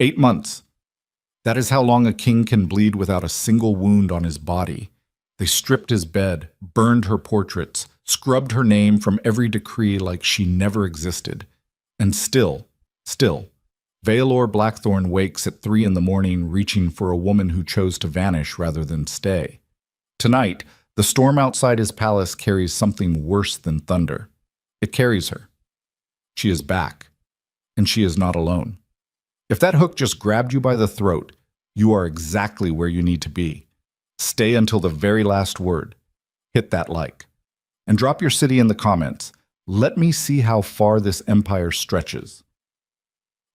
8 months. That is how long a king can bleed without a single wound on his body. They stripped his bed, burned her portraits, scrubbed her name from every decree like she never existed. And still, Vaelor Blackthorn wakes at 3 in the morning reaching for a woman who chose to vanish rather than stay. Tonight, the storm outside his palace carries something worse than thunder. It carries her. She is back, and she is not alone. If that hook just grabbed you by the throat, you are exactly where you need to be. Stay until the very last word. Hit that like. And drop your city in the comments. Let me see how far this empire stretches.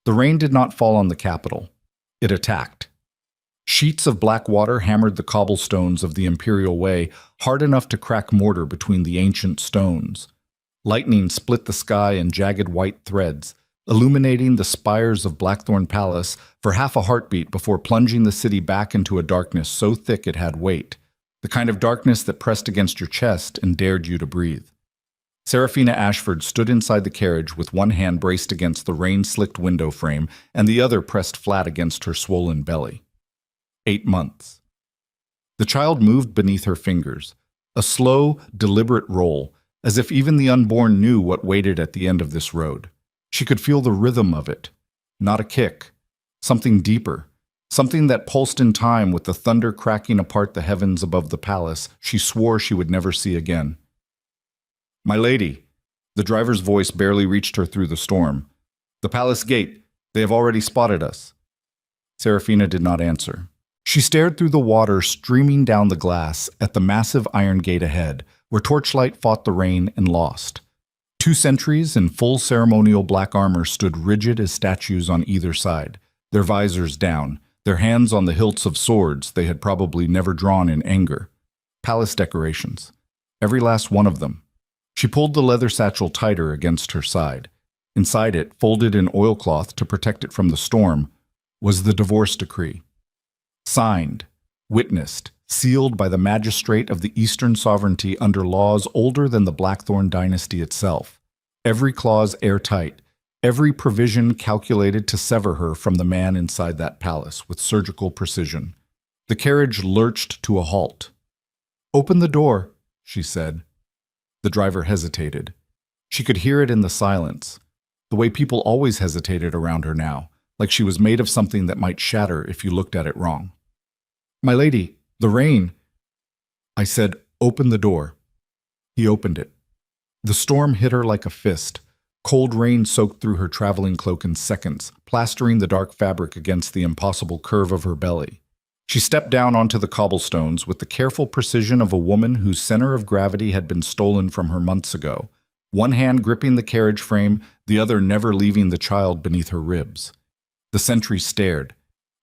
The rain did not fall on the capital. It attacked. Sheets of black water hammered the cobblestones of the Imperial Way hard enough to crack mortar between the ancient stones. Lightning split the sky in jagged white threads, illuminating the spires of Blackthorn Palace for half a heartbeat before plunging the city back into a darkness so thick it had weight, the kind of darkness that pressed against your chest and dared you to breathe. Seraphina Ashford stood inside the carriage with one hand braced against the rain-slicked window frame and the other pressed flat against her swollen belly. 8 months. The child moved beneath her fingers, a slow, deliberate roll, as if even the unborn knew what waited at the end of this road. She could feel the rhythm of it, not a kick, something deeper, something that pulsed in time with the thunder cracking apart the heavens above the palace she swore she would never see again. "My lady," the driver's voice barely reached her through the storm. "The palace gate, they have already spotted us." Seraphina did not answer. She stared through the water streaming down the glass at the massive iron gate ahead, where torchlight fought the rain and lost. 2 sentries in full ceremonial black armor stood rigid as statues on either side, their visors down, their hands on the hilts of swords they had probably never drawn in anger. Palace decorations. Every last one of them. She pulled the leather satchel tighter against her side. Inside it, folded in oilcloth to protect it from the storm, was the divorce decree. Signed, witnessed, sealed by the magistrate of the Eastern sovereignty under laws older than the Blackthorn dynasty itself. Every clause airtight, every provision calculated to sever her from the man inside that palace with surgical precision. The carriage lurched to a halt. "Open the door," she said. The driver hesitated. She could hear it in the silence, the way people always hesitated around her now, like she was made of something that might shatter if you looked at it wrong. "My lady, the rain." I said, "Open the door." He opened it. The storm hit her like a fist. Cold rain soaked through her traveling cloak in seconds, plastering the dark fabric against the impossible curve of her belly. She stepped down onto the cobblestones with the careful precision of a woman whose center of gravity had been stolen from her months ago, one hand gripping the carriage frame, the other never leaving the child beneath her ribs. The sentry stared.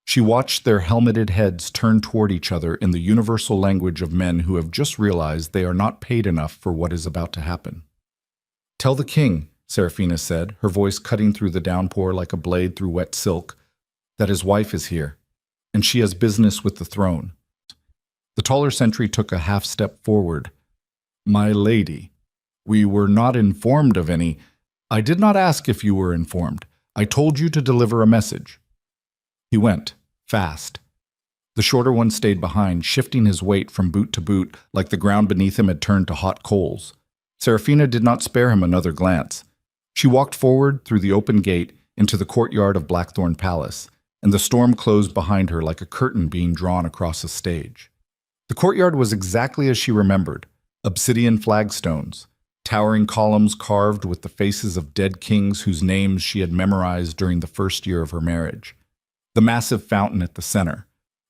She watched their helmeted heads turn toward each other in the universal language of men who have just realized they are not paid enough for what is about to happen. "Tell the king," Seraphina said, her voice cutting through the downpour like a blade through wet silk, "that his wife is here, and she has business with the throne." The taller sentry took a half step forward. "My lady, we were not informed of any—" "I did not ask if you were informed. I told you to deliver a message." He went, fast. The shorter one stayed behind, shifting his weight from boot to boot like the ground beneath him had turned to hot coals. Seraphina did not spare him another glance. She walked forward through the open gate into the courtyard of Blackthorn Palace, and the storm closed behind her like a curtain being drawn across a stage. The courtyard was exactly as she remembered, obsidian flagstones, towering columns carved with the faces of dead kings whose names she had memorized during the first year of her marriage. The massive fountain at the center,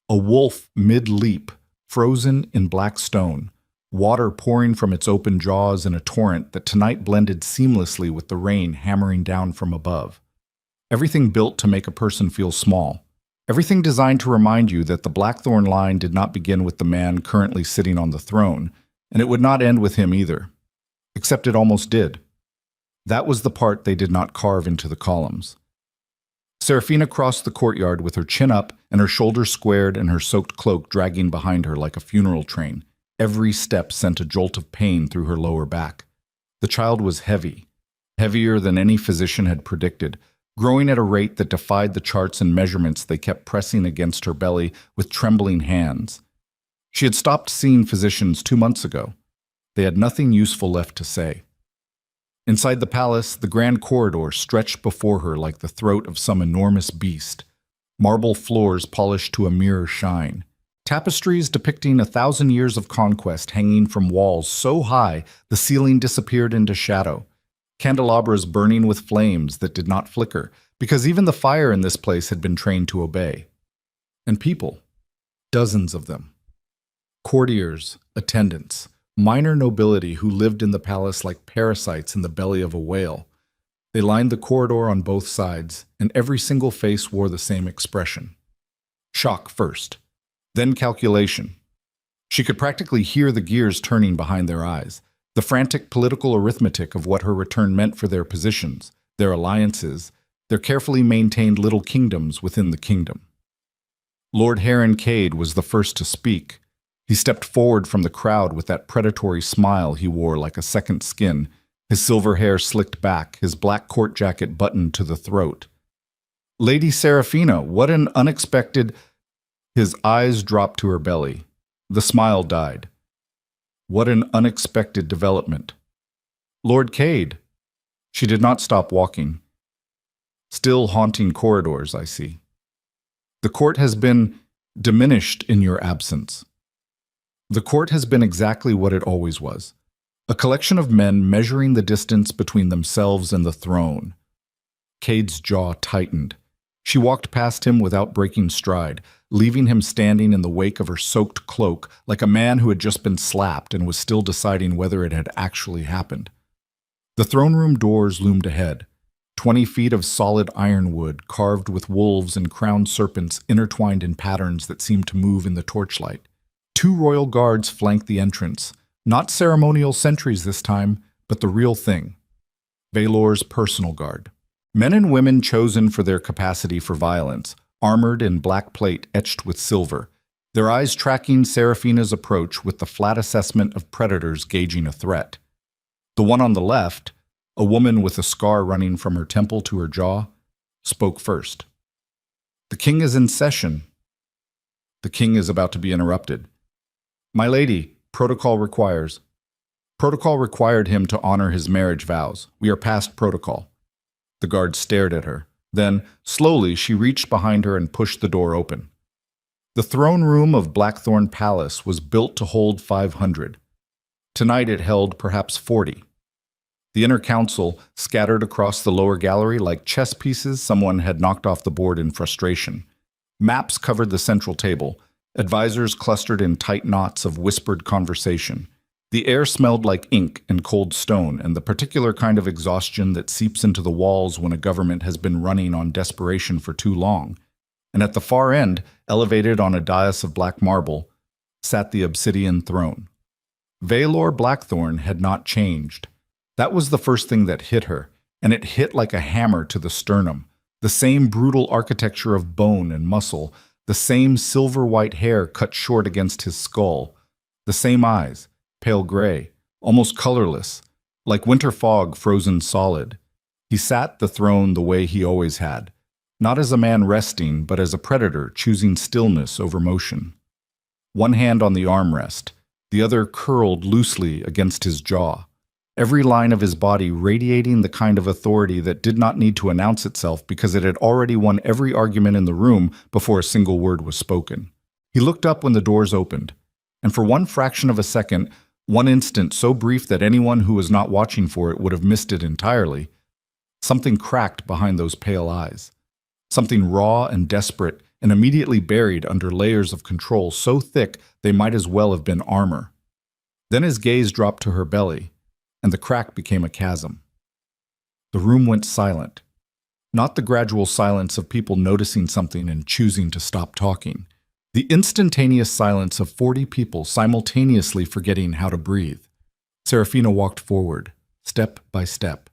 a wolf mid-leap, frozen in black stone, water pouring from its open jaws in a torrent that tonight blended seamlessly with the rain hammering down from above. Everything built to make a person feel small. Everything designed to remind you that the Blackthorn line did not begin with the man currently sitting on the throne, and it would not end with him either. Except it almost did. That was the part they did not carve into the columns. Seraphina crossed the courtyard with her chin up and her shoulders squared and her soaked cloak dragging behind her like a funeral train. Every step sent a jolt of pain through her lower back. The child was heavy, heavier than any physician had predicted, growing at a rate that defied the charts and measurements they kept pressing against her belly with trembling hands. She had stopped seeing physicians 2 months ago. They had nothing useful left to say. Inside the palace, the grand corridor stretched before her like the throat of some enormous beast. Marble floors polished to a mirror shine. Tapestries depicting 1,000 years of conquest hanging from walls so high the ceiling disappeared into shadow. Candelabras burning with flames that did not flicker, because even the fire in this place had been trained to obey. And people, dozens of them. Courtiers, attendants, minor nobility who lived in the palace like parasites in the belly of a whale. They lined the corridor on both sides, and every single face wore the same expression. Shock first, then calculation. She could practically hear the gears turning behind their eyes, the frantic political arithmetic of what her return meant for their positions, their alliances, their carefully maintained little kingdoms within the kingdom. Lord Heron Cade was the first to speak. He stepped forward from the crowd with that predatory smile he wore like a second skin, his silver hair slicked back, his black court jacket buttoned to the throat. "Lady Seraphina, what an unexpected—" His eyes dropped to her belly. The smile died. "What an unexpected development." "Lord Cade." She did not stop walking. "Still haunting corridors, I see. The court has been diminished in your absence." The court has been exactly what it always was. A collection of men measuring the distance between themselves and the throne. Cade's jaw tightened. She walked past him without breaking stride, leaving him standing in the wake of her soaked cloak like a man who had just been slapped and was still deciding whether it had actually happened. The throne room doors loomed ahead, 20 feet of solid ironwood carved with wolves and crowned serpents intertwined in patterns that seemed to move in the torchlight. 2 royal guards flanked the entrance, not ceremonial sentries this time, but the real thing. Valor's personal guard. Men and women chosen for their capacity for violence, armored in black plate etched with silver, their eyes tracking Seraphina's approach with the flat assessment of predators gauging a threat. The one on the left, a woman with a scar running from her temple to her jaw, spoke first. "The king is in session." The king is about to be interrupted. "My lady, protocol requires." Protocol required him to honor his marriage vows. We are past protocol. The guard stared at her. Then, slowly, she reached behind her and pushed the door open. The throne room of Blackthorn Palace was built to hold 500. Tonight it held perhaps 40. The inner council scattered across the lower gallery like chess pieces someone had knocked off the board in frustration. Maps covered the central table. Advisors clustered in tight knots of whispered conversation. The air smelled like ink and cold stone, and the particular kind of exhaustion that seeps into the walls when a government has been running on desperation for too long. And at the far end, elevated on a dais of black marble, sat the obsidian throne. Valor Blackthorn had not changed. That was the first thing that hit her, and it hit like a hammer to the sternum. The same brutal architecture of bone and muscle, the same silver-white hair cut short against his skull, the same eyes, pale gray, almost colorless, like winter fog frozen solid. He sat the throne the way he always had, not as a man resting, but as a predator choosing stillness over motion. One hand on the armrest, the other curled loosely against his jaw, every line of his body radiating the kind of authority that did not need to announce itself because it had already won every argument in the room before a single word was spoken. He looked up when the doors opened, and for one fraction of a second, one instant so brief that anyone who was not watching for it would have missed it entirely, something cracked behind those pale eyes. Something raw and desperate and immediately buried under layers of control so thick they might as well have been armor. Then his gaze dropped to her belly, and the crack became a chasm. The room went silent. Not the gradual silence of people noticing something and choosing to stop talking. The instantaneous silence of 40 people simultaneously forgetting how to breathe. Seraphina walked forward, step by step.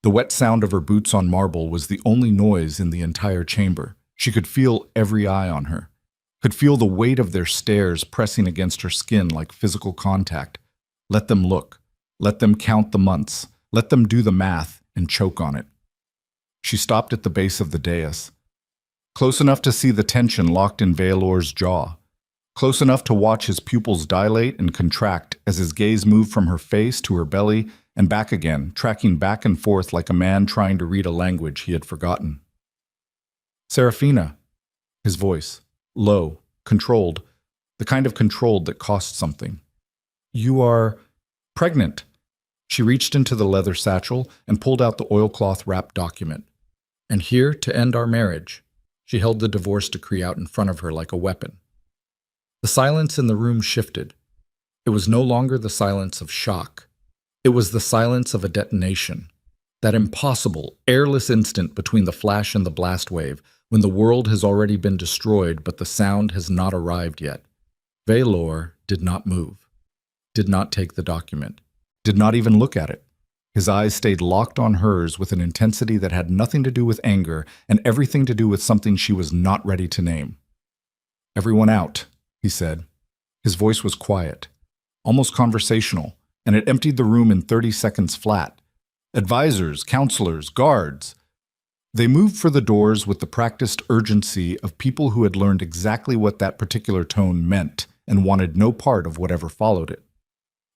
The wet sound of her boots on marble was the only noise in the entire chamber. She could feel every eye on her, could feel the weight of their stares pressing against her skin like physical contact. Let them look. Let them count the months. Let them do the math and choke on it. She stopped at the base of the dais, close enough to see the tension locked in Valor's jaw, close enough to watch his pupils dilate and contract as his gaze moved from her face to her belly and back again, tracking back and forth like a man trying to read a language he had forgotten. Serafina, his voice, low, controlled, the kind of controlled that cost something. You are pregnant. She reached into the leather satchel and pulled out the oilcloth-wrapped document. And here, to end our marriage. She held the divorce decree out in front of her like a weapon. The silence in the room shifted. It was no longer the silence of shock. It was the silence of a detonation. That impossible, airless instant between the flash and the blast wave, when the world has already been destroyed but the sound has not arrived yet. Valor did not move, did not take the document, did not even look at it. His eyes stayed locked on hers with an intensity that had nothing to do with anger and everything to do with something she was not ready to name. "Everyone out," he said. His voice was quiet, almost conversational, and it emptied the room in 30 seconds flat. Advisors, counselors, guards. They moved for the doors with the practiced urgency of people who had learned exactly what that particular tone meant and wanted no part of whatever followed it.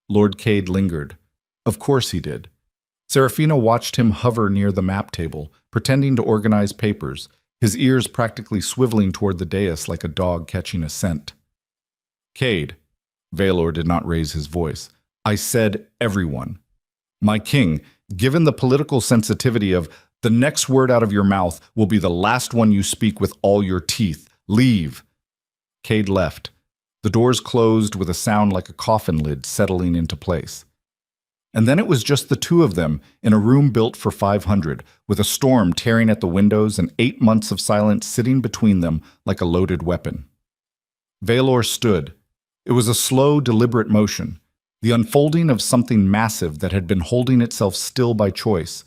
Lord Cade lingered. Of course he did. Serafina watched him hover near the map table, pretending to organize papers, his ears practically swiveling toward the dais like a dog catching a scent. "Cade," Valor did not raise his voice. "I said everyone. My king, given the political sensitivity of the next word out of your mouth will be the last one you speak with all your teeth. Leave." Cade left. The doors closed with a sound like a coffin lid settling into place. And then it was just the two of them in a room built for 500, with a storm tearing at the windows and 8 months of silence sitting between them like a loaded weapon. Valor stood. It was a slow, deliberate motion, the unfolding of something massive that had been holding itself still by choice.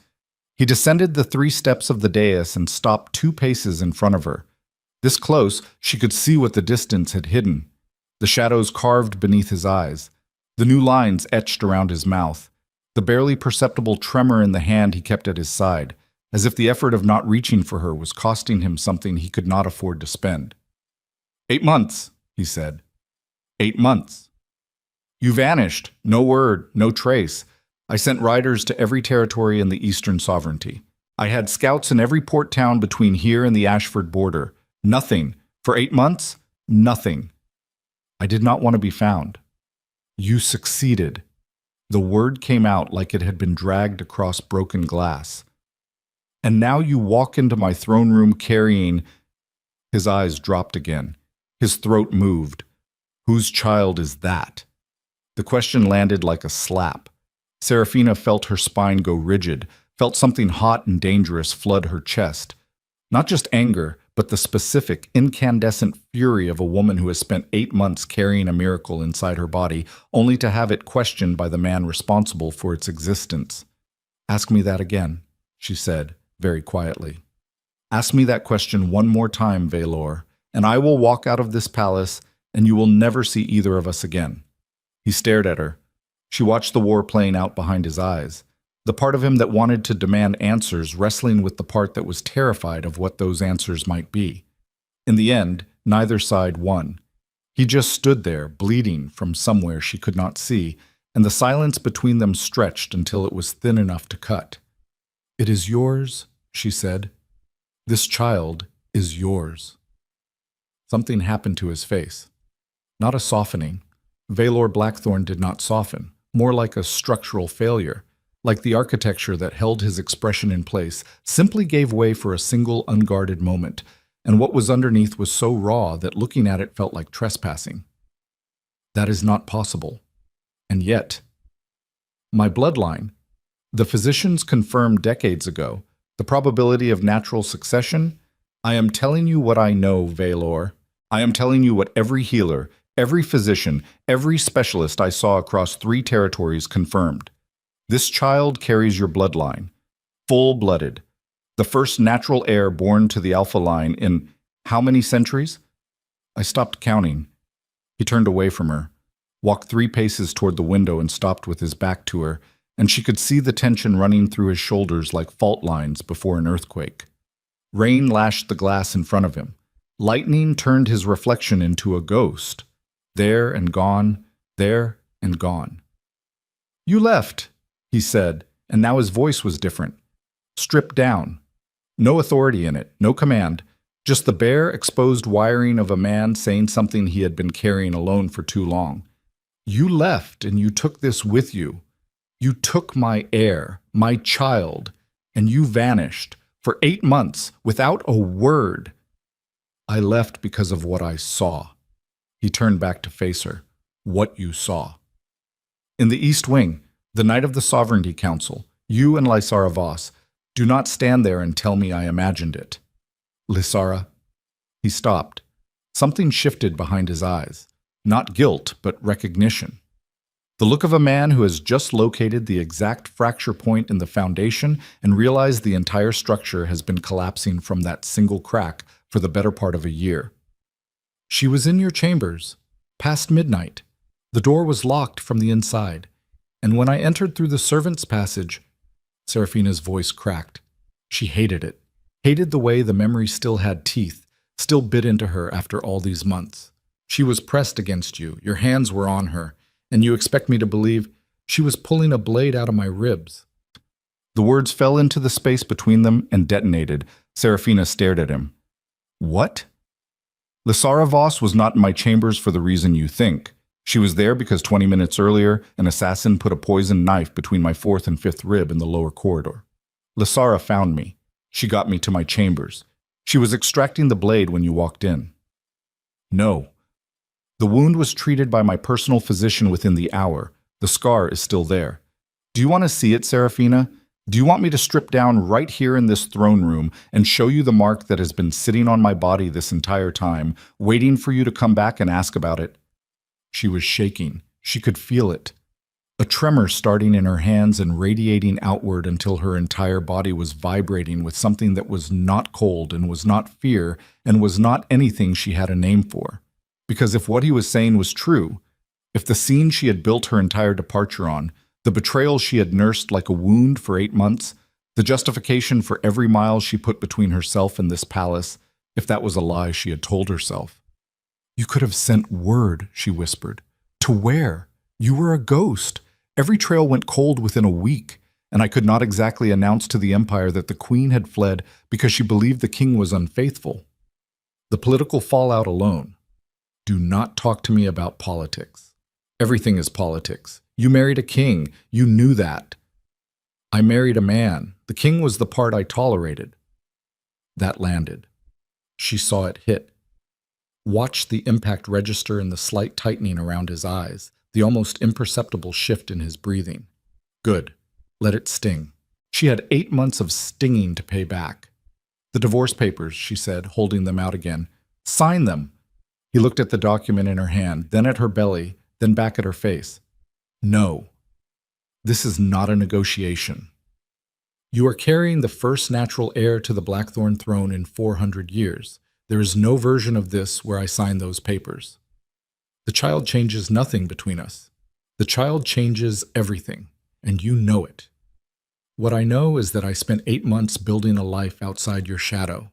He descended the 3 steps of the dais and stopped 2 paces in front of her. This close, she could see what the distance had hidden. The shadows carved beneath his eyes, the new lines etched around his mouth, the barely perceptible tremor in the hand he kept at his side, as if the effort of not reaching for her was costing him something he could not afford to spend. 8 months, he said. 8 months. You vanished. No word, no trace. I sent riders to every territory in the Eastern Sovereignty. I had scouts in every port town between here and the Ashford border. Nothing. For 8 months, nothing. I did not want to be found. You succeeded. The word came out like it had been dragged across broken glass. And now you walk into my throne room carrying... His eyes dropped again. His throat moved. Whose child is that? The question landed like a slap. Serafina felt her spine go rigid, felt something hot and dangerous flood her chest. Not just anger, but the specific, incandescent fury of a woman who has spent 8 months carrying a miracle inside her body, only to have it questioned by the man responsible for its existence. "Ask me that again," she said, very quietly. "Ask me that question one more time, Valor, and I will walk out of this palace, and you will never see either of us again." He stared at her. She watched the war playing out behind his eyes. The part of him that wanted to demand answers wrestling with the part that was terrified of what those answers might be. In the end, neither side won. He just stood there, bleeding from somewhere she could not see, and the silence between them stretched until it was thin enough to cut. "It is yours," she said. "This child is yours." Something happened to his face. Not a softening. Valor Blackthorn did not soften, more like a structural failure. Like the architecture that held his expression in place, simply gave way for a single unguarded moment, and what was underneath was so raw that looking at it felt like trespassing. That is not possible. And yet, my bloodline, the physicians confirmed decades ago, the probability of natural succession. I am telling you what I know, Valor. I am telling you what every healer, every physician, every specialist I saw across 3 territories confirmed. This child carries your bloodline, full-blooded, the first natural heir born to the Alpha line in how many centuries? I stopped counting. He turned away from her, walked 3 paces toward the window and stopped with his back to her, and she could see the tension running through his shoulders like fault lines before an earthquake. Rain lashed the glass in front of him. Lightning turned his reflection into a ghost. There and gone, there and gone. "You left," he said, and now his voice was different. Stripped down. No authority in it, no command, just the bare, exposed wiring of a man saying something he had been carrying alone for too long. "You left, and you took this with you. You took my heir, my child, and you vanished for 8 months without a word. I left because of what I saw." He turned back to face her. "What you saw." "In the East Wing, the night of the Sovereignty Council, you and Lysara Voss, do not stand there and tell me I imagined it." "Lysara." He stopped. Something shifted behind his eyes. Not guilt, but recognition. The look of a man who has just located the exact fracture point in the foundation and realized the entire structure has been collapsing from that single crack for the better part of a year. "She was in your chambers, past midnight. The door was locked from the inside, and when I entered through the servants' passage..." Serafina's voice cracked. She hated it, hated the way the memory still had teeth, still bit into her after all these months. "She was pressed against you, your hands were on her, and you expect me to believe she was pulling a blade out of my ribs." The words fell into the space between them and detonated. Serafina stared at him. "What?" "Lysara Voss was not in my chambers for the reason you think. She was there because 20 minutes earlier, an assassin put a poisoned knife between my 4th and 5th rib in the lower corridor. Lysara found me. She got me to my chambers. She was extracting the blade when you walked in." "No. The wound was treated by my personal physician within the hour. The scar is still there. Do you want to see it, Serafina? Do you want me to strip down right here in this throne room and show you the mark that has been sitting on my body this entire time, waiting for you to come back and ask about it?" She was shaking. She could feel it. A tremor starting in her hands and radiating outward until her entire body was vibrating with something that was not cold and was not fear and was not anything she had a name for. Because if what he was saying was true, if the scene she had built her entire departure on, the betrayal she had nursed like a wound for 8 months, the justification for every mile she put between herself and this palace, if that was a lie she had told herself. "You could have sent word," she whispered. "To where? You were a ghost. Every trail went cold within a week, and I could not exactly announce to the Empire that the Queen had fled because she believed the king was unfaithful. The political fallout alone. Do not talk to me about politics. Everything is politics. You married a king. You knew that. I married a man. The king was the part I tolerated." That landed. She saw it hit. Watched the impact register in the slight tightening around his eyes, the almost imperceptible shift in his breathing. Good. Let it sting. She had 8 months of stinging to pay back. "The divorce papers," she said, holding them out again. "Sign them." He looked at the document in her hand, then at her belly, then back at her face. "No. This is not a negotiation. You are carrying the first natural heir to the Blackthorn throne in 400 years. There is no version of this where I sign those papers. The child changes nothing between us. The child changes everything, and you know it. What I know is that I spent 8 months building a life outside your shadow.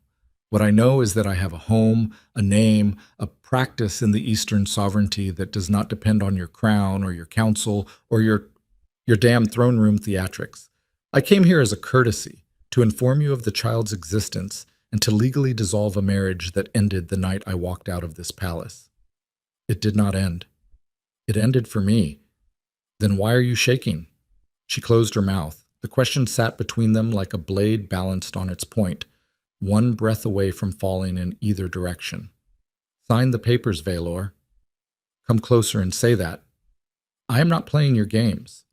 What I know is that I have a home, a name, a practice in the Eastern sovereignty that does not depend on your crown or your council or your damn throne room theatrics. I came here as a courtesy, to inform you of the child's existence and to legally dissolve a marriage that ended the night I walked out of this palace. It did not end. It ended for me. Then why are you shaking?" She closed her mouth. The question sat between them like a blade balanced on its point, one breath away from falling in either direction. "Sign the papers, Valor. Come closer and say that. I am not playing your games.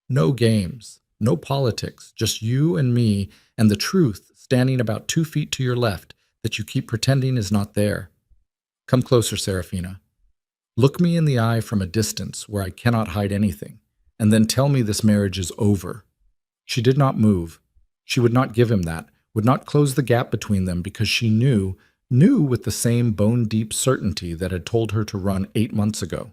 No games, no politics, just you and me and the truth standing about 2 feet to your left that you keep pretending is not there. Come closer, Serafina. Look me in the eye from a distance where I cannot hide anything, and then tell me this marriage is over." She did not move. She would not give him that, would not close the gap between them because she knew with the same bone-deep certainty that had told her to run 8 months ago,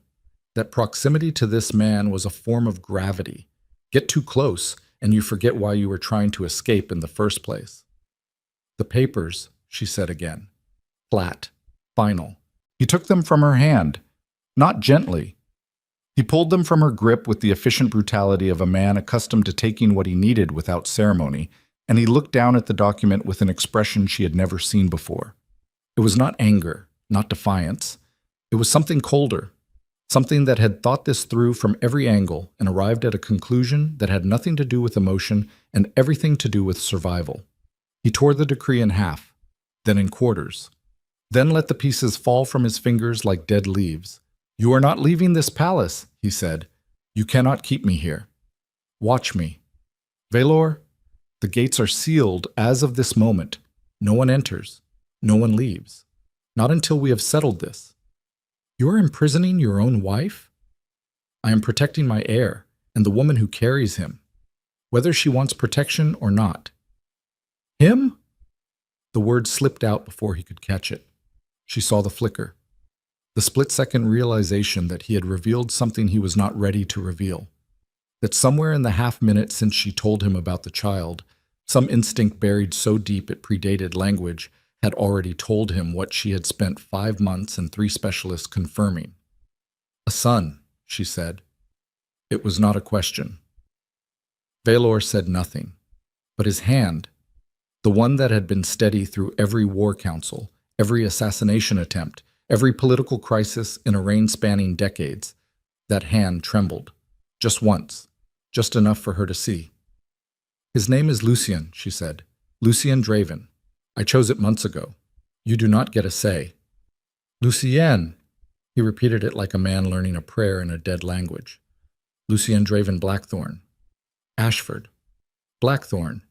that proximity to this man was a form of gravity, Get too close, and you forget why you were trying to escape in the first place. The papers, she said again. Flat. Final. He took them from her hand. Not gently. He pulled them from her grip with the efficient brutality of a man accustomed to taking what he needed without ceremony, and he looked down at the document with an expression she had never seen before. It was not anger, not defiance. It was something colder, something that had thought this through from every angle and arrived at a conclusion that had nothing to do with emotion and everything to do with survival. He tore the decree in half, then in quarters, then let the pieces fall from his fingers like dead leaves. "You are not leaving this palace," he said. "You cannot keep me here. Watch me. Valor, the gates are sealed as of this moment. No one enters. No one leaves. Not until we have settled this. You are imprisoning your own wife? I am protecting my heir and the woman who carries him, whether she wants protection or not." "Him?" The word slipped out before he could catch it. She saw the flicker. The split-second realization that he had revealed something he was not ready to reveal. That somewhere in the half-minute since she told him about the child, some instinct buried so deep it predated language had already told him what she had spent 5 months and 3 specialists confirming. "A son," she said. It was not a question. Valor said nothing, but his hand, the one that had been steady through every war council, every assassination attempt, every political crisis in a reign spanning decades, that hand trembled. Just once, just enough for her to see. "His name is Lucien," she said. "Lucien Draven. I chose it months ago. You do not get a say." "Lucien," he repeated it like a man learning a prayer in a dead language. "Lucien Draven Blackthorn. Ashford. Blackthorn.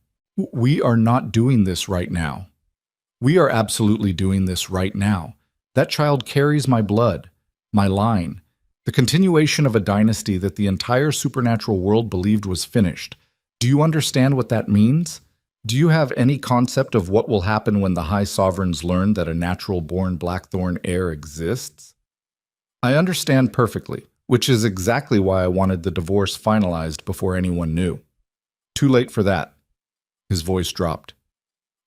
We are not doing this right now. We are absolutely doing this right now. That child carries my blood, my line, the continuation of a dynasty that the entire supernatural world believed was finished. Do you understand what that means? Do you have any concept of what will happen when the High Sovereigns learn that a natural-born Blackthorn heir exists?" "I understand perfectly, which is exactly why I wanted the divorce finalized before anyone knew." "Too late for that." His voice dropped.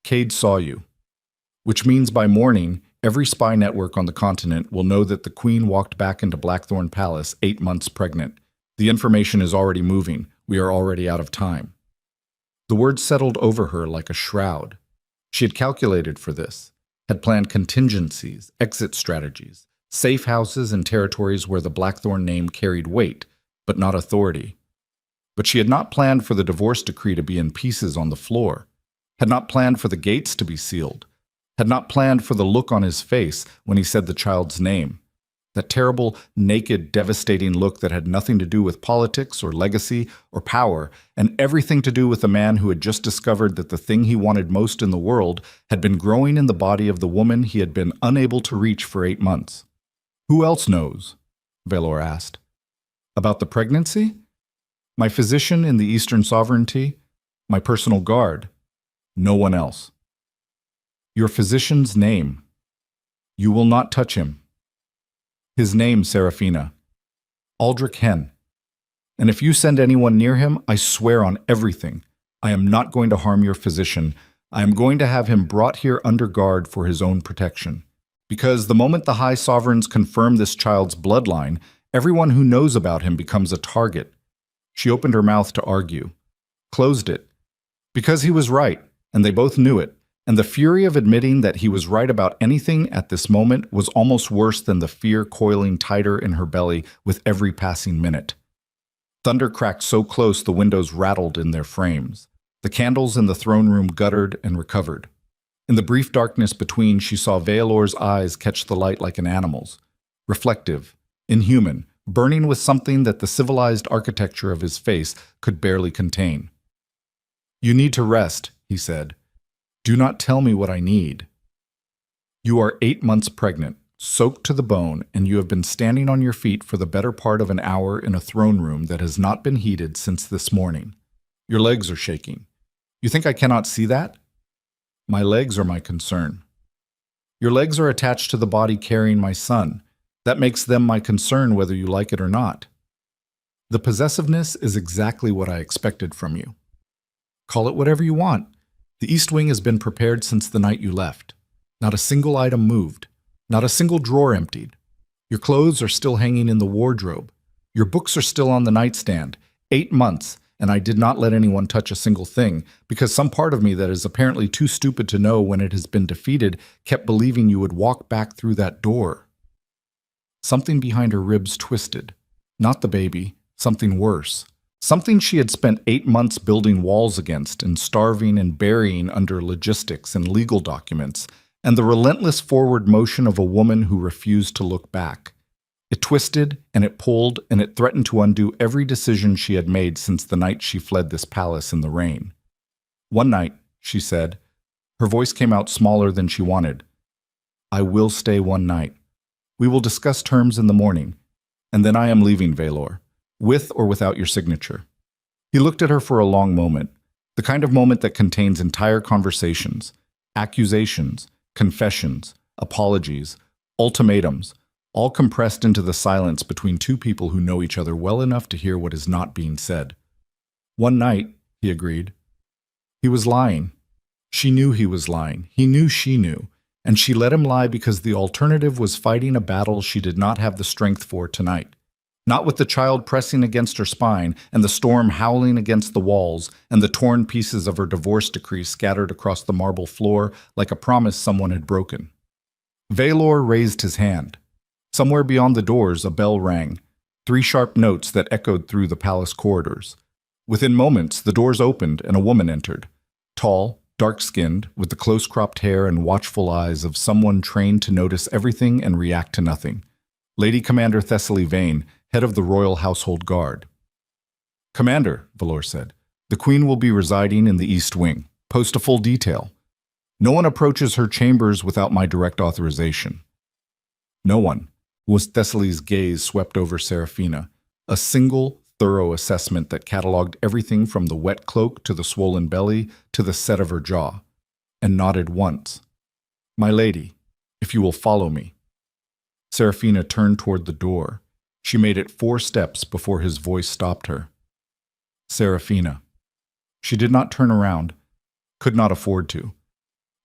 "Cade saw you. Which means by morning, every spy network on the continent will know that the Queen walked back into Blackthorn Palace 8 months pregnant. The information is already moving. We are already out of time." The words settled over her like a shroud. She had calculated for this, had planned contingencies, exit strategies, safe houses in territories where the Blackthorn name carried weight, but not authority. But she had not planned for the divorce decree to be in pieces on the floor, had not planned for the gates to be sealed, had not planned for the look on his face when he said the child's name. That terrible, naked, devastating look that had nothing to do with politics or legacy or power, and everything to do with a man who had just discovered that the thing he wanted most in the world had been growing in the body of the woman he had been unable to reach for 8 months. "Who else knows?" Valor asked. "About the pregnancy? My physician in the Eastern Sovereignty? My personal guard? No one else." "Your physician's name. You will not touch him." "His name, Seraphina. Aldrich Hen. And if you send anyone near him, I swear on everything, I am not going to harm your physician. I am going to have him brought here under guard for his own protection. Because the moment the High Sovereigns confirm this child's bloodline, everyone who knows about him becomes a target." She opened her mouth to argue, closed it. Because he was right, and they both knew it. And the fury of admitting that he was right about anything at this moment was almost worse than the fear coiling tighter in her belly with every passing minute. Thunder cracked so close the windows rattled in their frames. The candles in the throne room guttered and recovered. In the brief darkness between, she saw Valor's eyes catch the light like an animal's, reflective, inhuman, burning with something that the civilized architecture of his face could barely contain. "You need to rest," he said. "Do not tell me what I need. You are 8 months pregnant, soaked to the bone, and you have been standing on your feet for the better part of an hour in a throne room that has not been heated since this morning. Your legs are shaking. You think I cannot see that? My legs are my concern. Your legs are attached to the body carrying my son. That makes them my concern whether you like it or not. The possessiveness is exactly what I expected from you. Call it whatever you want. The East Wing has been prepared since the night you left. Not a single item moved. Not a single drawer emptied. Your clothes are still hanging in the wardrobe. Your books are still on the nightstand. 8 months, and I did not let anyone touch a single thing, because some part of me that is apparently too stupid to know when it has been defeated kept believing you would walk back through that door. Something behind her ribs twisted. Not the baby, something worse. Something she had spent 8 months building walls against and starving and burying under logistics and legal documents, and the relentless forward motion of a woman who refused to look back. It twisted, and it pulled, and it threatened to undo every decision she had made since the night she fled this palace in the rain. One night, she said, her voice came out smaller than she wanted, "I will stay one night. We will discuss terms in the morning, and then I am leaving Valor, with or without your signature." He looked at her for a long moment, the kind of moment that contains entire conversations, accusations, confessions, apologies, ultimatums, all compressed into the silence between two people who know each other well enough to hear what is not being said. One night, he agreed. He was lying. She knew he was lying. He knew she knew. And she let him lie because the alternative was fighting a battle she did not have the strength for tonight. Not with the child pressing against her spine, and the storm howling against the walls, and the torn pieces of her divorce decree scattered across the marble floor like a promise someone had broken. Valor raised his hand. Somewhere beyond the doors, a bell rang, 3 sharp notes that echoed through the palace corridors. Within moments, the doors opened and a woman entered. Tall, dark-skinned, with the close-cropped hair and watchful eyes of someone trained to notice everything and react to nothing. Lady Commander Thessaly Vane, head of the Royal Household Guard. "Commander," Valor said, "the Queen will be residing in the East Wing. Post a full detail. No one approaches her chambers without my direct authorization." No one. Was Thessaly's gaze swept over Serafina, a single, thorough assessment that catalogued everything from the wet cloak to the swollen belly to the set of her jaw, and nodded once. "My lady, if you will follow me." Serafina turned toward the door. She made it 4 steps before his voice stopped her. Serafina. She did not turn around, could not afford to.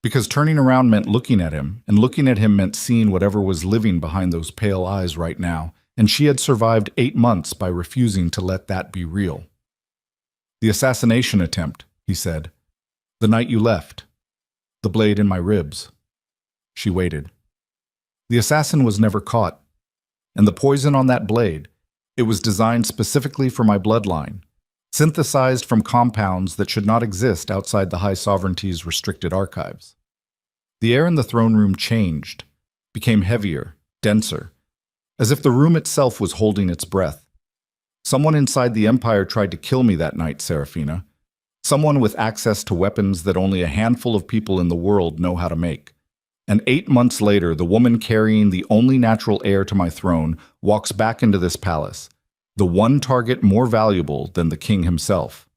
Because turning around meant looking at him, and looking at him meant seeing whatever was living behind those pale eyes right now, and she had survived 8 months by refusing to let that be real. "The assassination attempt," he said. "The night you left. The blade in my ribs." She waited. "The assassin was never caught. And the poison on that blade, it was designed specifically for my bloodline, synthesized from compounds that should not exist outside the High Sovereignty's restricted archives." The air in the throne room changed, became heavier, denser, as if the room itself was holding its breath. "Someone inside the Empire tried to kill me that night, Serafina. Someone with access to weapons that only a handful of people in the world know how to make. And 8 months later, the woman carrying the only natural heir to my throne walks back into this palace, the one target more valuable than the king himself."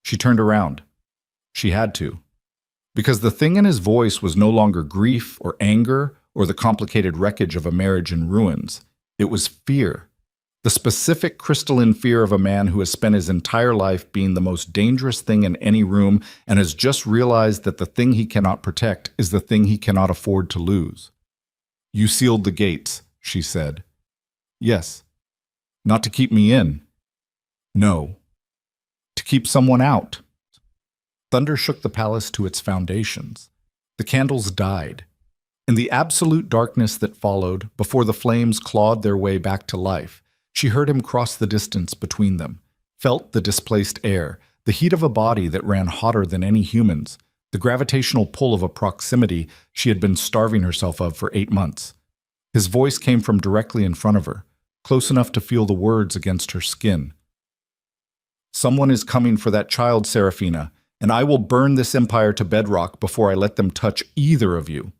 She turned around. She had to. Because the thing in his voice was no longer grief or anger or the complicated wreckage of a marriage in ruins. It was fear. The specific crystalline fear of a man who has spent his entire life being the most dangerous thing in any room and has just realized that the thing he cannot protect is the thing he cannot afford to lose. "You sealed the gates," she said. "Yes." "Not to keep me in." "No." "To keep someone out." Thunder shook the palace to its foundations. The candles died. In the absolute darkness that followed, before the flames clawed their way back to life, she heard him cross the distance between them, felt the displaced air, the heat of a body that ran hotter than any human's, the gravitational pull of a proximity she had been starving herself of for 8 months. His voice came from directly in front of her, close enough to feel the words against her skin. "Someone is coming for that child, Serafina, and I will burn this empire to bedrock before I let them touch either of you."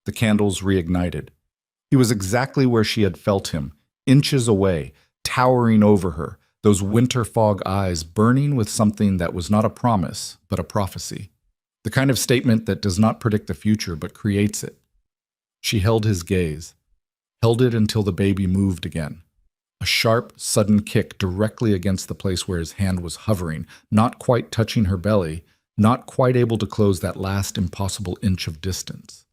The candles reignited. He was exactly where she had felt him, inches away, towering over her, those winter fog eyes burning with something that was not a promise, but a prophecy. The kind of statement that does not predict the future, but creates it. She held his gaze, held it until the baby moved again. A sharp, sudden kick directly against the place where his hand was hovering, not quite touching her belly, not quite able to close that last impossible inch of distance.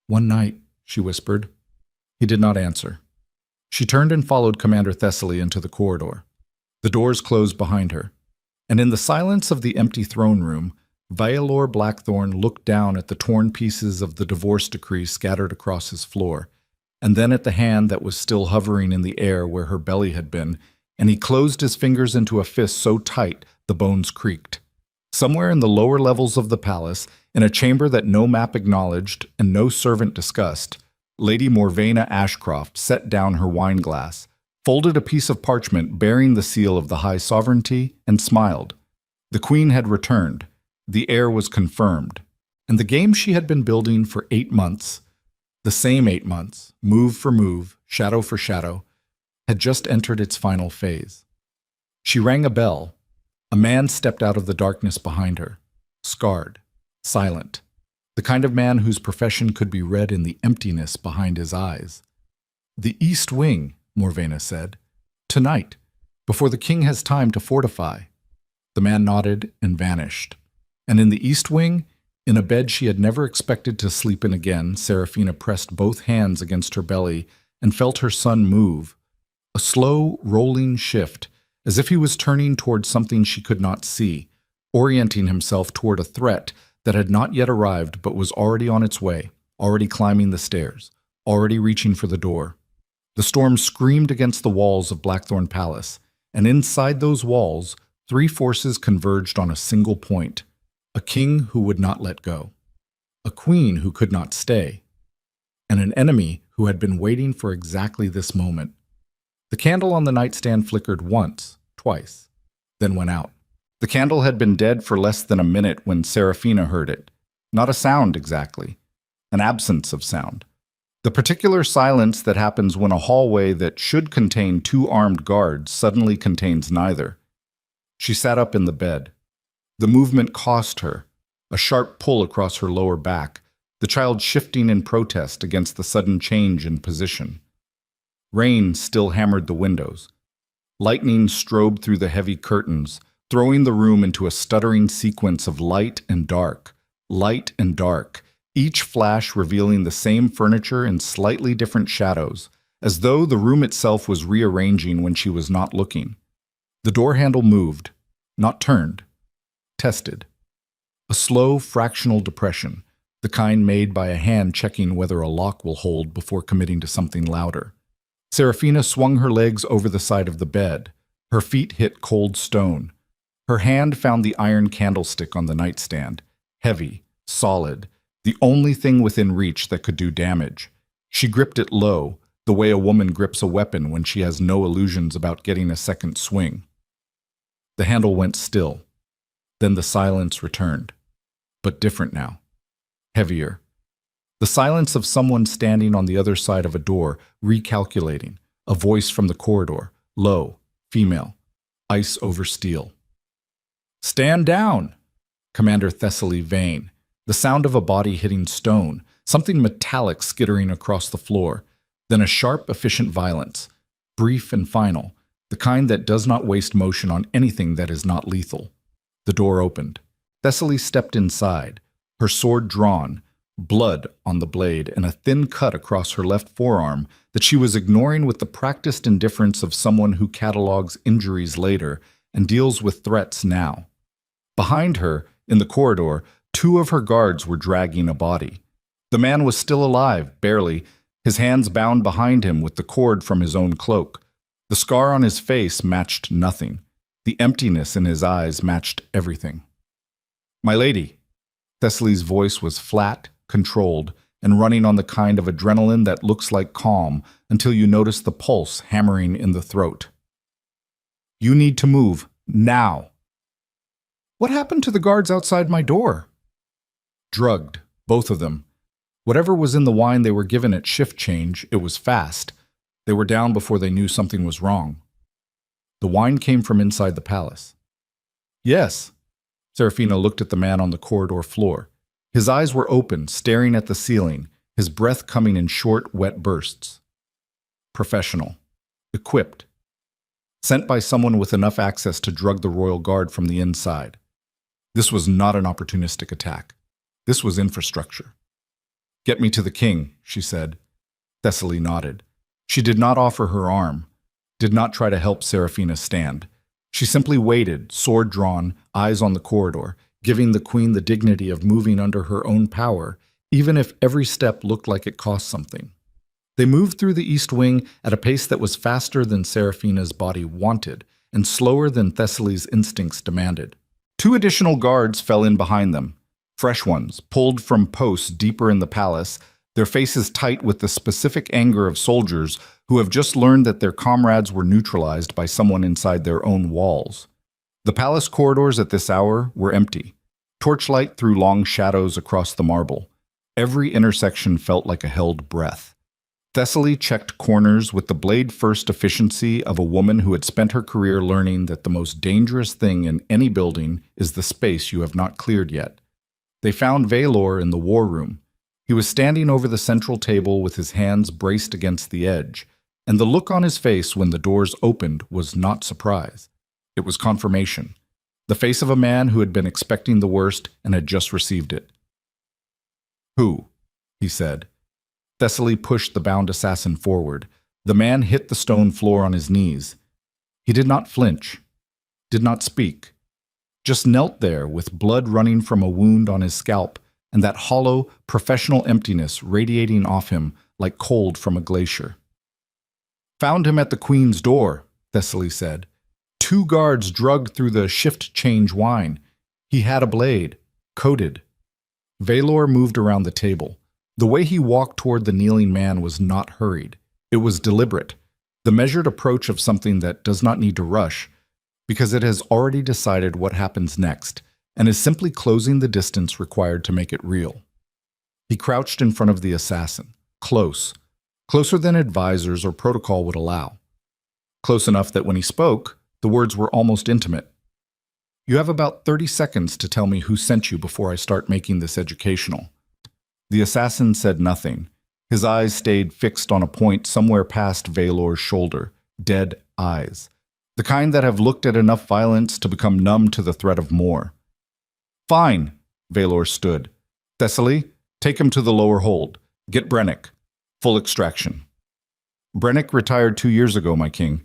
"One night," she whispered. He did not answer. She turned and followed Commander Thessaly into the corridor. The doors closed behind her, and in the silence of the empty throne room, Vialor Blackthorn looked down at the torn pieces of the divorce decree scattered across his floor, and then at the hand that was still hovering in the air where her belly had been, and he closed his fingers into a fist so tight the bones creaked. Somewhere in the lower levels of the palace, in a chamber that no map acknowledged and no servant discussed, Lady Morvena Ashcroft set down her wineglass, folded a piece of parchment bearing the seal of the High Sovereignty, and smiled. The Queen had returned. The heir was confirmed. And the game she had been building for 8 months, the same 8 months, move for move, shadow for shadow, had just entered its final phase. She rang a bell. A man stepped out of the darkness behind her, scarred, silent, the kind of man whose profession could be read in the emptiness behind his eyes. "The East Wing," Morvena said. "Tonight, before the king has time to fortify." The man nodded and vanished. And in the East Wing, in a bed she had never expected to sleep in again, Seraphina pressed both hands against her belly and felt her son move. A slow, rolling shift, as if he was turning toward something she could not see, orienting himself toward a threat that had not yet arrived but was already on its way, already climbing the stairs, already reaching for the door. The storm screamed against the walls of Blackthorn Palace, and inside those walls, 3 forces converged on a single point: a king who would not let go, a queen who could not stay, and an enemy who had been waiting for exactly this moment. The candle on the nightstand flickered once, twice, then went out. The candle had been dead for less than a minute when Seraphina heard it. Not a sound exactly, an absence of sound. The particular silence that happens when a hallway that should contain 2 armed guards suddenly contains neither. She sat up in the bed. The movement cost her, a sharp pull across her lower back, the child shifting in protest against the sudden change in position. Rain still hammered the windows. Lightning strobed through the heavy curtains, throwing the room into a stuttering sequence of light and dark, each flash revealing the same furniture in slightly different shadows, as though the room itself was rearranging when she was not looking. The door handle moved, not turned, tested. A slow, fractional depression, the kind made by a hand checking whether a lock will hold before committing to something louder. Seraphina swung her legs over the side of the bed. Her feet hit cold stone. Her hand found the iron candlestick on the nightstand, heavy, solid, the only thing within reach that could do damage. She gripped it low, the way a woman grips a weapon when she has no illusions about getting a second swing. The handle went still. Then the silence returned, but different now, heavier. The silence of someone standing on the other side of a door, recalculating, a voice from the corridor, low, female, ice over steel. "Stand down!" Commander Thessaly Vane. The sound of a body hitting stone, something metallic skittering across the floor, then a sharp, efficient violence, brief and final, the kind that does not waste motion on anything that is not lethal. The door opened. Thessaly stepped inside, her sword drawn, blood on the blade, and a thin cut across her left forearm that she was ignoring with the practiced indifference of someone who catalogs injuries later and deals with threats now. Behind her, in the corridor, 2 of her guards were dragging a body. The man was still alive, barely, his hands bound behind him with the cord from his own cloak. The scar on his face matched nothing. The emptiness in his eyes matched everything. "My lady." Thessaly's voice was flat, controlled, and running on the kind of adrenaline that looks like calm until you notice the pulse hammering in the throat. "You need to move, now." "What happened to the guards outside my door?" "Drugged, both of them. Whatever was in the wine they were given at shift change, it was fast. They were down before they knew something was wrong." "The wine came from inside the palace." "Yes." Seraphina looked at the man on the corridor floor. His eyes were open, staring at the ceiling, his breath coming in short, wet bursts. Professional. Equipped. sent by someone with enough access to drug the royal guard from the inside. This was not an opportunistic attack. This was infrastructure. "Get me to the king," she said. Thessaly nodded. She did not offer her arm, did not try to help Seraphina stand. She simply waited, sword drawn, eyes on the corridor, giving the queen the dignity of moving under her own power, even if every step looked like it cost something. They moved through the east wing at a pace that was faster than Seraphina's body wanted and slower than Thessaly's instincts demanded. 2 additional guards fell in behind them, fresh ones, pulled from posts deeper in the palace, their faces tight with the specific anger of soldiers who have just learned that their comrades were neutralized by someone inside their own walls. The palace corridors at this hour were empty. Torchlight threw long shadows across the marble. Every intersection felt like a held breath. Thessaly checked corners with the blade-first efficiency of a woman who had spent her career learning that the most dangerous thing in any building is the space you have not cleared yet. They found Valor in the war room. He was standing over the central table with his hands braced against the edge, and the look on his face when the doors opened was not surprise. It was confirmation. The face of a man who had been expecting the worst and had just received it. "Who?" he said. Thessaly pushed the bound assassin forward. The man hit the stone floor on his knees. He did not flinch, did not speak, just knelt there with blood running from a wound on his scalp and that hollow, professional emptiness radiating off him like cold from a glacier. "Found him at the queen's door," Thessaly said. 2 guards drugged through the shift-change wine. He had a blade, coated. Valor moved around the table. The way he walked toward the kneeling man was not hurried. It was deliberate, the measured approach of something that does not need to rush, because it has already decided what happens next and is simply closing the distance required to make it real. He crouched in front of the assassin, close, closer than advisors or protocol would allow. Close enough that when he spoke, the words were almost intimate. "You have about 30 seconds to tell me who sent you before I start making this educational." The assassin said nothing. His eyes stayed fixed on a point somewhere past Valor's shoulder, dead eyes, the kind that have looked at enough violence to become numb to the threat of more. "Fine," Valor stood. "Thessaly, take him to the lower hold. Get Brennick. Full extraction." "Brennick retired 2 years ago, my king."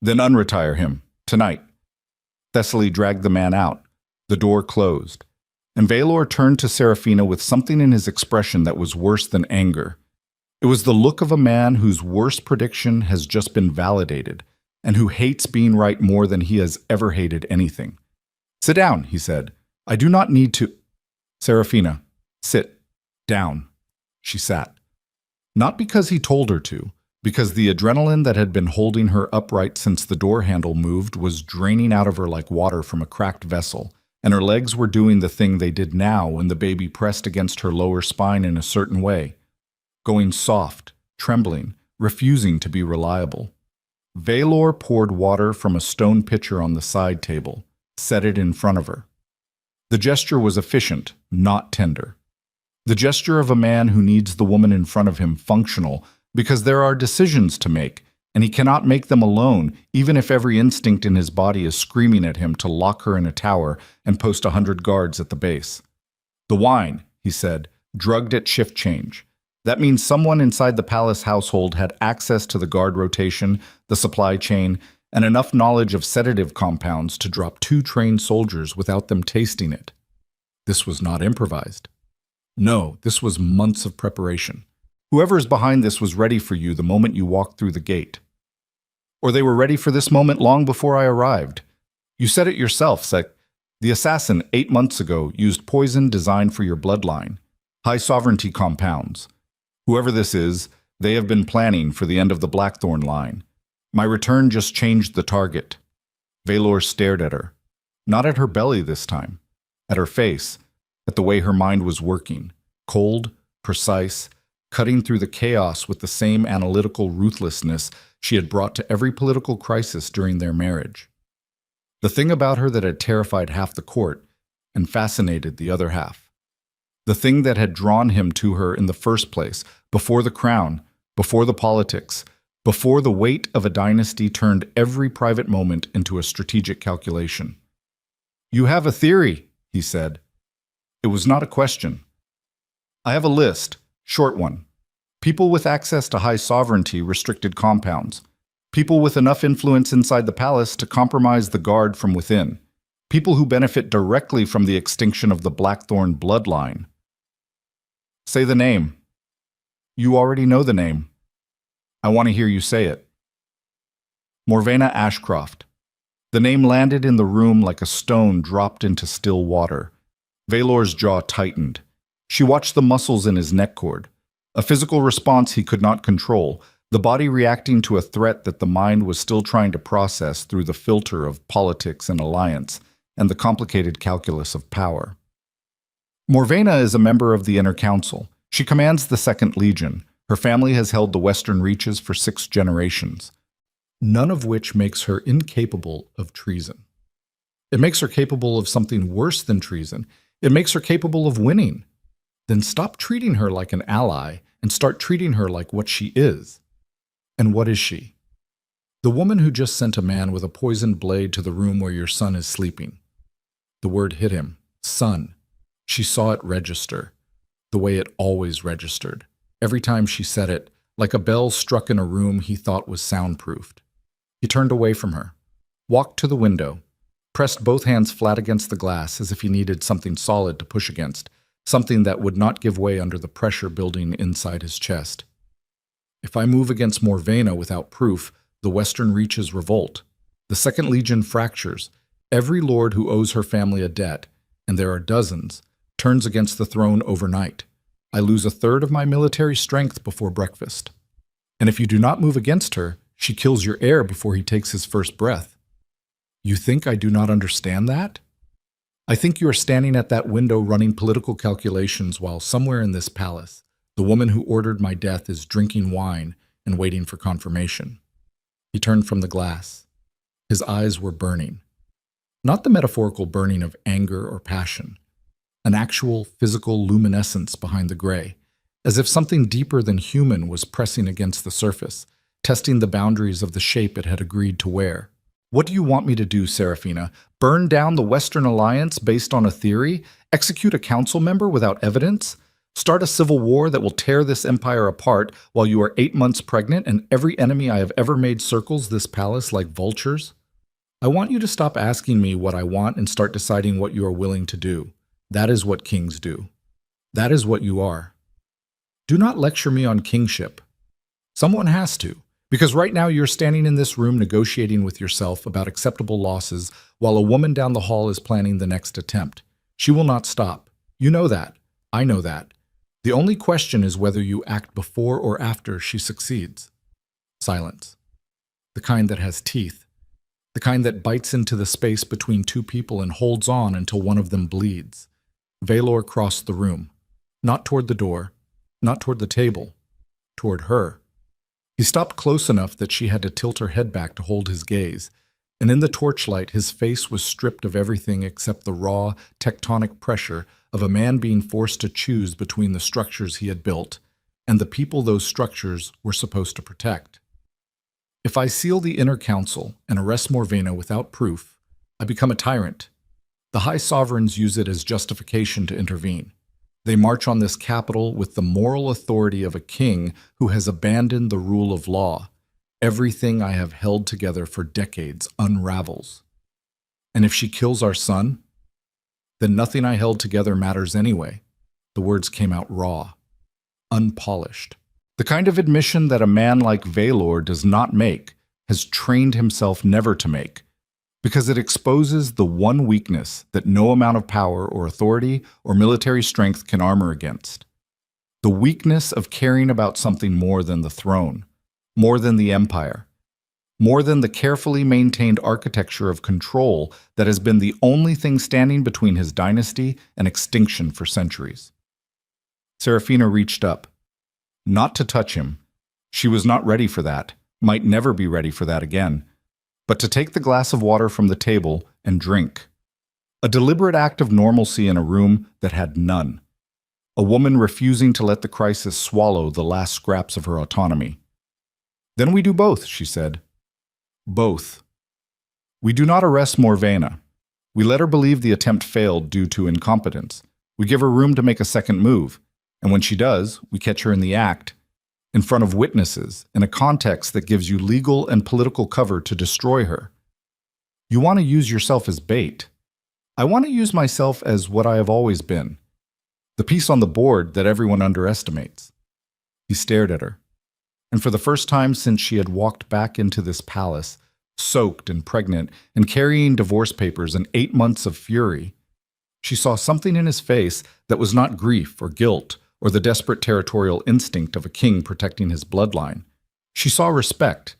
"Then unretire him, tonight." Thessaly dragged the man out. The door closed. And Valor turned to Seraphina with something in his expression that was worse than anger. It was the look of a man whose worst prediction has just been validated, and who hates being right more than he has ever hated anything. "Sit down," he said. "I do not need to—" "Seraphina, sit down." She sat. Not because he told her to, because the adrenaline that had been holding her upright since the door handle moved was draining out of her like water from a cracked vessel, and her legs were doing the thing they did now when the baby pressed against her lower spine in a certain way, going soft, trembling, refusing to be reliable. Valor poured water from a stone pitcher on the side table, set it in front of her. The gesture was efficient, not tender. The gesture of a man who needs the woman in front of him functional because there are decisions to make, and he cannot make them alone, even if every instinct in his body is screaming at him to lock her in a tower and post 100 guards at the base. "The wine," he said, "drugged at shift change. That means someone inside the palace household had access to the guard rotation, the supply chain, and enough knowledge of sedative compounds to drop 2 trained soldiers without them tasting it. This was not improvised. No, this was months of preparation. Whoever is behind this was ready for you the moment you walked through the gate. Or they were ready for this moment long before I arrived. You said it yourself, Sec. The assassin 8 months ago used poison designed for your bloodline, high sovereignty compounds. Whoever this is, they have been planning for the end of the Blackthorn line. My return just changed the target." Valor stared at her. Not at her belly this time. At her face, at the way her mind was working. Cold, precise, cutting through the chaos with the same analytical ruthlessness she had brought to every political crisis during their marriage. The thing about her that had terrified half the court and fascinated the other half. The thing that had drawn him to her in the first place, before the crown, before the politics, before the weight of a dynasty turned every private moment into a strategic calculation. "You have a theory," he said. It was not a question. "I have a list, short one. People with access to high sovereignty restricted compounds. People with enough influence inside the palace to compromise the guard from within. People who benefit directly from the extinction of the Blackthorn bloodline." "Say the name." "You already know the name." "I want to hear you say it." Morvena Ashcroft. The name landed in the room like a stone dropped into still water. Valor's jaw tightened. She watched the muscles in his neck cord. A physical response he could not control, the body reacting to a threat that the mind was still trying to process through the filter of politics and alliance and the complicated calculus of power. Morvena is a member of the Inner Council. She commands the Second Legion. Her family has held the Western Reaches for 6 generations, none of which makes her incapable of treason. It makes her capable of something worse than treason. It makes her capable of winning. Then stop treating her like an ally and start treating her like what she is. And what is she? The woman who just sent a man with a poisoned blade to the room where your son is sleeping. The word hit him. Son. She saw it register, the way it always registered. Every time she said it, like a bell struck in a room he thought was soundproofed. He turned away from her, walked to the window, pressed both hands flat against the glass as if he needed something solid to push against, something that would not give way under the pressure building inside his chest. If I move against Morvena without proof, the Western Reaches revolt. The Second Legion fractures. Every lord who owes her family a debt, and there are dozens, turns against the throne overnight. I lose a third of my military strength before breakfast. And if you do not move against her, she kills your heir before he takes his first breath. You think I do not understand that? I think you are standing at that window running political calculations while somewhere in this palace, the woman who ordered my death is drinking wine and waiting for confirmation. He turned from the glass. His eyes were burning. Not the metaphorical burning of anger or passion, an actual physical luminescence behind the gray, as if something deeper than human was pressing against the surface, testing the boundaries of the shape it had agreed to wear. What do you want me to do, Serafina? Burn down the Western Alliance based on a theory? Execute a council member without evidence? Start a civil war that will tear this empire apart while you are 8 months pregnant and every enemy I have ever made circles this palace like vultures? I want you to stop asking me what I want and start deciding what you are willing to do. That is what kings do. That is what you are. Do not lecture me on kingship. Someone has to, because right now you're standing in this room negotiating with yourself about acceptable losses while a woman down the hall is planning the next attempt. She will not stop. You know that. I know that. The only question is whether you act before or after she succeeds. Silence. The kind that has teeth. The kind that bites into the space between two people and holds on until one of them bleeds. Valor crossed the room. Not toward the door. Not toward the table. Toward her. He stopped close enough that she had to tilt her head back to hold his gaze, and in the torchlight his face was stripped of everything except the raw, tectonic pressure of a man being forced to choose between the structures he had built and the people those structures were supposed to protect. If I seal the Inner Council and arrest Morvena without proof, I become a tyrant. The High Sovereigns use it as justification to intervene. They march on this capital with the moral authority of a king who has abandoned the rule of law. Everything I have held together for decades unravels. And if she kills our son, then nothing I held together matters anyway. The words came out raw, unpolished. The kind of admission that a man like Valor does not make, has trained himself never to make, because it exposes the one weakness that no amount of power or authority or military strength can armor against. The weakness of caring about something more than the throne, more than the empire, more than the carefully maintained architecture of control that has been the only thing standing between his dynasty and extinction for centuries. Serafina reached up. Not to touch him. She was not ready for that, might never be ready for that again, but to take the glass of water from the table and drink. A deliberate act of normalcy in a room that had none. A woman refusing to let the crisis swallow the last scraps of her autonomy. Then we do both, she said. Both. We do not arrest Morvena. We let her believe the attempt failed due to incompetence. We give her room to make a second move, and when she does, we catch her in the act, in front of witnesses, in a context that gives you legal and political cover to destroy her. You want to use yourself as bait. I want to use myself as what I have always been, the piece on the board that everyone underestimates. He stared at her, and for the first time since she had walked back into this palace, soaked and pregnant and carrying divorce papers and 8 months of fury, she saw something in his face that was not grief or guilt or the desperate territorial instinct of a king protecting his bloodline. She saw respect,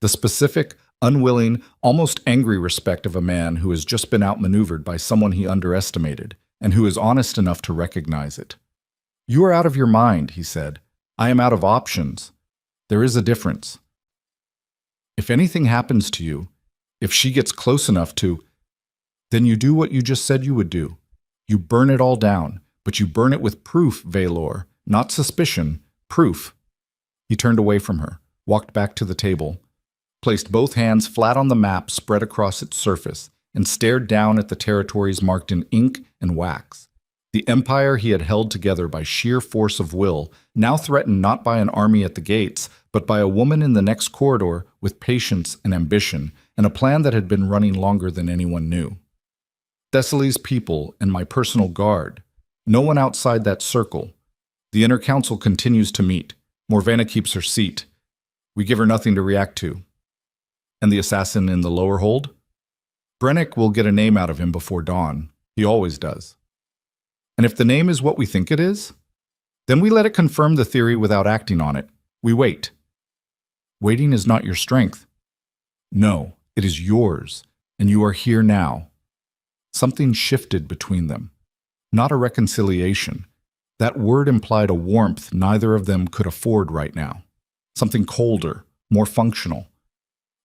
the specific, unwilling, almost angry respect of a man who has just been outmaneuvered by someone he underestimated and who is honest enough to recognize it. You are out of your mind, he said. I am out of options. There is a difference. If anything happens to you, if she gets close enough to, then you do what you just said you would do. You burn it all down, but you burn it with proof, Valor, not suspicion, proof. He turned away from her, walked back to the table, placed both hands flat on the map spread across its surface, and stared down at the territories marked in ink and wax. The empire he had held together by sheer force of will, now threatened not by an army at the gates, but by a woman in the next corridor with patience and ambition, and a plan that had been running longer than anyone knew. Thessaly's people and my personal guard. No one outside that circle. The inner council continues to meet. Morvena keeps her seat. We give her nothing to react to. And the assassin in the lower hold? Brennick will get a name out of him before dawn. He always does. And if the name is what we think it is, then we let it confirm the theory without acting on it. We wait. Waiting is not your strength. No, it is yours, and you are here now. Something shifted between them. Not a reconciliation. That word implied a warmth neither of them could afford right now. Something colder, more functional.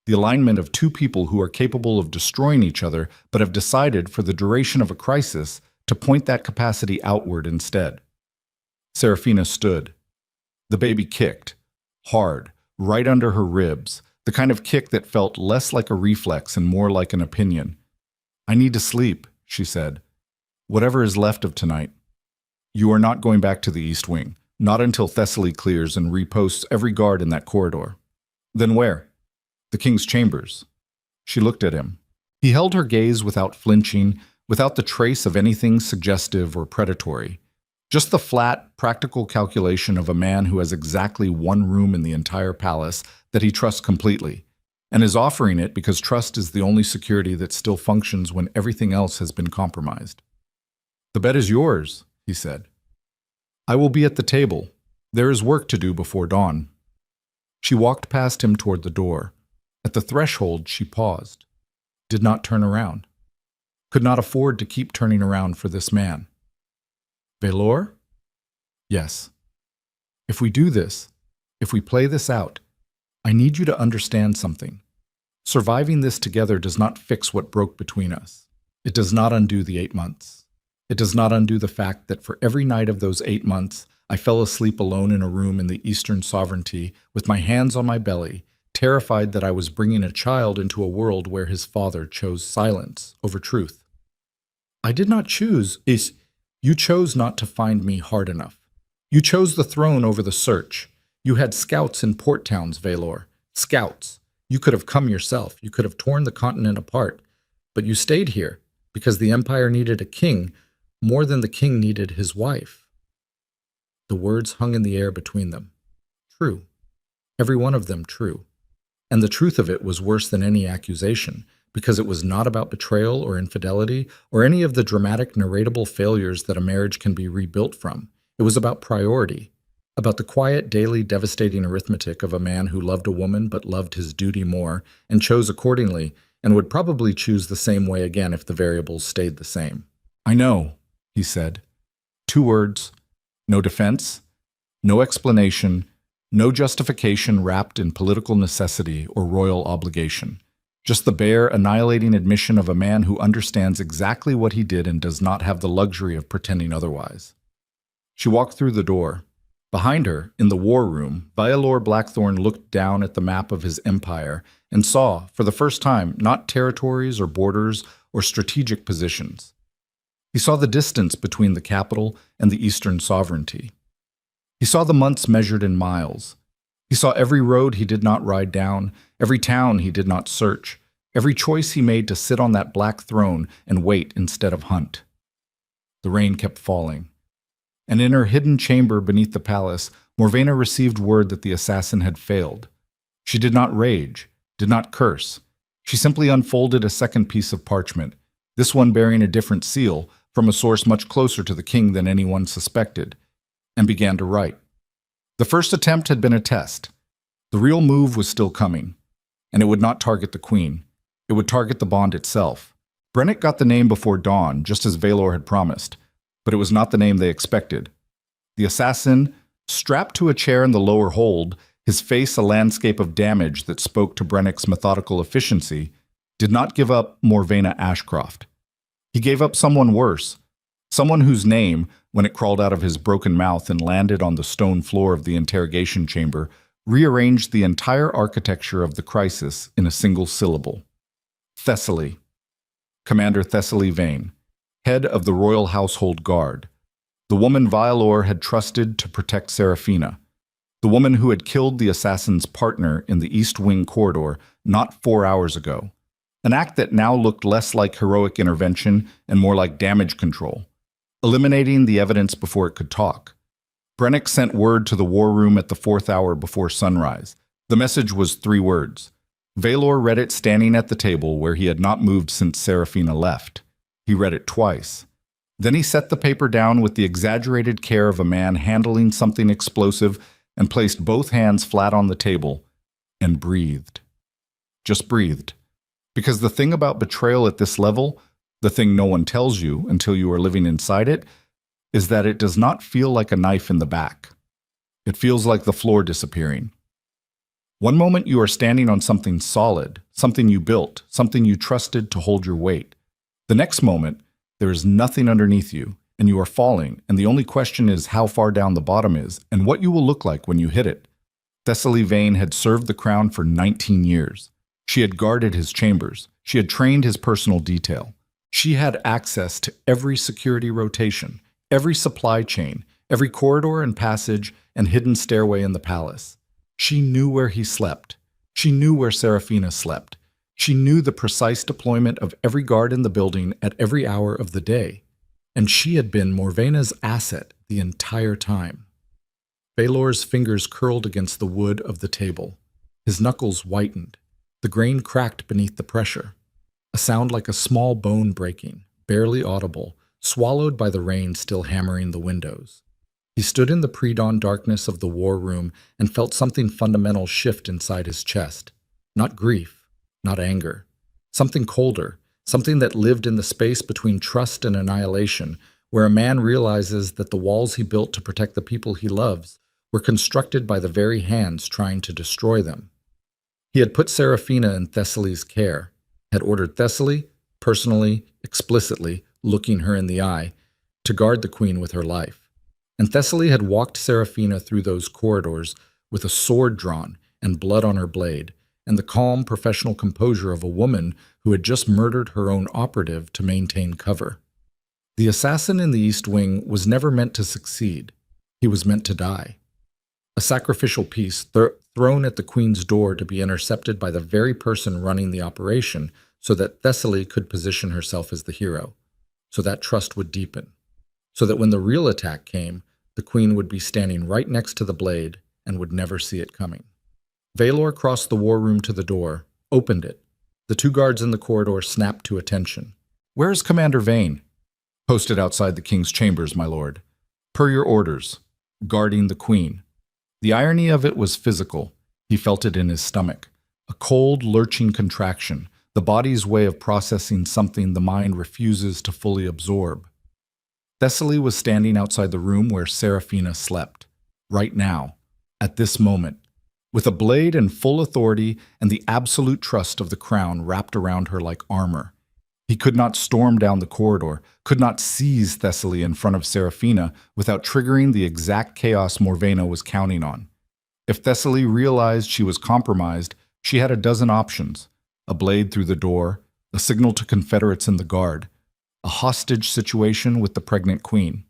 The alignment of two people who are capable of destroying each other but have decided for the duration of a crisis to point that capacity outward instead. Serafina stood. The baby kicked, hard, right under her ribs, the kind of kick that felt less like a reflex and more like an opinion. I need to sleep, she said. Whatever is left of tonight. You are not going back to the East Wing, not until Thessaly clears and reposts every guard in that corridor. Then where? The king's chambers. She looked at him. He held her gaze without flinching, without the trace of anything suggestive or predatory. Just the flat, practical calculation of a man who has exactly one room in the entire palace that he trusts completely, and is offering it because trust is the only security that still functions when everything else has been compromised. The bed is yours, he said. I will be at the table. There is work to do before dawn. She walked past him toward the door. At the threshold, she paused, did not turn around, could not afford to keep turning around for this man. Valor? Yes. If we do this, if we play this out, I need you to understand something. Surviving this together does not fix what broke between us. It does not undo the 8 months. It does not undo the fact that for every night of those 8 months, I fell asleep alone in a room in the Eastern Sovereignty with my hands on my belly, terrified that I was bringing a child into a world where his father chose silence over truth. I did not choose. You chose not to find me hard enough. You chose the throne over the search. You had scouts in port towns, Valor. Scouts. You could have come yourself. You could have torn the continent apart. But you stayed here because the empire needed a king more than the king needed his wife. The words hung in the air between them. True. Every one of them true. And the truth of it was worse than any accusation, because it was not about betrayal or infidelity or any of the dramatic, narratable failures that a marriage can be rebuilt from. It was about priority, about the quiet, daily, devastating arithmetic of a man who loved a woman but loved his duty more and chose accordingly and would probably choose the same way again if the variables stayed the same. I know, he said. 2 words, no defense, no explanation, no justification wrapped in political necessity or royal obligation. Just the bare, annihilating admission of a man who understands exactly what he did and does not have the luxury of pretending otherwise. She walked through the door. Behind her, in the war room, Vialor Blackthorn looked down at the map of his empire and saw, for the first time, not territories or borders or strategic positions. He saw the distance between the capital and the eastern sovereignty. He saw the months measured in miles. He saw every road he did not ride down, every town he did not search, every choice he made to sit on that black throne and wait instead of hunt. The rain kept falling. And in her hidden chamber beneath the palace, Morvena received word that the assassin had failed. She did not rage, did not curse. She simply unfolded a second piece of parchment, this one bearing a different seal from a source much closer to the king than anyone suspected, and began to write. The first attempt had been a test. The real move was still coming, and it would not target the queen. It would target the bond itself. Brennick got the name before dawn, just as Valor had promised, but it was not the name they expected. The assassin, strapped to a chair in the lower hold, his face a landscape of damage that spoke to Brennick's methodical efficiency, did not give up Morvena Ashcroft. He gave up someone worse, someone whose name, when it crawled out of his broken mouth and landed on the stone floor of the interrogation chamber, rearranged the entire architecture of the crisis in a single syllable. Thessaly. Commander Thessaly Vane, head of the Royal Household Guard, the woman Vialor had trusted to protect Serafina, the woman who had killed the assassin's partner in the East Wing corridor not 4 hours ago, an act that now looked less like heroic intervention and more like damage control, eliminating the evidence before it could talk. Brennick sent word to the war room at the 4th hour before sunrise. The message was 3 words. Valor read it standing at the table where he had not moved since Serafina left. He read it twice. Then he set the paper down with the exaggerated care of a man handling something explosive and placed both hands flat on the table and breathed. Just breathed. Because the thing about betrayal at this level, the thing no one tells you until you are living inside it, is that it does not feel like a knife in the back. It feels like the floor disappearing. One moment you are standing on something solid, something you built, something you trusted to hold your weight. The next moment, there is nothing underneath you, and you are falling, and the only question is how far down the bottom is, and what you will look like when you hit it. Thessaly Vane had served the crown for 19 years. She had guarded his chambers. She had trained his personal detail. She had access to every security rotation, every supply chain, every corridor and passage and hidden stairway in the palace. She knew where he slept. She knew where Serafina slept. She knew the precise deployment of every guard in the building at every hour of the day. And she had been Morvena's asset the entire time. Valor's fingers curled against the wood of the table. His knuckles whitened. The grain cracked beneath the pressure. A sound like a small bone breaking, barely audible, swallowed by the rain still hammering the windows. He stood in the pre-dawn darkness of the war room and felt something fundamental shift inside his chest. Not grief, not anger. Something colder, something that lived in the space between trust and annihilation, where a man realizes that the walls he built to protect the people he loves were constructed by the very hands trying to destroy them. He had put Serafina in Thessaly's care, had ordered Thessaly, personally, explicitly, looking her in the eye, to guard the queen with her life. And Thessaly had walked Serafina through those corridors with a sword drawn and blood on her blade, and the calm, professional composure of a woman who had just murdered her own operative to maintain cover. The assassin in the East Wing was never meant to succeed. He was meant to die. A sacrificial piece thrown at the queen's door to be intercepted by the very person running the operation so that Thessaly could position herself as the hero, so that trust would deepen, so that when the real attack came, the queen would be standing right next to the blade and would never see it coming. Valor crossed the war room to the door, opened it. The 2 guards in the corridor snapped to attention. "Where is Commander Vane?" "Posted outside the king's chambers, my lord. Per your orders. Guarding the queen." The irony of it was physical. He felt it in his stomach. A cold, lurching contraction, the body's way of processing something the mind refuses to fully absorb. Thessaly was standing outside the room where Serafina slept. Right now. At this moment. With a blade and full authority and the absolute trust of the crown wrapped around her like armor. He could not storm down the corridor, could not seize Thessaly in front of Serafina without triggering the exact chaos Morvena was counting on. If Thessaly realized she was compromised, she had a dozen options: a blade through the door, a signal to Confederates in the guard, a hostage situation with the pregnant queen.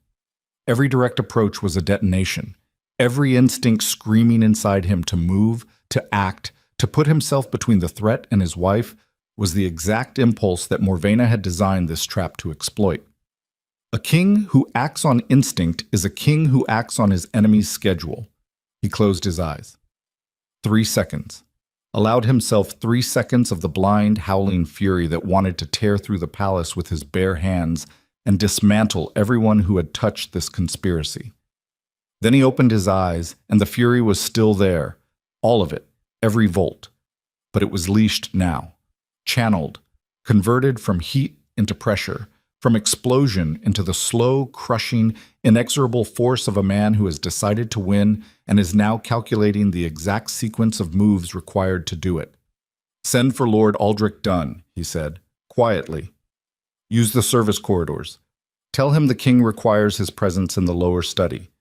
Every direct approach was a detonation, every instinct screaming inside him to move, to act, to put himself between the threat and his wife was the exact impulse that Morvena had designed this trap to exploit. A king who acts on instinct is a king who acts on his enemy's schedule. He closed his eyes. 3 seconds. Allowed himself 3 seconds of the blind, howling fury that wanted to tear through the palace with his bare hands and dismantle everyone who had touched this conspiracy. Then he opened his eyes, and the fury was still there, all of it, every volt. But it was leashed now, channeled, converted from heat into pressure, from explosion into the slow, crushing, inexorable force of a man who has decided to win and is now calculating the exact sequence of moves required to do it. "Send for Lord Aldrich Dunn," he said, quietly. "Use the service corridors. Tell him the king requires his presence in the lower study.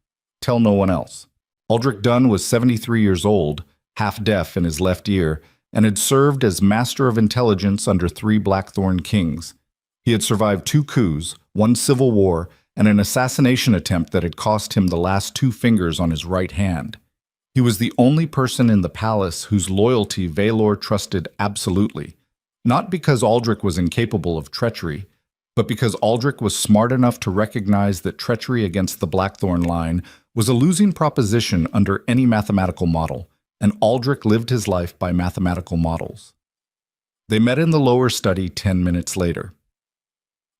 Tell no one else." Aldrich Dunn was 73 years old, half-deaf in his left ear, and had served as Master of Intelligence under 3 Blackthorn kings. He had survived 2 coups, 1 civil war, and an assassination attempt that had cost him the last 2 fingers on his right hand. He was the only person in the palace whose loyalty Valor trusted absolutely, not because Aldrich was incapable of treachery, but because Aldrich was smart enough to recognize that treachery against the Blackthorn line was a losing proposition under any mathematical model, and Aldrich lived his life by mathematical models. They met in the lower study 10 minutes later.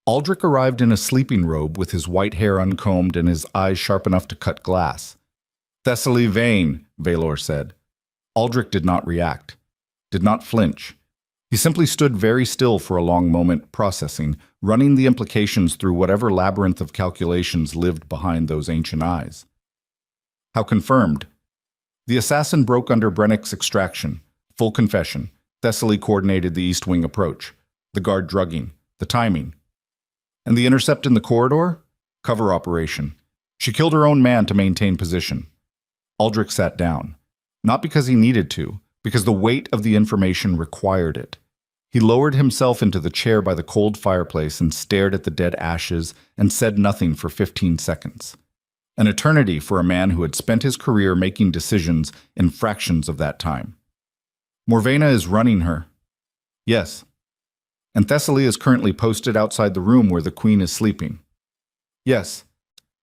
Aldrich arrived in a sleeping robe with his white hair uncombed and his eyes sharp enough to cut glass. "Thessaly Vane," Valor said. Aldrich did not react, did not flinch. He simply stood very still for a long moment, processing, running the implications through whatever labyrinth of calculations lived behind those ancient eyes. "How confirmed?" "The assassin broke under Brennick's extraction. Full confession. Thessaly coordinated the East Wing approach. The guard drugging. The timing. And the intercept in the corridor? Cover operation. She killed her own man to maintain position." Aldrich sat down. Not because he needed to, because the weight of the information required it. He lowered himself into the chair by the cold fireplace and stared at the dead ashes and said nothing for 15 seconds. An eternity for a man who had spent his career making decisions in fractions of that time. "Morvena is running her." "Yes." "And Thessaly is currently posted outside the room where the queen is sleeping." "Yes."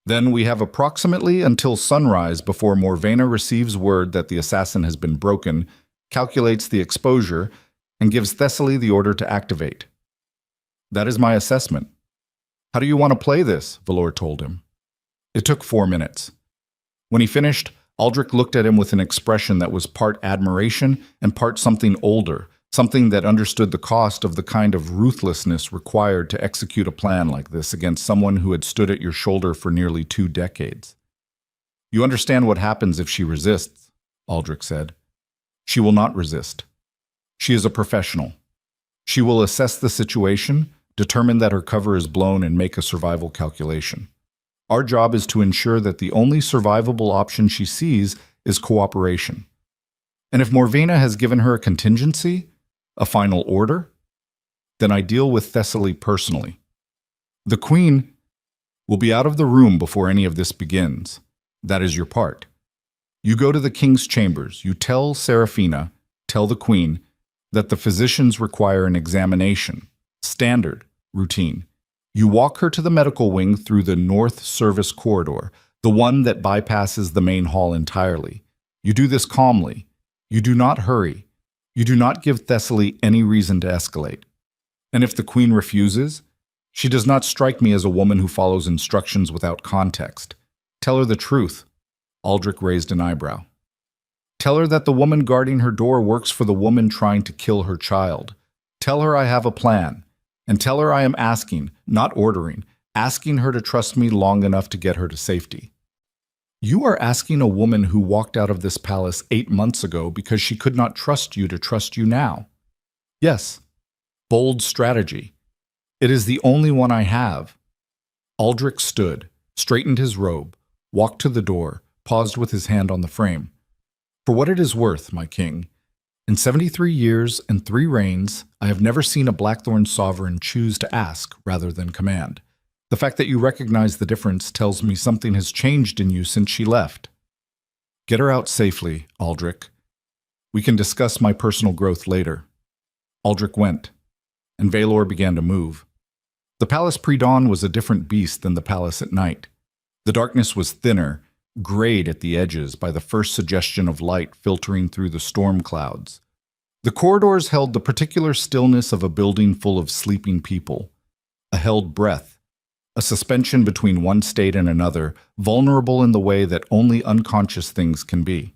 "Then we have approximately until sunrise before Morvena receives word that the assassin has been broken, calculates the exposure, and gives Thessaly the order to activate." "That is my assessment." "How do you want to play this?" Valor told him. It took 4 minutes. When he finished, Aldrich looked at him with an expression that was part admiration and part something older, something that understood the cost of the kind of ruthlessness required to execute a plan like this against someone who had stood at your shoulder for nearly 2 decades. "You understand what happens if she resists," Aldrich said. "She will not resist. She is a professional. She will assess the situation, determine that her cover is blown, and make a survival calculation. Our job is to ensure that the only survivable option she sees is cooperation. And if Morvena has given her a contingency, a final order, then I deal with Thessaly personally. The queen will be out of the room before any of this begins. That is your part. You go to the king's chambers. You tell Serafina, tell the queen, that the physicians require an examination, standard, routine. You walk her to the medical wing through the North Service Corridor, the one that bypasses the main hall entirely. You do this calmly. You do not hurry. You do not give Thessaly any reason to escalate. And if the queen refuses, she does not strike me as a woman who follows instructions without context. Tell her the truth." Aldrich raised an eyebrow. "Tell her that the woman guarding her door works for the woman trying to kill her child. Tell her I have a plan. And tell her I am asking, not ordering, asking her to trust me long enough to get her to safety." "You are asking a woman who walked out of this palace 8 months ago because she could not trust you to trust you now." "Yes. Bold strategy. It is the only one I have. Aldrich stood, straightened his robe, walked to the door, paused with his hand on the frame. For what it is worth, my king, in 73 years and 3 reigns, I have never seen a Blackthorn sovereign choose to ask rather than command. The fact that you recognize the difference tells me something has changed in you since she left. Get her out safely, Aldrich. We can discuss my personal growth later. Aldrich went, and Valor began to move. The palace pre-dawn was a different beast than the palace at night. The darkness was thinner, grayed at the edges by the first suggestion of light filtering through the storm clouds. The corridors held the particular stillness of a building full of sleeping people, a held breath, a suspension between one state and another, vulnerable in the way that only unconscious things can be.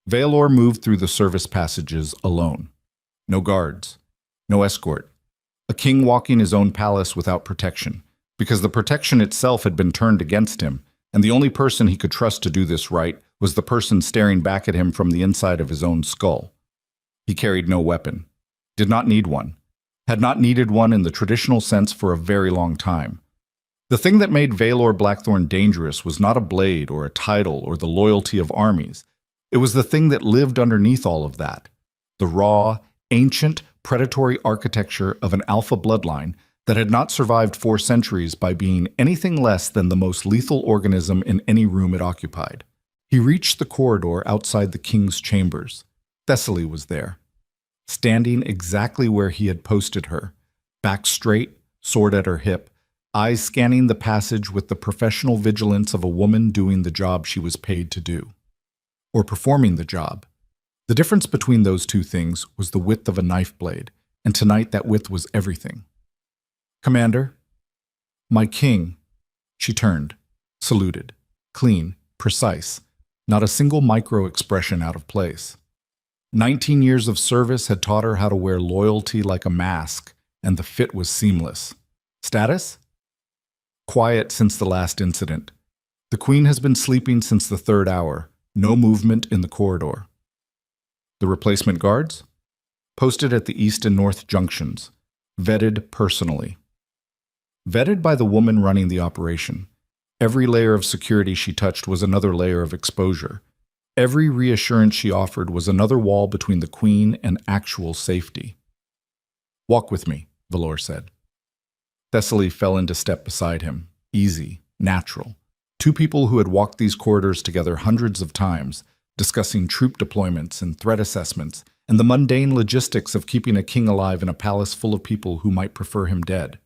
Valor moved through the service passages alone. No guards, no escort. A king walking his own palace without protection, because the protection itself had been turned against him, and the only person he could trust to do this right was the person staring back at him from the inside of his own skull. He carried no weapon, did not need one, had not needed one in the traditional sense for a very long time. The thing that made Valor Blackthorn dangerous was not a blade or a title or the loyalty of armies. It was the thing that lived underneath all of that, the raw, ancient, predatory architecture of an alpha bloodline that had not survived 4 centuries by being anything less than the most lethal organism in any room it occupied. He reached the corridor outside the king's chambers. Thessaly was there, standing exactly where he had posted her, back straight, sword at her hip, eyes scanning the passage with the professional vigilance of a woman doing the job she was paid to do. Or performing the job. The difference between those two things was the width of a knife blade, and tonight that width was everything. Commander? My king. She turned, saluted, clean, precise, not a single micro-expression out of place. 19 years of service had taught her how to wear loyalty like a mask, and the fit was seamless. Status? Quiet since the last incident. The queen has been sleeping since the 3rd hour, no movement in the corridor. The replacement guards? Posted at the east and north junctions, vetted personally. Vetted by the woman running the operation. Every layer of security she touched was another layer of exposure. Every reassurance she offered was another wall between the queen and actual safety. Walk with me, Valor said. Thessaly fell into step beside him, easy, natural. 2 people who had walked these corridors together hundreds of times, discussing troop deployments and threat assessments, and the mundane logistics of keeping a king alive in a palace full of people who might prefer him dead.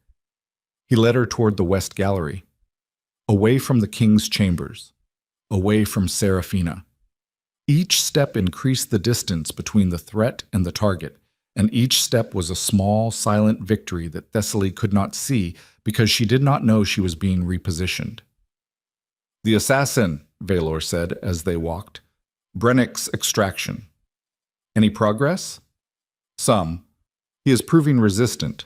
He led her toward the west gallery, away from the king's chambers, away from Seraphina. Each step increased the distance between the threat and the target, and each step was a small, silent victory that Thessaly could not see because she did not know she was being repositioned. The assassin, Valor said as they walked. Brennick's extraction. Any progress? Some. He is proving resistant.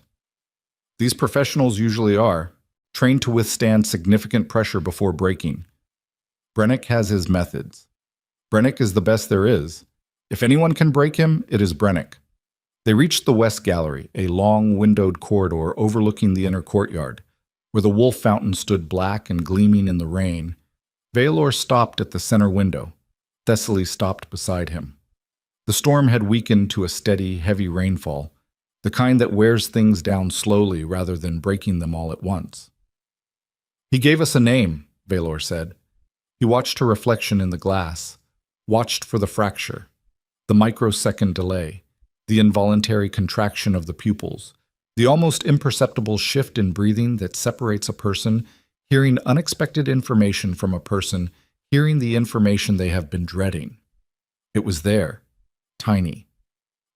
These professionals usually are, trained to withstand significant pressure before breaking. Brennick has his methods. Brennick is the best there is. If anyone can break him, it is Brennick. They reached the west gallery, a long, windowed corridor overlooking the inner courtyard, where the wolf fountain stood black and gleaming in the rain. Valor stopped at the center window. Thessaly stopped beside him. The storm had weakened to a steady, heavy rainfall, the kind that wears things down slowly rather than breaking them all at once. He gave us a name, Valor said. He watched her reflection in the glass, watched for the fracture, the microsecond delay, the involuntary contraction of the pupils, the almost imperceptible shift in breathing that separates a person hearing unexpected information from a person hearing the information they have been dreading. It was there, tiny.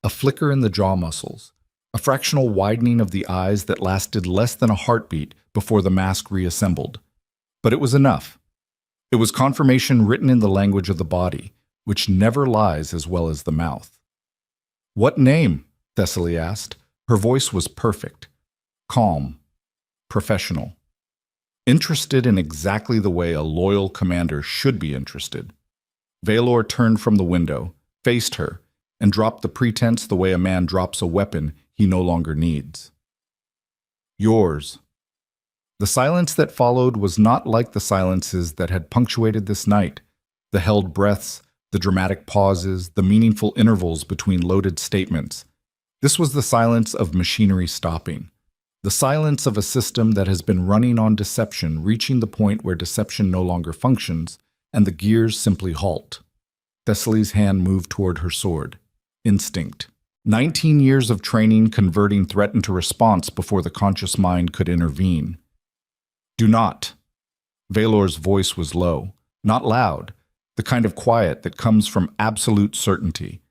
A flicker in the jaw muscles, a fractional widening of the eyes that lasted less than a heartbeat before the mask reassembled. But it was enough. It was confirmation written in the language of the body, which never lies as well as the mouth. What name? Thessaly asked. Her voice was perfect, calm, professional. Interested in exactly the way a loyal commander should be interested. Valor turned from the window, faced her, and dropped the pretense the way a man drops a weapon he no longer needs. Yours. The silence that followed was not like the silences that had punctuated this night. The held breaths, the dramatic pauses, the meaningful intervals between loaded statements. This was the silence of machinery stopping. The silence of a system that has been running on deception, reaching the point where deception no longer functions, and the gears simply halt. Thessaly's hand moved toward her sword. Instinct. 19 years of training converting threat into response before the conscious mind could intervene. Do not. Valor's voice was low, not loud, the kind of quiet that comes from absolute certainty.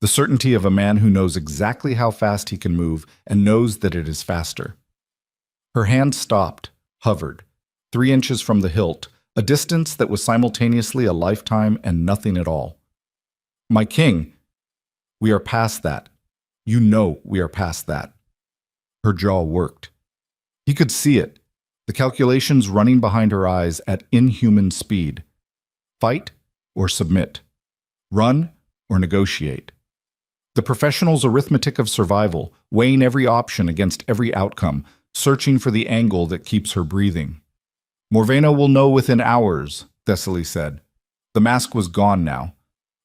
The certainty of a man who knows exactly how fast he can move and knows that it is faster. Her hand stopped, hovered, 3 inches from the hilt, a distance that was simultaneously a lifetime and nothing at all. My king, we are past that. You know we are past that. Her jaw worked. He could see it, the calculations running behind her eyes at inhuman speed. Fight or submit. Run or negotiate. The professional's arithmetic of survival, weighing every option against every outcome, searching for the angle that keeps her breathing. Morvena will know within hours, Thessaly said. The mask was gone now.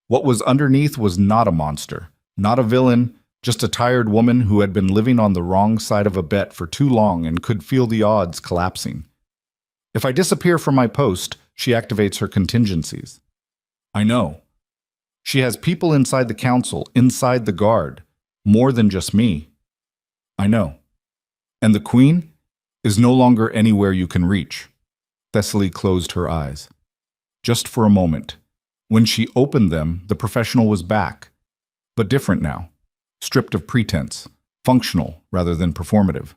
What was underneath was not a monster, not a villain, just a tired woman who had been living on the wrong side of a bet for too long and could feel the odds collapsing. If I disappear from my post, she activates her contingencies. I know. She has people inside the council, inside the guard, more than just me. I know. And the queen is no longer anywhere you can reach. Thessaly closed her eyes. Just for a moment. When she opened them, the professional was back, but different now, stripped of pretense, functional rather than performative.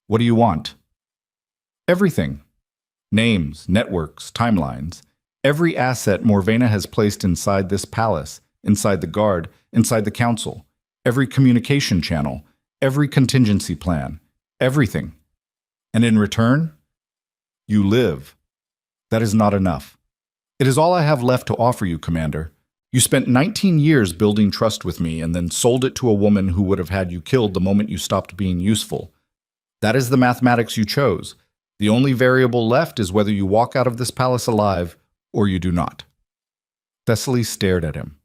What do you want? Everything. Names, networks, timelines. Every asset Morvena has placed inside this palace, inside the guard, inside the council. Every communication channel, every contingency plan, everything. And in return, you live. That is not enough. It is all I have left to offer you, Commander. You spent 19 years building trust with me and then sold it to a woman who would have had you killed the moment you stopped being useful. That is the mathematics you chose. The only variable left is whether you walk out of this palace alive or you do not. Thessaly stared at him,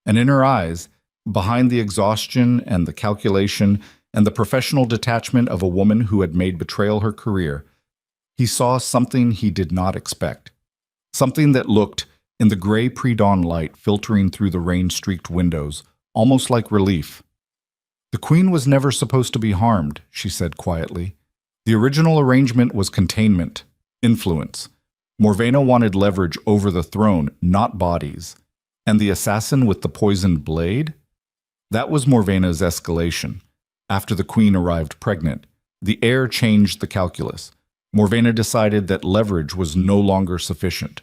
and in her eyes, behind the exhaustion and the calculation and the professional detachment of a woman who had made betrayal her career, he saw something he did not expect. Something that looked, in the gray pre-dawn light filtering through the rain-streaked windows, almost like relief. The queen was never supposed to be harmed, she said quietly. The original arrangement was containment, influence. Morvena wanted leverage over the throne, not bodies. And the assassin with the poisoned blade? That was Morvena's escalation. After the queen arrived pregnant, the heir changed the calculus. Morvena decided that leverage was no longer sufficient.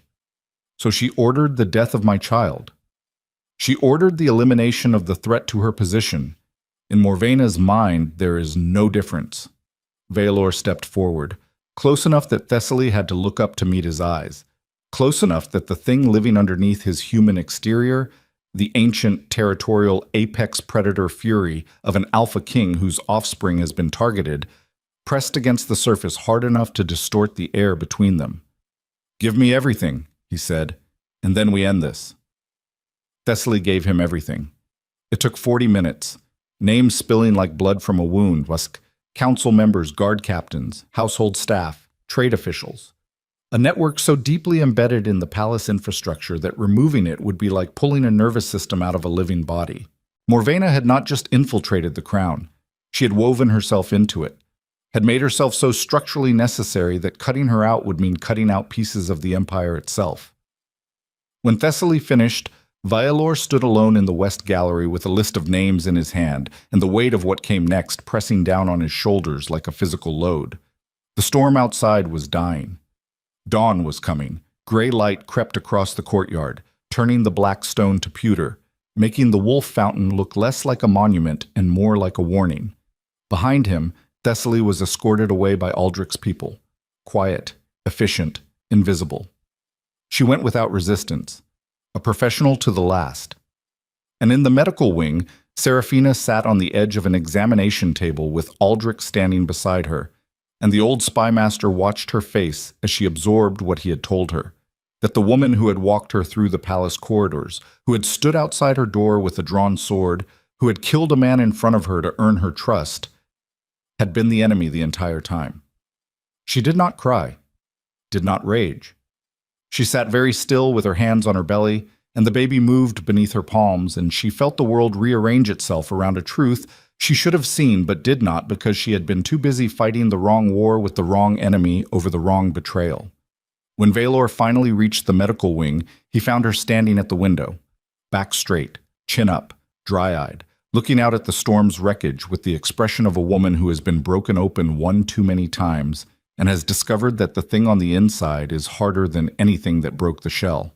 So she ordered the death of my child. She ordered the elimination of the threat to her position. In Morvena's mind, there is no difference. Valor stepped forward, close enough that Thessaly had to look up to meet his eyes, close enough that the thing living underneath his human exterior, the ancient territorial apex predator fury of an alpha king whose offspring has been targeted, pressed against the surface hard enough to distort the air between them. Give me everything, he said, and then we end this. Thessaly gave him everything. It took 40 minutes, names spilling like blood from a wound, council members, guard captains, household staff, trade officials. A network so deeply embedded in the palace infrastructure that removing it would be like pulling a nervous system out of a living body. Morvena had not just infiltrated the crown. She had woven herself into it, had made herself so structurally necessary that cutting her out would mean cutting out pieces of the empire itself. When Thessaly finished, Vialor stood alone in the West Gallery with a list of names in his hand and the weight of what came next pressing down on his shoulders like a physical load. The storm outside was dying. Dawn was coming. Gray light crept across the courtyard, turning the black stone to pewter, making the wolf fountain look less like a monument and more like a warning. Behind him, Thessaly was escorted away by Aldrich's people, quiet, efficient, invisible. She went without resistance, a professional to the last. And in the medical wing, Seraphina sat on the edge of an examination table with Aldrich standing beside her, and the old spymaster watched her face as she absorbed what he had told her, that the woman who had walked her through the palace corridors, who had stood outside her door with a drawn sword, who had killed a man in front of her to earn her trust, had been the enemy the entire time. She did not cry, did not rage. She sat very still with her hands on her belly, and the baby moved beneath her palms, and she felt the world rearrange itself around a truth she should have seen but did not because she had been too busy fighting the wrong war with the wrong enemy over the wrong betrayal. When Valor finally reached the medical wing, he found her standing at the window, back straight, chin up, dry-eyed, looking out at the storm's wreckage with the expression of a woman who has been broken open one too many times and has discovered that the thing on the inside is harder than anything that broke the shell.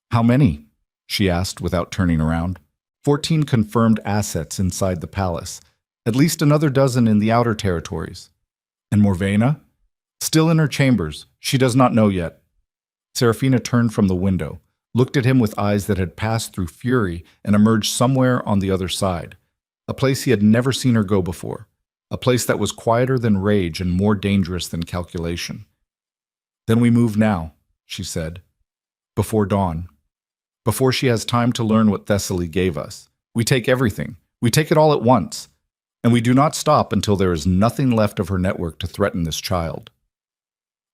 "How many?" she asked without turning around. 14 confirmed assets inside the palace, at least another dozen in the outer territories. And Morvena? Still in her chambers. She does not know yet. Serafina turned from the window, looked at him with eyes that had passed through fury and emerged somewhere on the other side, a place he had never seen her go before, a place that was quieter than rage and more dangerous than calculation. "Then we move now," she said, "before dawn. Before she has time to learn what Thessaly gave us. We take everything. We take it all at once. And we do not stop until there is nothing left of her network to threaten this child."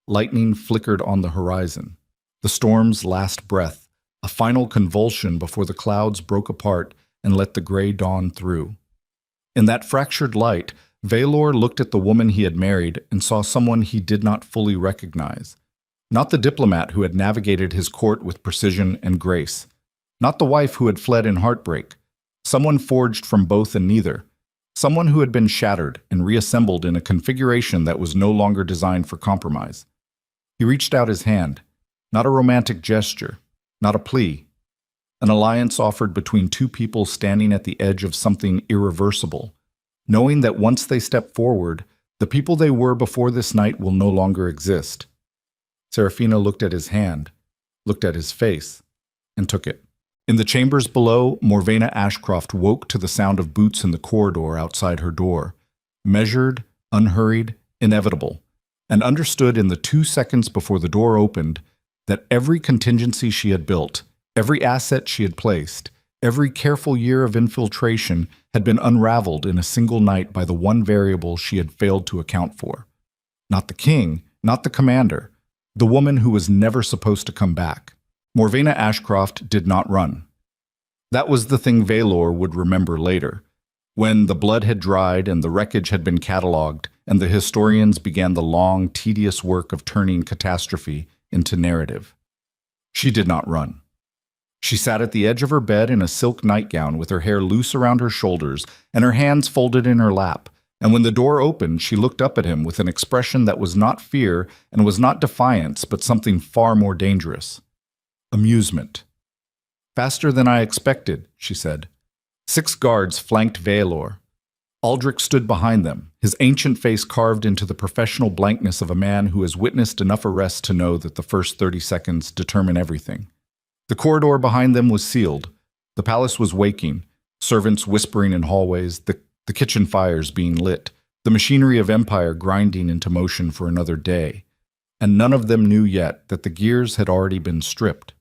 Lightning flickered on the horizon. The storm's last breath, a final convulsion before the clouds broke apart and let the gray dawn through. In that fractured light, Valor looked at the woman he had married and saw someone he did not fully recognize. Not the diplomat who had navigated his court with precision and grace. Not the wife who had fled in heartbreak. Someone forged from both and neither. Someone who had been shattered and reassembled in a configuration that was no longer designed for compromise. He reached out his hand. Not a romantic gesture. Not a plea. An alliance offered between two people standing at the edge of something irreversible, knowing that once they step forward, the people they were before this night will no longer exist. Serafina looked at his hand, looked at his face, and took it. In the chambers below, Morvena Ashcroft woke to the sound of boots in the corridor outside her door, measured, unhurried, inevitable, and understood in the 2 seconds before the door opened that every contingency she had built, every asset she had placed, every careful year of infiltration had been unraveled in a single night by the one variable she had failed to account for. Not the king, not the commander, the woman who was never supposed to come back. Morvena Ashcroft did not run. That was the thing Valor would remember later, when the blood had dried and the wreckage had been catalogued and the historians began the long, tedious work of turning catastrophe into narrative. She did not run. She sat at the edge of her bed in a silk nightgown with her hair loose around her shoulders and her hands folded in her lap. And when the door opened, she looked up at him with an expression that was not fear and was not defiance, but something far more dangerous. Amusement. "Faster than I expected," she said. 6 guards flanked Valor. Aldrich stood behind them, his ancient face carved into the professional blankness of a man who has witnessed enough arrests to know that the first 30 seconds determine everything. The corridor behind them was sealed. The palace was waking, servants whispering in hallways, the kitchen fires being lit, the machinery of empire grinding into motion for another day, and none of them knew yet that the gears had already been stripped.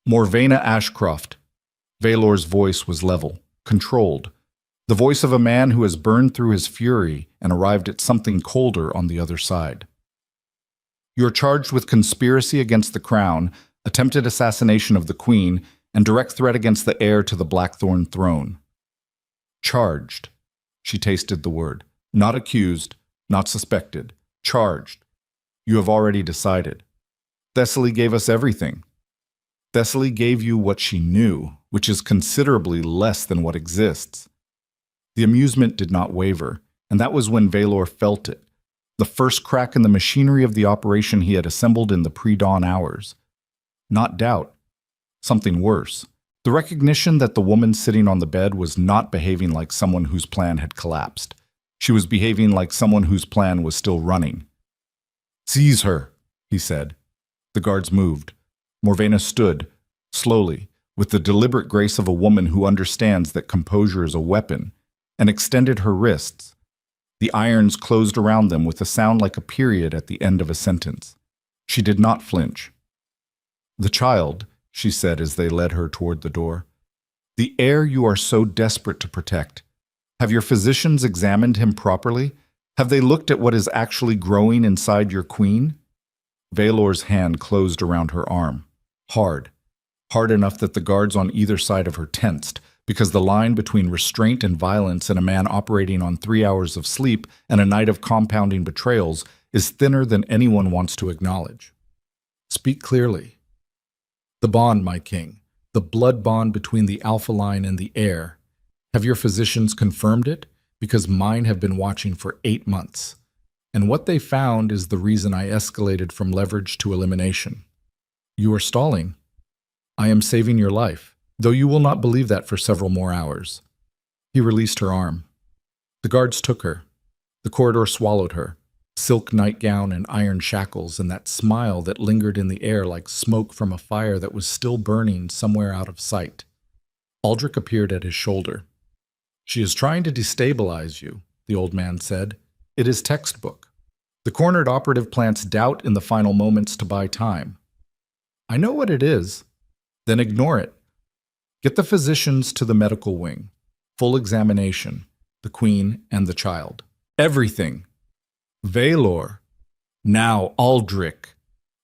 Morvena Ashcroft. Valor's voice was level, controlled, the voice of a man who has burned through his fury and arrived at something colder on the other side. "You're charged with conspiracy against the crown, attempted assassination of the queen, and direct threat against the heir to the Blackthorn throne." Charged. She tasted the word. Not accused, not suspected. Charged. You have already decided. Thessaly gave us everything. Thessaly gave you what she knew, which is considerably less than what exists. The amusement did not waver, and that was when Valor felt it. The first crack in the machinery of the operation he had assembled in the pre-dawn hours. Not doubt. Something worse. The recognition that the woman sitting on the bed was not behaving like someone whose plan had collapsed. She was behaving like someone whose plan was still running. "Seize her," he said. The guards moved. Morvena stood, slowly, with the deliberate grace of a woman who understands that composure is a weapon, and extended her wrists. The irons closed around them with a sound like a period at the end of a sentence. She did not flinch. "The child," she said as they led her toward the door. "The heir you are so desperate to protect. Have your physicians examined him properly? Have they looked at what is actually growing inside your queen?" Valor's hand closed around her arm. Hard. Hard enough that the guards on either side of her tensed, because the line between restraint and violence in a man operating on 3 hours of sleep and a night of compounding betrayals is thinner than anyone wants to acknowledge. "Speak clearly." "The bond, my king. The blood bond between the alpha line and the heir. Have your physicians confirmed it? Because mine have been watching for 8 months. And what they found is the reason I escalated from leverage to elimination. You are stalling. I am saving your life, though you will not believe that for several more hours." He released her arm. The guards took her. The corridor swallowed her. Silk nightgown and iron shackles, and that smile that lingered in the air like smoke from a fire that was still burning somewhere out of sight. Aldrich appeared at his shoulder. "She is trying to destabilize you," the old man said. "It is textbook. The cornered operative plants doubt in the final moments to buy time. I know what it is. Then ignore it. Get the physicians to the medical wing. Full examination. The queen and the child. Everything. Valor. Now Aldrich."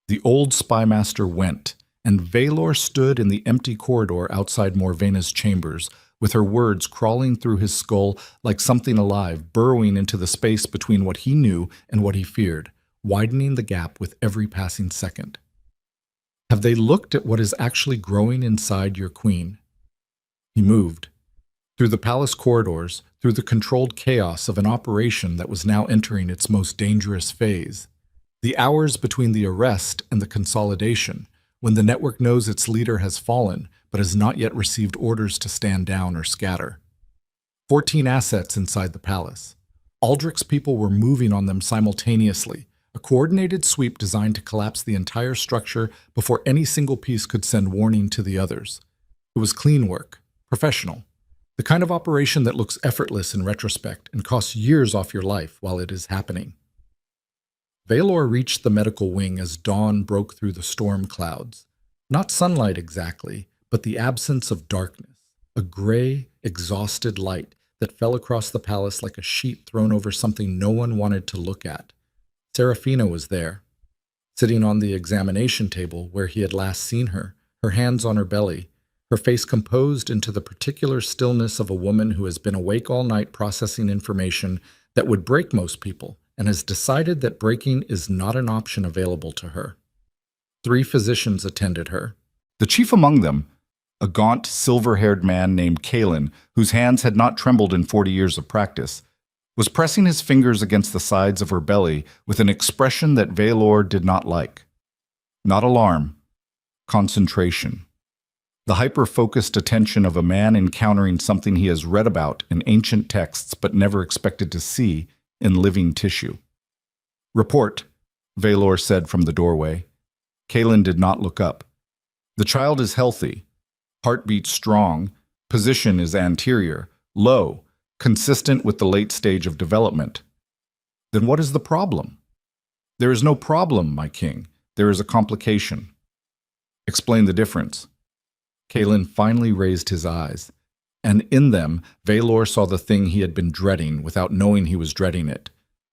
The old spymaster went, and Valor stood in the empty corridor outside Morvena's chambers, with her words crawling through his skull like something alive, burrowing into the space between what he knew and what he feared, widening the gap with every passing second. "Have they looked at what is actually growing inside your queen?" He moved. Through the palace corridors, through the controlled chaos of an operation that was now entering its most dangerous phase. The hours between the arrest and the consolidation, when the network knows its leader has fallen, but has not yet received orders to stand down or scatter. 14 assets inside the palace. Aldrich's people were moving on them simultaneously, a coordinated sweep designed to collapse the entire structure before any single piece could send warning to the others. It was clean work, professional, the kind of operation that looks effortless in retrospect and costs years off your life while it is happening. Valor reached the medical wing as dawn broke through the storm clouds. Not sunlight exactly, but the absence of darkness, a gray, exhausted light that fell across the palace like a sheet thrown over something no one wanted to look at. Serafina was there, sitting on the examination table where he had last seen her, her hands on her belly, her face composed into the particular stillness of a woman who has been awake all night processing information that would break most people and has decided that breaking is not an option available to her. 3 physicians attended her. The chief among them, a gaunt, silver-haired man named Kalen, whose hands had not trembled in 40 years of practice, was pressing his fingers against the sides of her belly with an expression that Valor did not like. Not alarm, concentration. The hyper-focused attention of a man encountering something he has read about in ancient texts but never expected to see in living tissue. "Report," Valor said from the doorway. Kalen did not look up. "The child is healthy. Heartbeat strong. Position is anterior, low, consistent with the late stage of development." "Then what is the problem?" "There is no problem, my king. There is a complication." "Explain the difference." Kalen finally raised his eyes, and in them Valor saw the thing he had been dreading without knowing he was dreading it.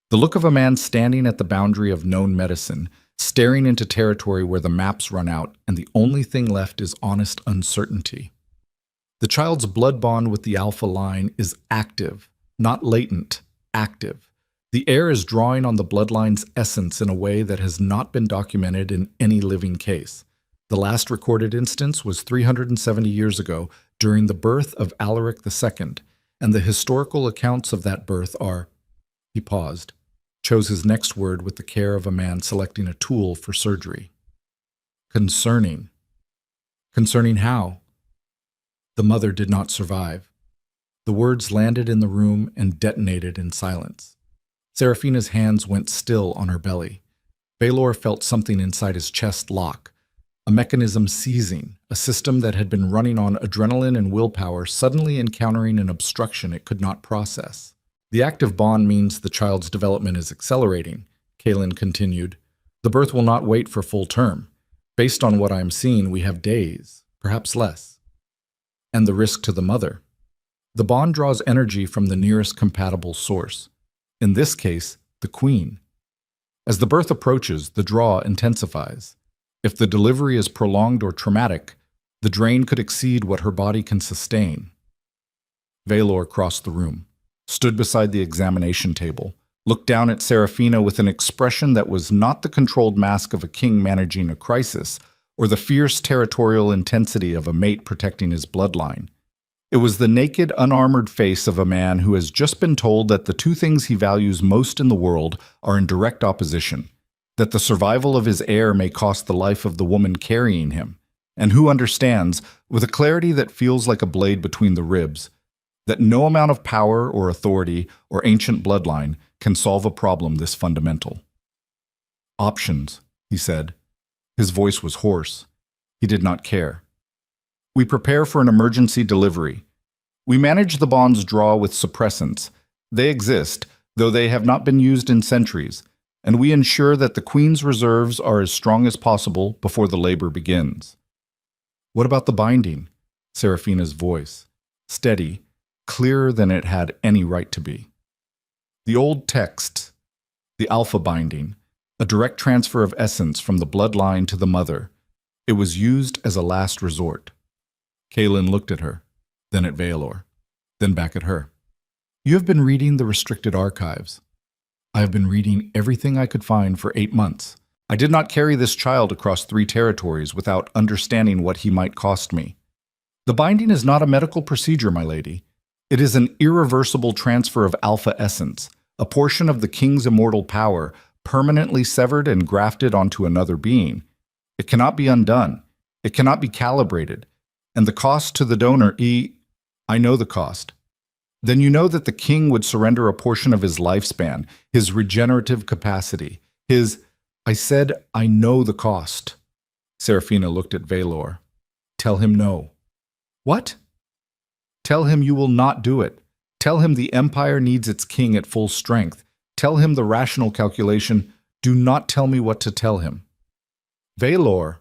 The look of a man standing at the boundary of known medicine, staring into territory where the maps run out and the only thing left is honest uncertainty. The child's blood bond with the alpha line is active, not latent, active. The heir is drawing on the bloodline's essence in a way that has not been documented in any living case. The last recorded instance was 370 years ago during the birth of Alaric II, and the historical accounts of that birth are— He paused, chose his next word with the care of a man selecting a tool for surgery. "Concerning." "Concerning how?" "The mother did not survive." The words landed in the room and detonated in silence. Serafina's hands went still on her belly. Valor felt something inside his chest lock, a mechanism seizing, a system that had been running on adrenaline and willpower suddenly encountering an obstruction it could not process. The active bond means the child's development is accelerating, Kaylin continued. The birth will not wait for full term. Based on what I'm seeing, we have days, perhaps less. And the risk to the mother. The bond draws energy from the nearest compatible source. In this case, the queen. As the birth approaches, the draw intensifies. If the delivery is prolonged or traumatic, the drain could exceed what her body can sustain. Valor crossed the room, stood beside the examination table, looked down at Serafina with an expression that was not the controlled mask of a king managing a crisis or the fierce territorial intensity of a mate protecting his bloodline. It was the naked, unarmored face of a man who has just been told that the two things he values most in the world are in direct opposition, that the survival of his heir may cost the life of the woman carrying him, and who understands, with a clarity that feels like a blade between the ribs, that no amount of power or authority or ancient bloodline can solve a problem this fundamental. Options, he said. His voice was hoarse. He did not care. We prepare for an emergency delivery. We manage the bond's draw with suppressants. They exist, though they have not been used in centuries, and we ensure that the Queen's reserves are as strong as possible before the labor begins. What about the binding? Serafina's voice, steady, clearer than it had any right to be. The old text, the alpha binding, a direct transfer of essence from the bloodline to the mother. It was used as a last resort. Kaylin looked at her, then at Valor, then back at her. You have been reading the restricted archives. I have been reading everything I could find for 8 months. I did not carry this child across 3 territories without understanding what he might cost me. The binding is not a medical procedure, my lady. It is an irreversible transfer of alpha essence, a portion of the king's immortal power, permanently severed and grafted onto another being. It cannot be undone. It cannot be calibrated. And the cost to the donor, I know the cost. Then you know that the king would surrender a portion of his lifespan, his regenerative capacity, I said, I know the cost. Serafina looked at Valor. Tell him no. What? Tell him you will not do it. Tell him the empire needs its king at full strength. Tell him the rational calculation. Do not tell me what to tell him. Valor,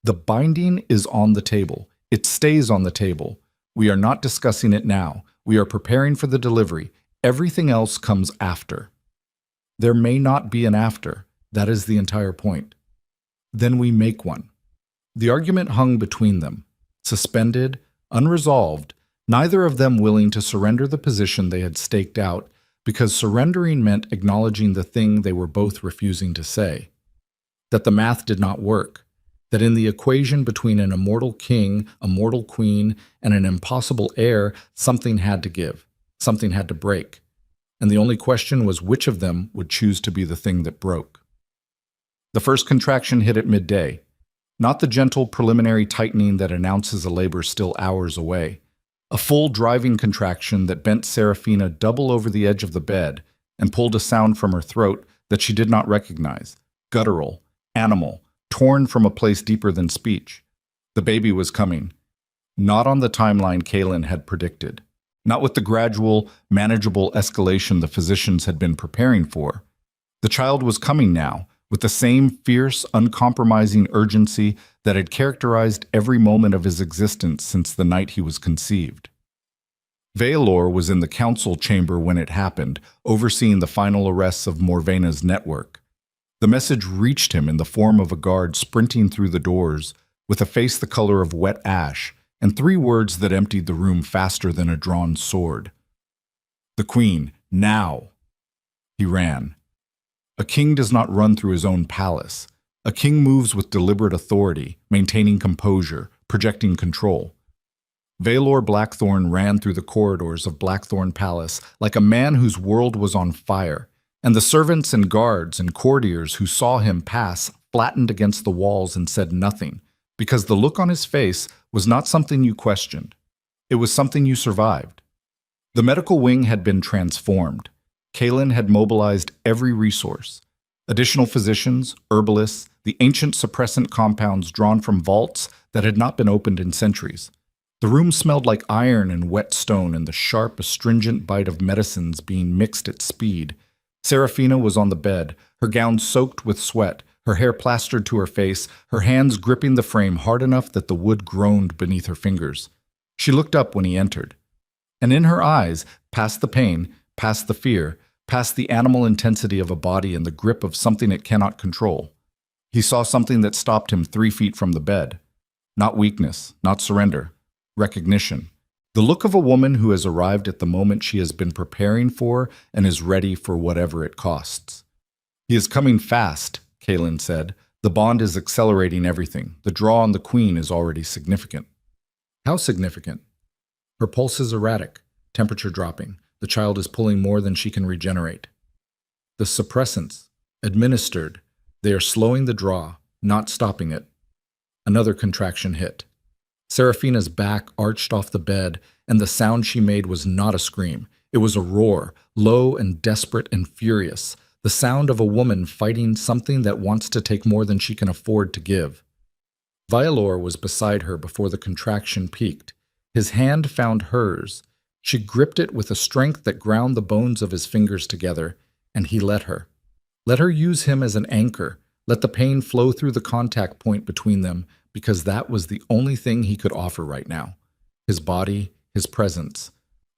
the binding is on the table. It stays on the table. We are not discussing it now. We are preparing for the delivery. Everything else comes after. There may not be an after. That is the entire point. Then we make one. The argument hung between them, suspended, unresolved, neither of them willing to surrender the position they had staked out, because surrendering meant acknowledging the thing they were both refusing to say. That the math did not work. That in the equation between an immortal king, a mortal queen, and an impossible heir, something had to give, something had to break. And the only question was which of them would choose to be the thing that broke. The first contraction hit at midday, not the gentle preliminary tightening that announces a labor still hours away. A full driving contraction that bent Serafina double over the edge of the bed and pulled a sound from her throat that she did not recognize, guttural, animal, torn from a place deeper than speech. The baby was coming. Not on the timeline Kaylin had predicted. Not with the gradual, manageable escalation the physicians had been preparing for. The child was coming now, with the same fierce, uncompromising urgency that had characterized every moment of his existence since the night he was conceived. Valor was in the council chamber when it happened, overseeing the final arrests of Morvena's network. The message reached him in the form of a guard sprinting through the doors, with a face the color of wet ash, and 3 words that emptied the room faster than a drawn sword. The Queen, now! He ran. A king does not run through his own palace. A king moves with deliberate authority, maintaining composure, projecting control. Valor Blackthorn ran through the corridors of Blackthorn Palace like a man whose world was on fire, and the servants and guards and courtiers who saw him pass flattened against the walls and said nothing, because the look on his face was not something you questioned. It was something you survived. The medical wing had been transformed. Kaylin had mobilized every resource. Additional physicians, herbalists, the ancient suppressant compounds drawn from vaults that had not been opened in centuries. The room smelled like iron and wet stone and the sharp, astringent bite of medicines being mixed at speed. Serafina was on the bed, her gown soaked with sweat, her hair plastered to her face, her hands gripping the frame hard enough that the wood groaned beneath her fingers. She looked up when he entered. And in her eyes, past the pain, past the fear, past the animal intensity of a body and the grip of something it cannot control, he saw something that stopped him 3 feet from the bed. Not weakness, not surrender. Recognition. The look of a woman who has arrived at the moment she has been preparing for and is ready for whatever it costs. He is coming fast, Kaelin said. The bond is accelerating everything. The draw on the queen is already significant. How significant? Her pulse is erratic, temperature dropping. The child is pulling more than she can regenerate. The suppressants, administered, they are slowing the draw, not stopping it. Another contraction hit. Serafina's back arched off the bed, and the sound she made was not a scream. It was a roar, low and desperate and furious, the sound of a woman fighting something that wants to take more than she can afford to give. Vialor was beside her before the contraction peaked. His hand found hers. She gripped it with a strength that ground the bones of his fingers together, and he let her. Let her use him as an anchor, let the pain flow through the contact point between them, because that was the only thing he could offer right now. His body, his presence,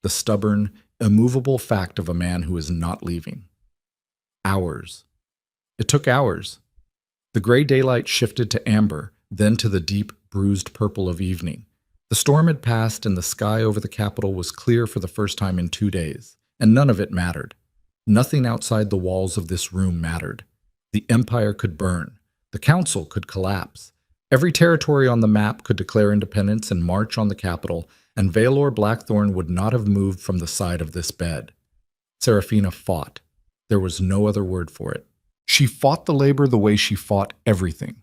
the stubborn, immovable fact of a man who is not leaving. Hours. It took hours. The gray daylight shifted to amber, then to the deep, bruised purple of evening. The storm had passed and the sky over the capital was clear for the first time in 2 days, and none of it mattered. Nothing outside the walls of this room mattered. The empire could burn. The council could collapse. Every territory on the map could declare independence and march on the capital, and Vaelor Blackthorn would not have moved from the side of this bed. Serafina fought. There was no other word for it. She fought the labor the way she fought everything,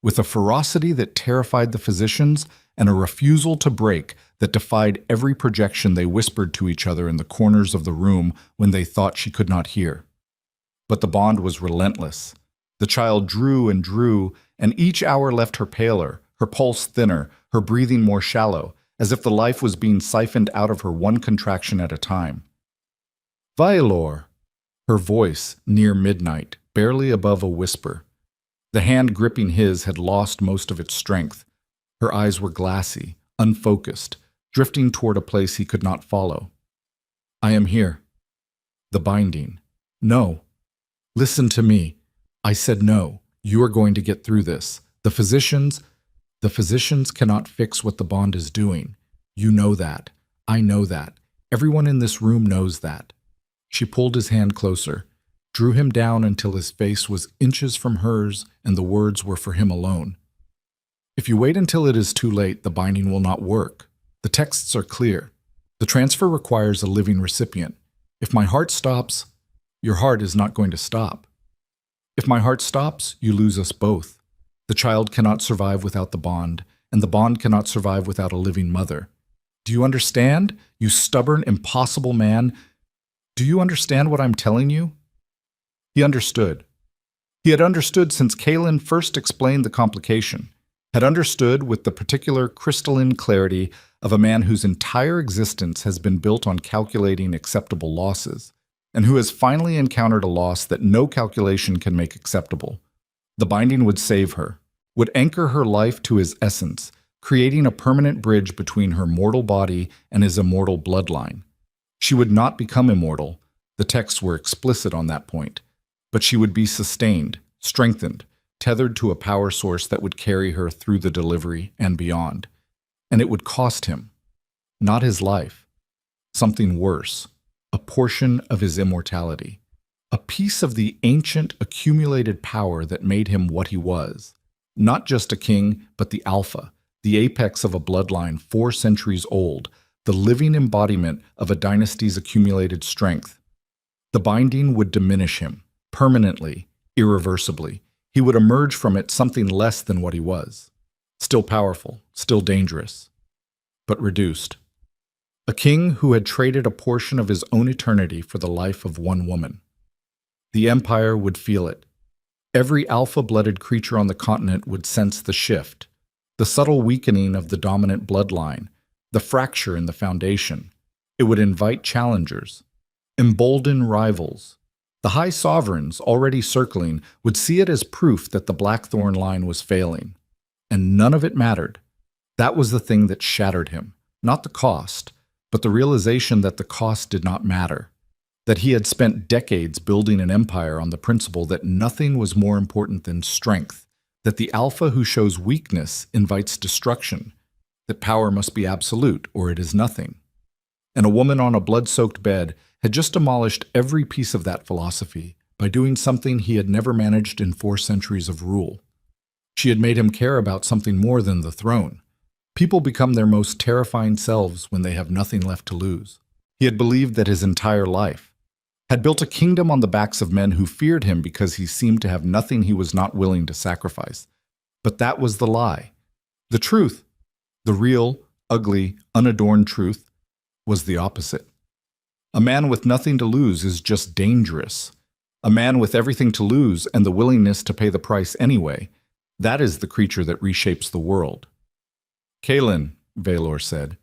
with a ferocity that terrified the physicians and a refusal to break that defied every projection they whispered to each other in the corners of the room when they thought she could not hear. But the bond was relentless. The child drew, and each hour left her paler, her pulse thinner, her breathing more shallow, as if the life was being siphoned out of her one contraction at a time. Vialor! Her voice, near midnight, barely above a whisper. The hand gripping his had lost most of its strength. Her eyes were glassy, unfocused, drifting toward a place he could not follow. I am here. The binding. No. Listen to me. I said no. You are going to get through this. The physicians cannot fix what the bond is doing. You know that. I know that. Everyone in this room knows that. She pulled his hand closer, drew him down until his face was inches from hers and the words were for him alone. If you wait until it is too late, the binding will not work. The texts are clear. The transfer requires a living recipient. If my heart stops, your heart is not going to stop. If my heart stops, you lose us both. The child cannot survive without the bond, and the bond cannot survive without a living mother. Do you understand, you stubborn, impossible man? Do you understand what I'm telling you? He understood. He had understood since Kaelin first explained the complication, had understood with the particular crystalline clarity of a man whose entire existence has been built on calculating acceptable losses, and who has finally encountered a loss that no calculation can make acceptable. The binding would save her, would anchor her life to his essence, creating a permanent bridge between her mortal body and his immortal bloodline. She would not become immortal, the texts were explicit on that point, but she would be sustained, strengthened, tethered to a power source that would carry her through the delivery and beyond. And it would cost him, not his life, something worse, a portion of his immortality, a piece of the ancient accumulated power that made him what he was, not just a king, but the alpha, the apex of a bloodline 4 centuries old, the living embodiment of a dynasty's accumulated strength. The binding would diminish him, permanently, irreversibly. He would emerge from it something less than what he was. Still powerful, still dangerous, but reduced. A king who had traded a portion of his own eternity for the life of one woman. The empire would feel it. Every alpha-blooded creature on the continent would sense the shift, the subtle weakening of the dominant bloodline, the fracture in the foundation. It would invite challengers, embolden rivals. The high sovereigns, already circling, would see it as proof that the Blackthorn line was failing. And none of it mattered. That was the thing that shattered him. Not the cost, but the realization that the cost did not matter. That he had spent decades building an empire on the principle that nothing was more important than strength. That the alpha who shows weakness invites destruction. That power must be absolute, or it is nothing. And a woman on a blood-soaked bed had just demolished every piece of that philosophy by doing something he had never managed in 4 centuries of rule. She had made him care about something more than the throne. People become their most terrifying selves when they have nothing left to lose. He had believed that his entire life, had built a kingdom on the backs of men who feared him because he seemed to have nothing he was not willing to sacrifice. But that was the lie. The truth, the real, ugly, unadorned truth, was the opposite. A man with nothing to lose is just dangerous. A man with everything to lose and the willingness to pay the price anyway, that is the creature that reshapes the world. "Kaelin," Valor said.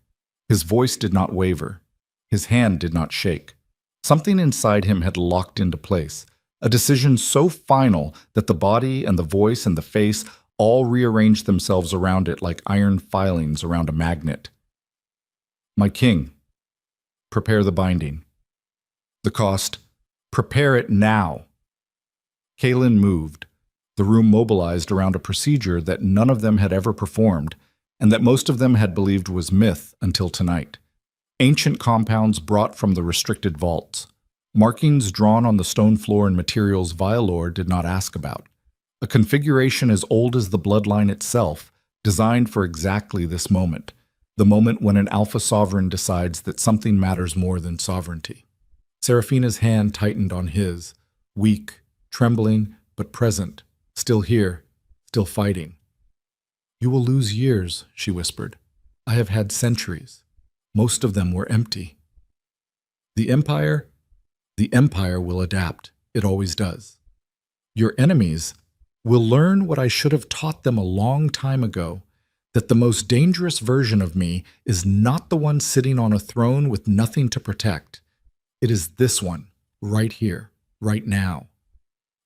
His voice did not waver. His hand did not shake. Something inside him had locked into place, a decision so final that the body and the voice and the face all rearranged themselves around it like iron filings around a magnet. "My king, prepare the binding." The cost, "Prepare it now." Kaelin moved. The room mobilized around a procedure that none of them had ever performed, and that most of them had believed was myth until tonight. Ancient compounds brought from the restricted vaults. Markings drawn on the stone floor in materials Vialor did not ask about. A configuration as old as the bloodline itself, designed for exactly this moment. The moment when an alpha sovereign decides that something matters more than sovereignty. Seraphina's hand tightened on his, weak, trembling, but present, still here, still fighting. "You will lose years," she whispered. "I have had centuries. Most of them were empty." The Empire will adapt. It always does. Your enemies will learn what I should have taught them a long time ago, that the most dangerous version of me is not the one sitting on a throne with nothing to protect. It is this one, right here, right now.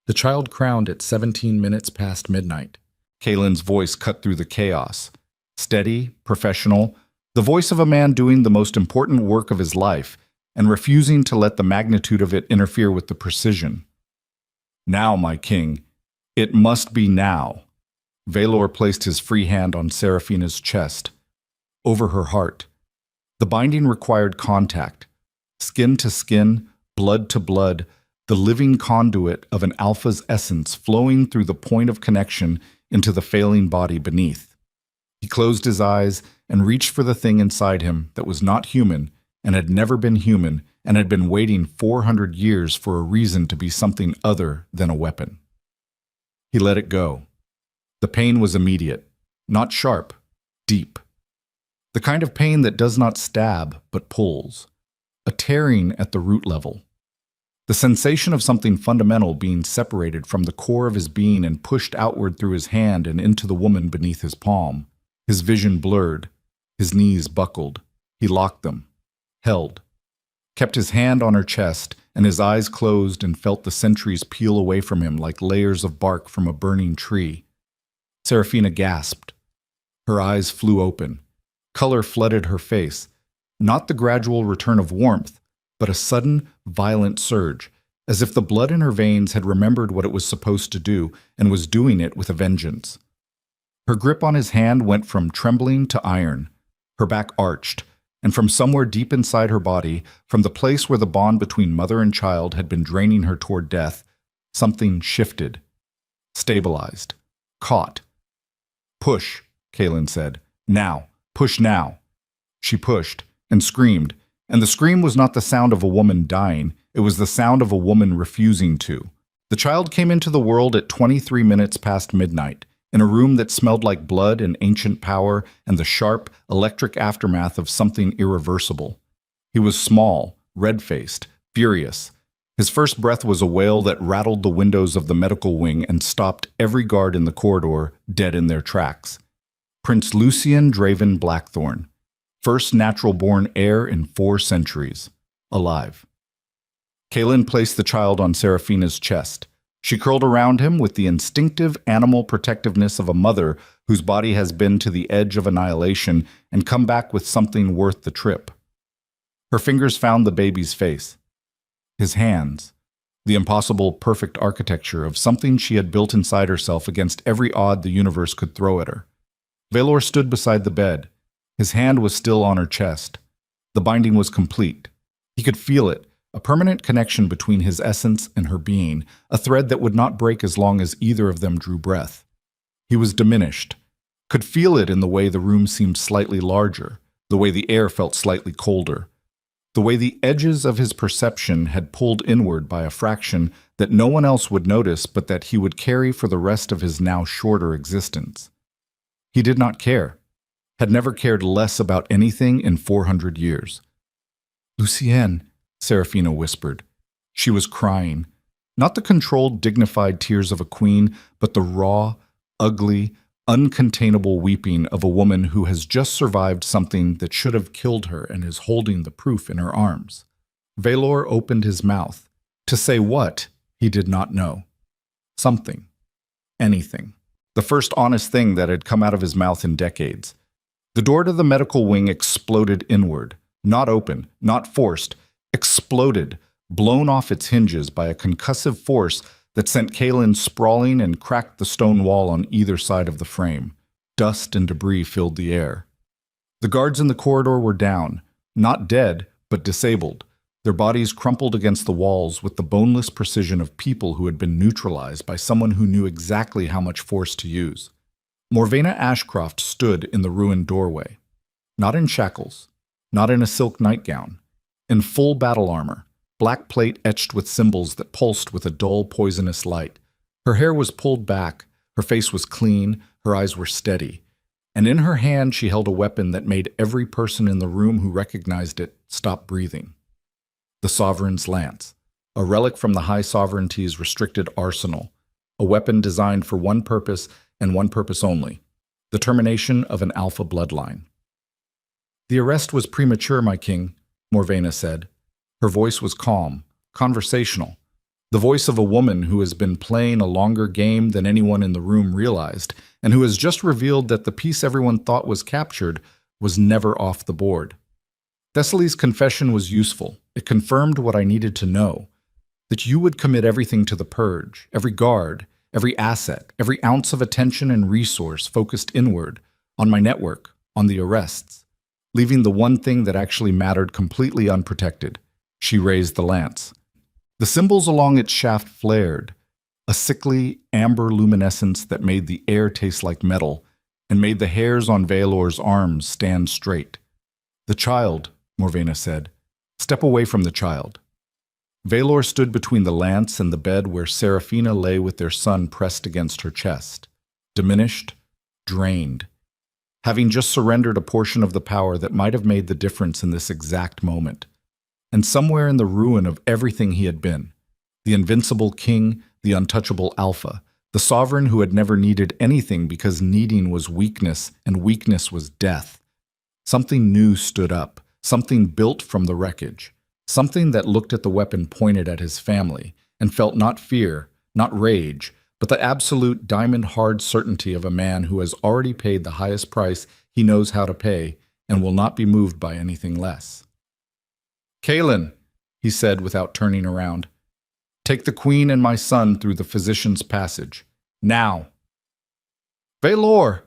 The child crowned at 17 minutes past midnight. Kaelin's voice cut through the chaos. Steady, professional, the voice of a man doing the most important work of his life and refusing to let the magnitude of it interfere with the precision. "Now, my king, it must be now." Valor placed his free hand on Seraphina's chest, over her heart. The binding required contact, skin to skin, blood to blood, the living conduit of an alpha's essence flowing through the point of connection into the failing body beneath. He closed his eyes and reached for the thing inside him that was not human and had never been human and had been waiting 400 years for a reason to be something other than a weapon. He let it go. The pain was immediate, not sharp, deep. The kind of pain that does not stab but pulls, a tearing at the root level. The sensation of something fundamental being separated from the core of his being and pushed outward through his hand and into the woman beneath his palm. His vision blurred, his knees buckled. He locked them, held, kept his hand on her chest, and his eyes closed and felt the centuries peel away from him like layers of bark from a burning tree. Seraphina gasped. Her eyes flew open. Color flooded her face, not the gradual return of warmth, but a sudden, violent surge, as if the blood in her veins had remembered what it was supposed to do and was doing it with a vengeance. Her grip on his hand went from trembling to iron. Her back arched, and from somewhere deep inside her body, from the place where the bond between mother and child had been draining her toward death, something shifted, stabilized, caught. "Push," Kaelin said. "Now. Push now." She pushed and screamed, and the scream was not the sound of a woman dying, it was the sound of a woman refusing to. The child came into the world at 23 minutes past midnight, in a room that smelled like blood and ancient power and the sharp, electric aftermath of something irreversible. He was small, red-faced, furious. His first breath was a wail that rattled the windows of the medical wing and stopped every guard in the corridor dead in their tracks. Prince Lucian Draven Blackthorn. First natural-born heir in 4 centuries. Alive. Kaelin placed the child on Seraphina's chest. She curled around him with the instinctive animal protectiveness of a mother whose body has been to the edge of annihilation and come back with something worth the trip. Her fingers found the baby's face. His hands. The impossible, perfect architecture of something she had built inside herself against every odd the universe could throw at her. Valor stood beside the bed. His hand was still on her chest. The binding was complete. He could feel it, a permanent connection between his essence and her being, a thread that would not break as long as either of them drew breath. He was diminished, could feel it in the way the room seemed slightly larger, the way the air felt slightly colder, the way the edges of his perception had pulled inward by a fraction that no one else would notice but that he would carry for the rest of his now shorter existence. He did not care, had never cared less about anything in 400 years. "Lucienne," Seraphina whispered. She was crying, not the controlled, dignified tears of a queen, but the raw, ugly, uncontainable weeping of a woman who has just survived something that should have killed her and is holding the proof in her arms. Valor opened his mouth. To say what, he did not know. Something. Anything. The first honest thing that had come out of his mouth in decades. The door to the medical wing exploded inward. Not open, not forced. Exploded, blown off its hinges by a concussive force that sent Kaelin sprawling and cracked the stone wall on either side of the frame. Dust and debris filled the air. The guards in the corridor were down, not dead, but disabled, their bodies crumpled against the walls with the boneless precision of people who had been neutralized by someone who knew exactly how much force to use. Morvena Ashcroft stood in the ruined doorway. Not in shackles, not in a silk nightgown, in full battle armor, black plate etched with symbols that pulsed with a dull, poisonous light. Her hair was pulled back, her face was clean, her eyes were steady, and in her hand she held a weapon that made every person in the room who recognized it stop breathing. The Sovereign's Lance, a relic from the High Sovereignty's restricted arsenal, a weapon designed for one purpose and one purpose only, the termination of an alpha bloodline. "The arrest was premature, my king," Morvena said. Her voice was calm, conversational, the voice of a woman who has been playing a longer game than anyone in the room realized, and who has just revealed that the piece everyone thought was captured was never off the board. "Thessaly's confession was useful. It confirmed what I needed to know, that you would commit everything to the purge, every guard, every asset, every ounce of attention and resource focused inward, on my network, on the arrests, leaving the one thing that actually mattered completely unprotected." She raised the lance. The symbols along its shaft flared, a sickly, amber luminescence that made the air taste like metal and made the hairs on Valor's arms stand straight. "The child," Morvena said. "Step away from the child." Valor stood between the lance and the bed where Seraphina lay with their son pressed against her chest, diminished, drained, having just surrendered a portion of the power that might have made the difference in this exact moment. And somewhere in the ruin of everything he had been, the invincible king, the untouchable alpha, the sovereign who had never needed anything because needing was weakness and weakness was death, something new stood up, something built from the wreckage, something that looked at the weapon pointed at his family and felt not fear, not rage, but the absolute diamond-hard certainty of a man who has already paid the highest price he knows how to pay and will not be moved by anything less. "Kaelin," he said without turning around, "take the queen and my son through the physician's passage. Now." "Valor!"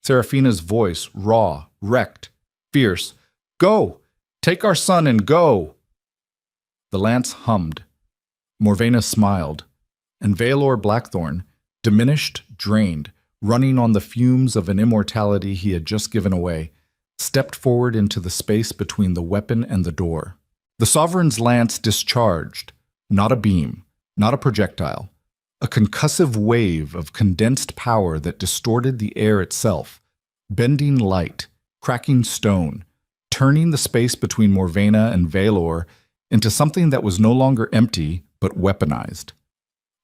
Seraphina's voice, raw, wrecked, fierce. "Go! Take our son and go!" The lance hummed. Morvena smiled, and Valor Blackthorn, diminished, drained, running on the fumes of an immortality he had just given away, stepped forward into the space between the weapon and the door. The Sovereign's lance discharged, not a beam, not a projectile, a concussive wave of condensed power that distorted the air itself, bending light, cracking stone, turning the space between Morvena and Valor into something that was no longer empty but weaponized.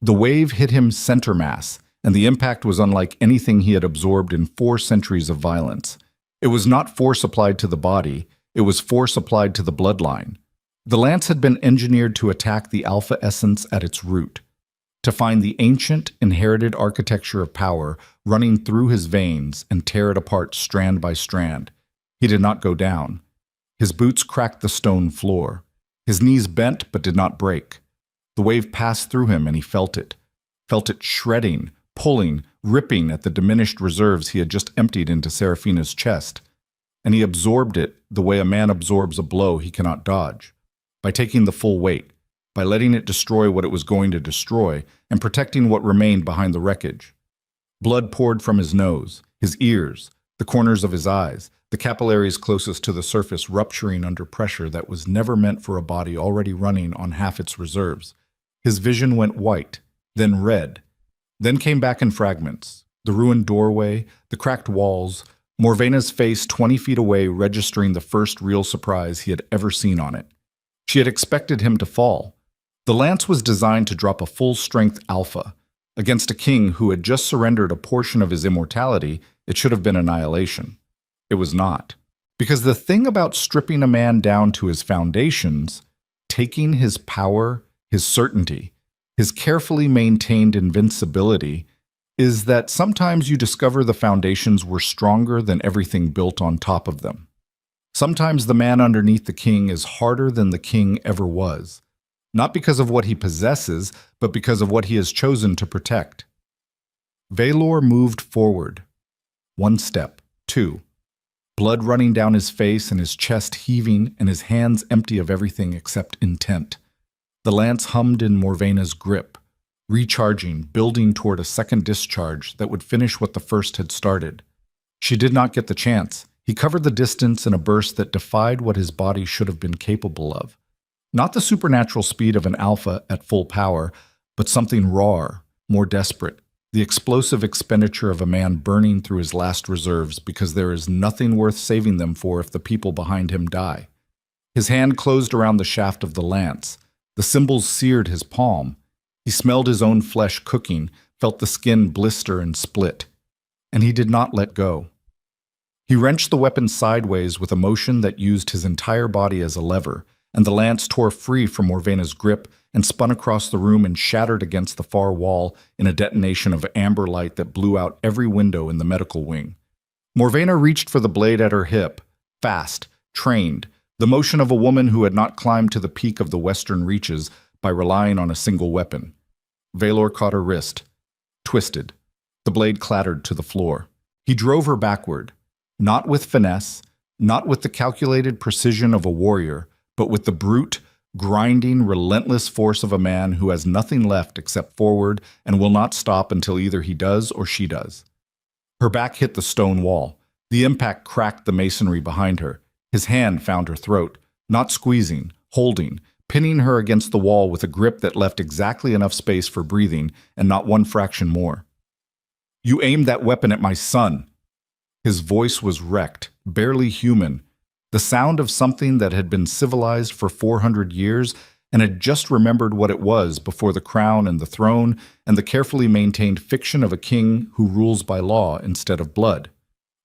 The wave hit him center mass, and the impact was unlike anything he had absorbed in 4 centuries of violence. It was not force applied to the body, it was force applied to the bloodline. The lance had been engineered to attack the alpha essence at its root, to find the ancient, inherited architecture of power running through his veins and tear it apart strand by strand. He did not go down. His boots cracked the stone floor. His knees bent but did not break. The wave passed through him and he felt it shredding, pulling, ripping at the diminished reserves he had just emptied into Seraphina's chest. And he absorbed it the way a man absorbs a blow he cannot dodge, by taking the full weight, by letting it destroy what it was going to destroy, and protecting what remained behind the wreckage. Blood poured from his nose, his ears, the corners of his eyes, the capillaries closest to the surface rupturing under pressure that was never meant for a body already running on half its reserves. His vision went white, then red, then came back in fragments. The ruined doorway, the cracked walls, Morvena's face 20 feet away registering the first real surprise he had ever seen on it. She had expected him to fall. The lance was designed to drop a full-strength alpha. Against a king who had just surrendered a portion of his immortality, it should have been annihilation. It was not. Because the thing about stripping a man down to his foundations, taking his power, his certainty, his carefully maintained invincibility, is that sometimes you discover the foundations were stronger than everything built on top of them. Sometimes the man underneath the king is harder than the king ever was, not because of what he possesses, but because of what he has chosen to protect. Valor moved forward. 1 step, 2. Blood running down his face and his chest heaving and his hands empty of everything except intent. The lance hummed in Morvena's grip, recharging, building toward a second discharge that would finish what the first had started. She did not get the chance. He covered the distance in a burst that defied what his body should have been capable of. Not the supernatural speed of an alpha at full power, but something rawer, more desperate, the explosive expenditure of a man burning through his last reserves because there is nothing worth saving them for if the people behind him die. His hand closed around the shaft of the lance. The symbols seared his palm. He smelled his own flesh cooking, felt the skin blister and split. And he did not let go. He wrenched the weapon sideways with a motion that used his entire body as a lever, and the lance tore free from Morvena's grip and spun across the room and shattered against the far wall in a detonation of amber light that blew out every window in the medical wing. Morvena reached for the blade at her hip, fast, trained, the motion of a woman who had not climbed to the peak of the western reaches by relying on a single weapon. Valor caught her wrist, twisted. The blade clattered to the floor. He drove her backward, not with finesse, not with the calculated precision of a warrior, but with the brute, grinding, relentless force of a man who has nothing left except forward and will not stop until either he does or she does. Her back hit the stone wall. The impact cracked the masonry behind her. His hand found her throat, not squeezing, holding, pinning her against the wall with a grip that left exactly enough space for breathing and not one fraction more. "You aimed that weapon at my son." His voice was wrecked, barely human, the sound of something that had been civilized for 400 years and had just remembered what it was before the crown and the throne and the carefully maintained fiction of a king who rules by law instead of blood.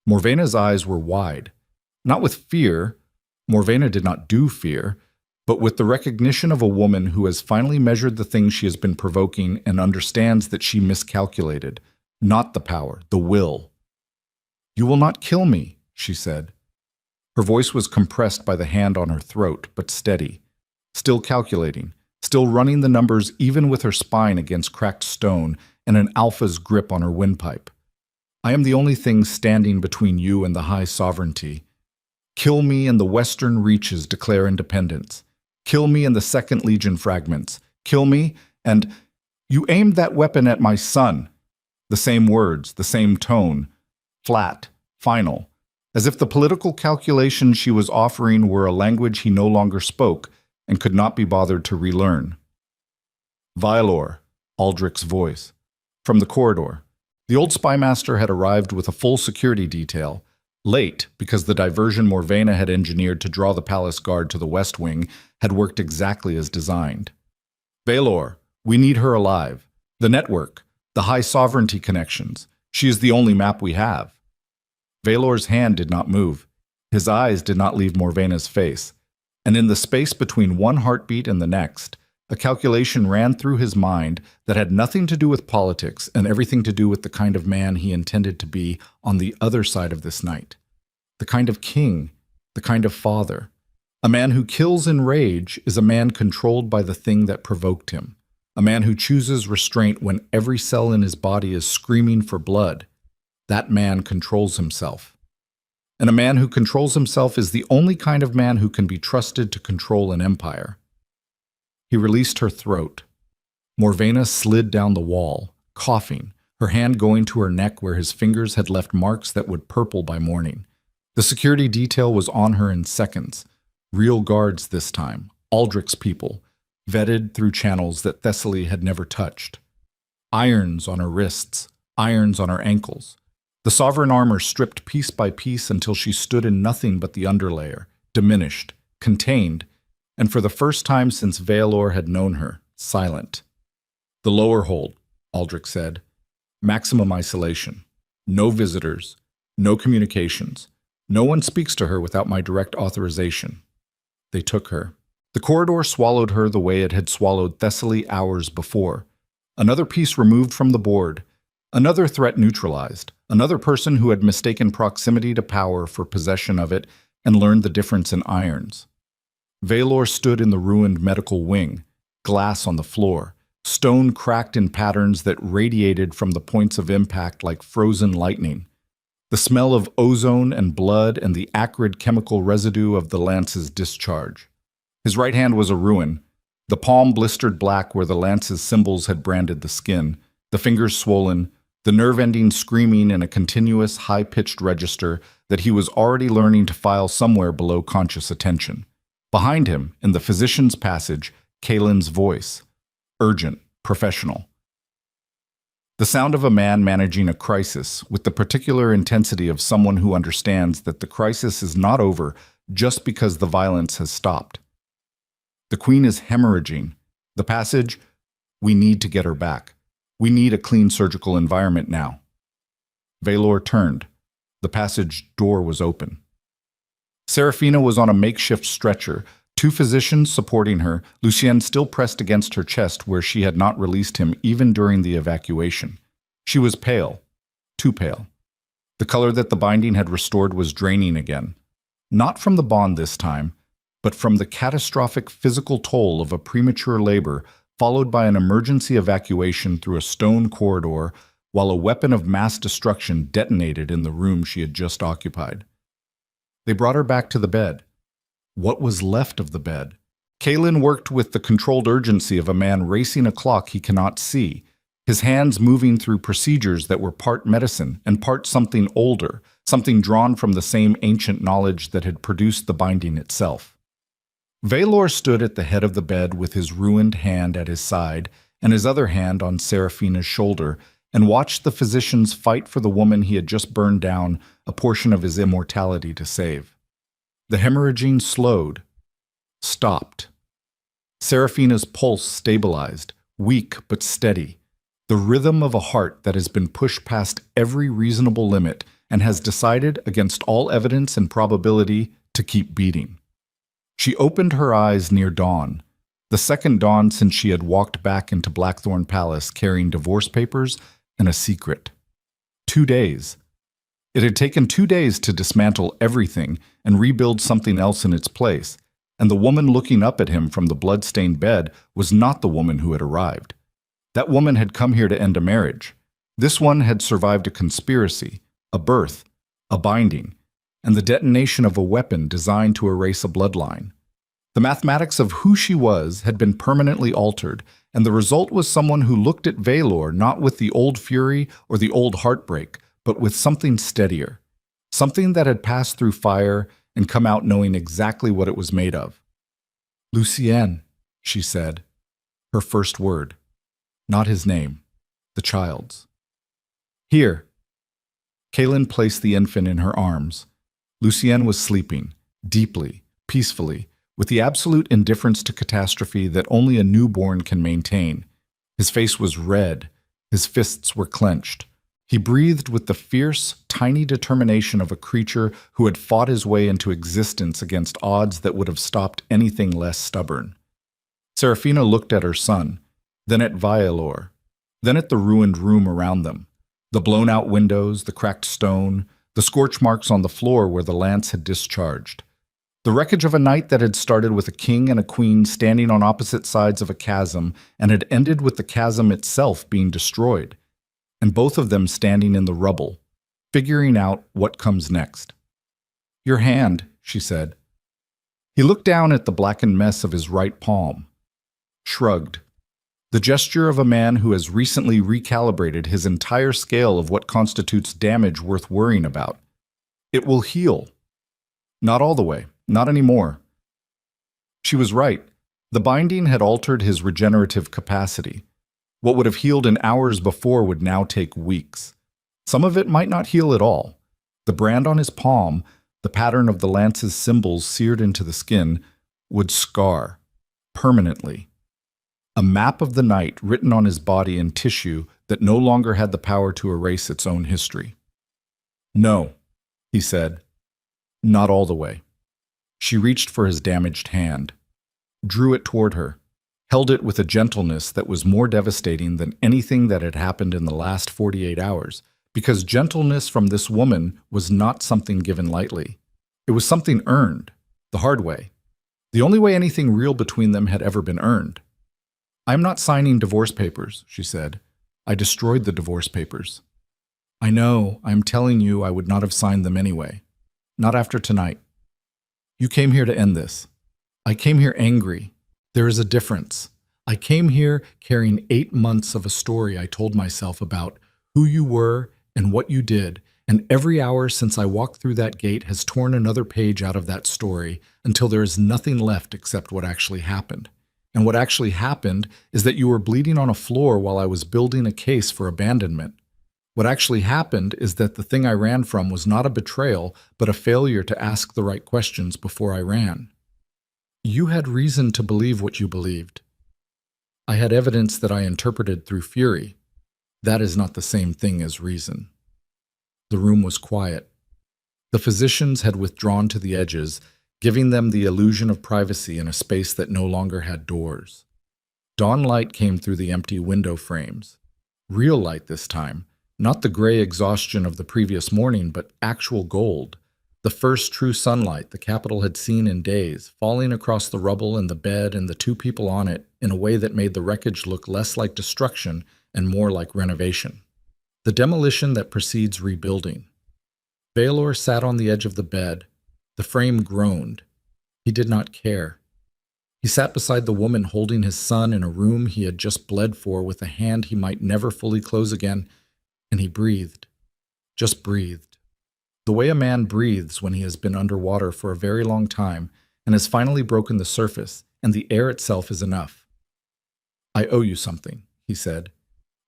Morvena's eyes were wide, not with fear. Morvena did not do fear, but with the recognition of a woman who has finally measured the things she has been provoking and understands that she miscalculated, not the power, the will. "You will not kill me," she said. Her voice was compressed by the hand on her throat, but steady, still calculating, still running the numbers even with her spine against cracked stone and an alpha's grip on her windpipe. "I am the only thing standing between you and the high sovereignty. Kill me and the western reaches declare independence. Kill me and the Second Legion fragments. Kill me and... You aimed that weapon at my son." The same words, the same tone, flat, final, as if the political calculations she was offering were a language he no longer spoke and could not be bothered to relearn. "Valor," Aldrich's voice. From the corridor. The old spymaster had arrived with a full security detail, late because the diversion Morvena had engineered to draw the palace guard to the west wing had worked exactly as designed. "Valor, we need her alive. The network, the high sovereignty connections. She is the only map we have." Valor's hand did not move. His eyes did not leave Morvena's face. And in the space between one heartbeat and the next, a calculation ran through his mind that had nothing to do with politics and everything to do with the kind of man he intended to be on the other side of this night. The kind of king, the kind of father. A man who kills in rage is a man controlled by the thing that provoked him. A man who chooses restraint when every cell in his body is screaming for blood. That man controls himself. And a man who controls himself is the only kind of man who can be trusted to control an empire. He released her throat. Morvena slid down the wall, coughing, her hand going to her neck where his fingers had left marks that would purple by morning. The security detail was on her in seconds. Real guards this time, Aldrich's people, vetted through channels that Thessaly had never touched. Irons on her wrists, irons on her ankles. The sovereign armor stripped piece by piece until she stood in nothing but the underlayer, diminished, contained, and for the first time since Valor had known her, silent. The lower hold, Aldrich said. Maximum isolation. No visitors. No communications. No one speaks to her without my direct authorization. They took her. The corridor swallowed her the way it had swallowed Thessaly hours before. Another piece removed from the board. Another threat neutralized. Another person who had mistaken proximity to power for possession of it and learned the difference in irons. Valor stood in the ruined medical wing, glass on the floor, stone cracked in patterns that radiated from the points of impact like frozen lightning. The smell of ozone and blood and the acrid chemical residue of the lance's discharge. His right hand was a ruin, the palm blistered black where the lance's symbols had branded the skin, the fingers swollen, the nerve ending screaming in a continuous, high-pitched register that he was already learning to file somewhere below conscious attention. Behind him, in the physician's passage, Kaelin's voice. Urgent, professional. The sound of a man managing a crisis with the particular intensity of someone who understands that the crisis is not over just because the violence has stopped. The Queen is hemorrhaging. The passage, we need to get her back. We need a clean surgical environment now. Valor turned. The passage door was open. Serafina was on a makeshift stretcher, two physicians supporting her, Lucienne still pressed against her chest where she had not released him even during the evacuation. She was pale, too pale. The color that the binding had restored was draining again. Not from the bond this time, but from the catastrophic physical toll of a premature labor followed by an emergency evacuation through a stone corridor while a weapon of mass destruction detonated in the room she had just occupied. They brought her back to the bed. What was left of the bed? Kaelin worked with the controlled urgency of a man racing a clock he cannot see, his hands moving through procedures that were part medicine and part something older, something drawn from the same ancient knowledge that had produced the binding itself. Valor stood at the head of the bed with his ruined hand at his side and his other hand on Serafina's shoulder and watched the physicians fight for the woman he had just burned down a portion of his immortality to save. The hemorrhaging slowed, stopped. Serafina's pulse stabilized, weak but steady, the rhythm of a heart that has been pushed past every reasonable limit and has decided, against all evidence and probability, to keep beating. She opened her eyes near dawn, the second dawn since she had walked back into Blackthorn Palace carrying divorce papers and a secret. 2 days. It had taken 2 days to dismantle everything and rebuild something else in its place, and the woman looking up at him from the blood-stained bed was not the woman who had arrived. That woman had come here to end a marriage. This one had survived a conspiracy, a birth, a binding, and the detonation of a weapon designed to erase a bloodline. The mathematics of who she was had been permanently altered, and the result was someone who looked at Valor not with the old fury or the old heartbreak, but with something steadier, something that had passed through fire and come out knowing exactly what it was made of. Lucienne, she said, her first word, not his name, the child's. Here. Kaelin placed the infant in her arms. Lucienne was sleeping, deeply, peacefully, with the absolute indifference to catastrophe that only a newborn can maintain. His face was red, his fists were clenched. He breathed with the fierce, tiny determination of a creature who had fought his way into existence against odds that would have stopped anything less stubborn. Serafina looked at her son, then at Vialor, then at the ruined room around them, the blown-out windows, the cracked stone, the scorch marks on the floor where the lance had discharged. The wreckage of a night that had started with a king and a queen standing on opposite sides of a chasm and had ended with the chasm itself being destroyed, and both of them standing in the rubble, figuring out what comes next. "Your hand," she said. He looked down at the blackened mess of his right palm, shrugged, the gesture of a man who has recently recalibrated his entire scale of what constitutes damage worth worrying about. "It will heal." "Not all the way, not anymore." She was right. The binding had altered his regenerative capacity. What would have healed in hours before would now take weeks. Some of it might not heal at all. The brand on his palm, the pattern of the lance's symbols seared into the skin, would scar, permanently. A map of the night written on his body in tissue that no longer had the power to erase its own history. "No," he said. "Not all the way." She reached for his damaged hand, drew it toward her, held it with a gentleness that was more devastating than anything that had happened in the last 48 hours, because gentleness from this woman was not something given lightly. It was something earned, the hard way, the only way anything real between them had ever been earned. "I'm not signing divorce papers," she said. "I destroyed the divorce papers." "I know, I'm telling you I would not have signed them anyway. Not after tonight. You came here to end this. I came here angry. There is a difference. I came here carrying 8 months of a story I told myself about who you were and what you did, and every hour since I walked through that gate has torn another page out of that story until there is nothing left except what actually happened. And what actually happened is that you were bleeding on a floor while I was building a case for abandonment. What actually happened is that the thing I ran from was not a betrayal, but a failure to ask the right questions before I ran. You had reason to believe what you believed. I had evidence that I interpreted through fury. That is not the same thing as reason." The room was quiet. The physicians had withdrawn to the edges, giving them the illusion of privacy in a space that no longer had doors. Dawn light came through the empty window frames. Real light this time, not the gray exhaustion of the previous morning, but actual gold. The first true sunlight the capital had seen in days, falling across the rubble and the bed and the 2 people on it in a way that made the wreckage look less like destruction and more like renovation. The demolition that precedes rebuilding. Baelor sat on the edge of the bed. The frame groaned. He did not care. He sat beside the woman holding his son in a room he had just bled for with a hand he might never fully close again, and he breathed. Just breathed. The way a man breathes when he has been underwater for a very long time and has finally broken the surface, and the air itself is enough. "I owe you something," he said.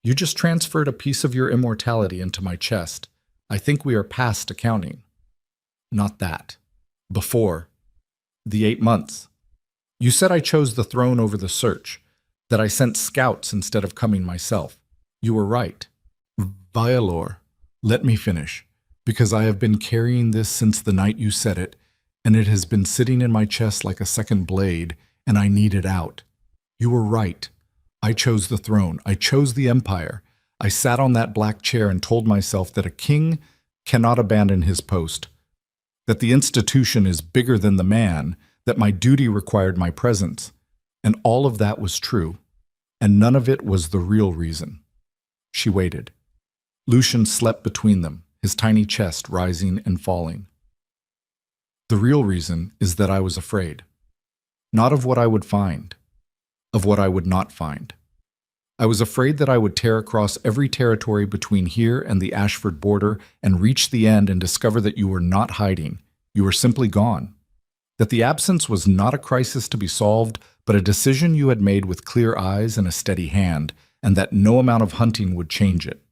"You just transferred a piece of your immortality into my chest. I think we are past accounting." "Not that. Before. The 8 months. You said I chose the throne over the search, that I sent scouts instead of coming myself. You were right. Vialor, let me finish, because I have been carrying this since the night you said it, and it has been sitting in my chest like a second blade, and I need it out. You were right. I chose the throne. I chose the empire. I sat on that black chair and told myself that a king cannot abandon his post, that the institution is bigger than the man, that my duty required my presence. And all of that was true, and none of it was the real reason." She waited. Lucian slept between them, his tiny chest rising and falling. "The real reason is that I was afraid. Not of what I would find, of what I would not find. I was afraid that I would tear across every territory between here and the Ashford border and reach the end and discover that you were not hiding, you were simply gone. That the absence was not a crisis to be solved, but a decision you had made with clear eyes and a steady hand, and that no amount of hunting would change it.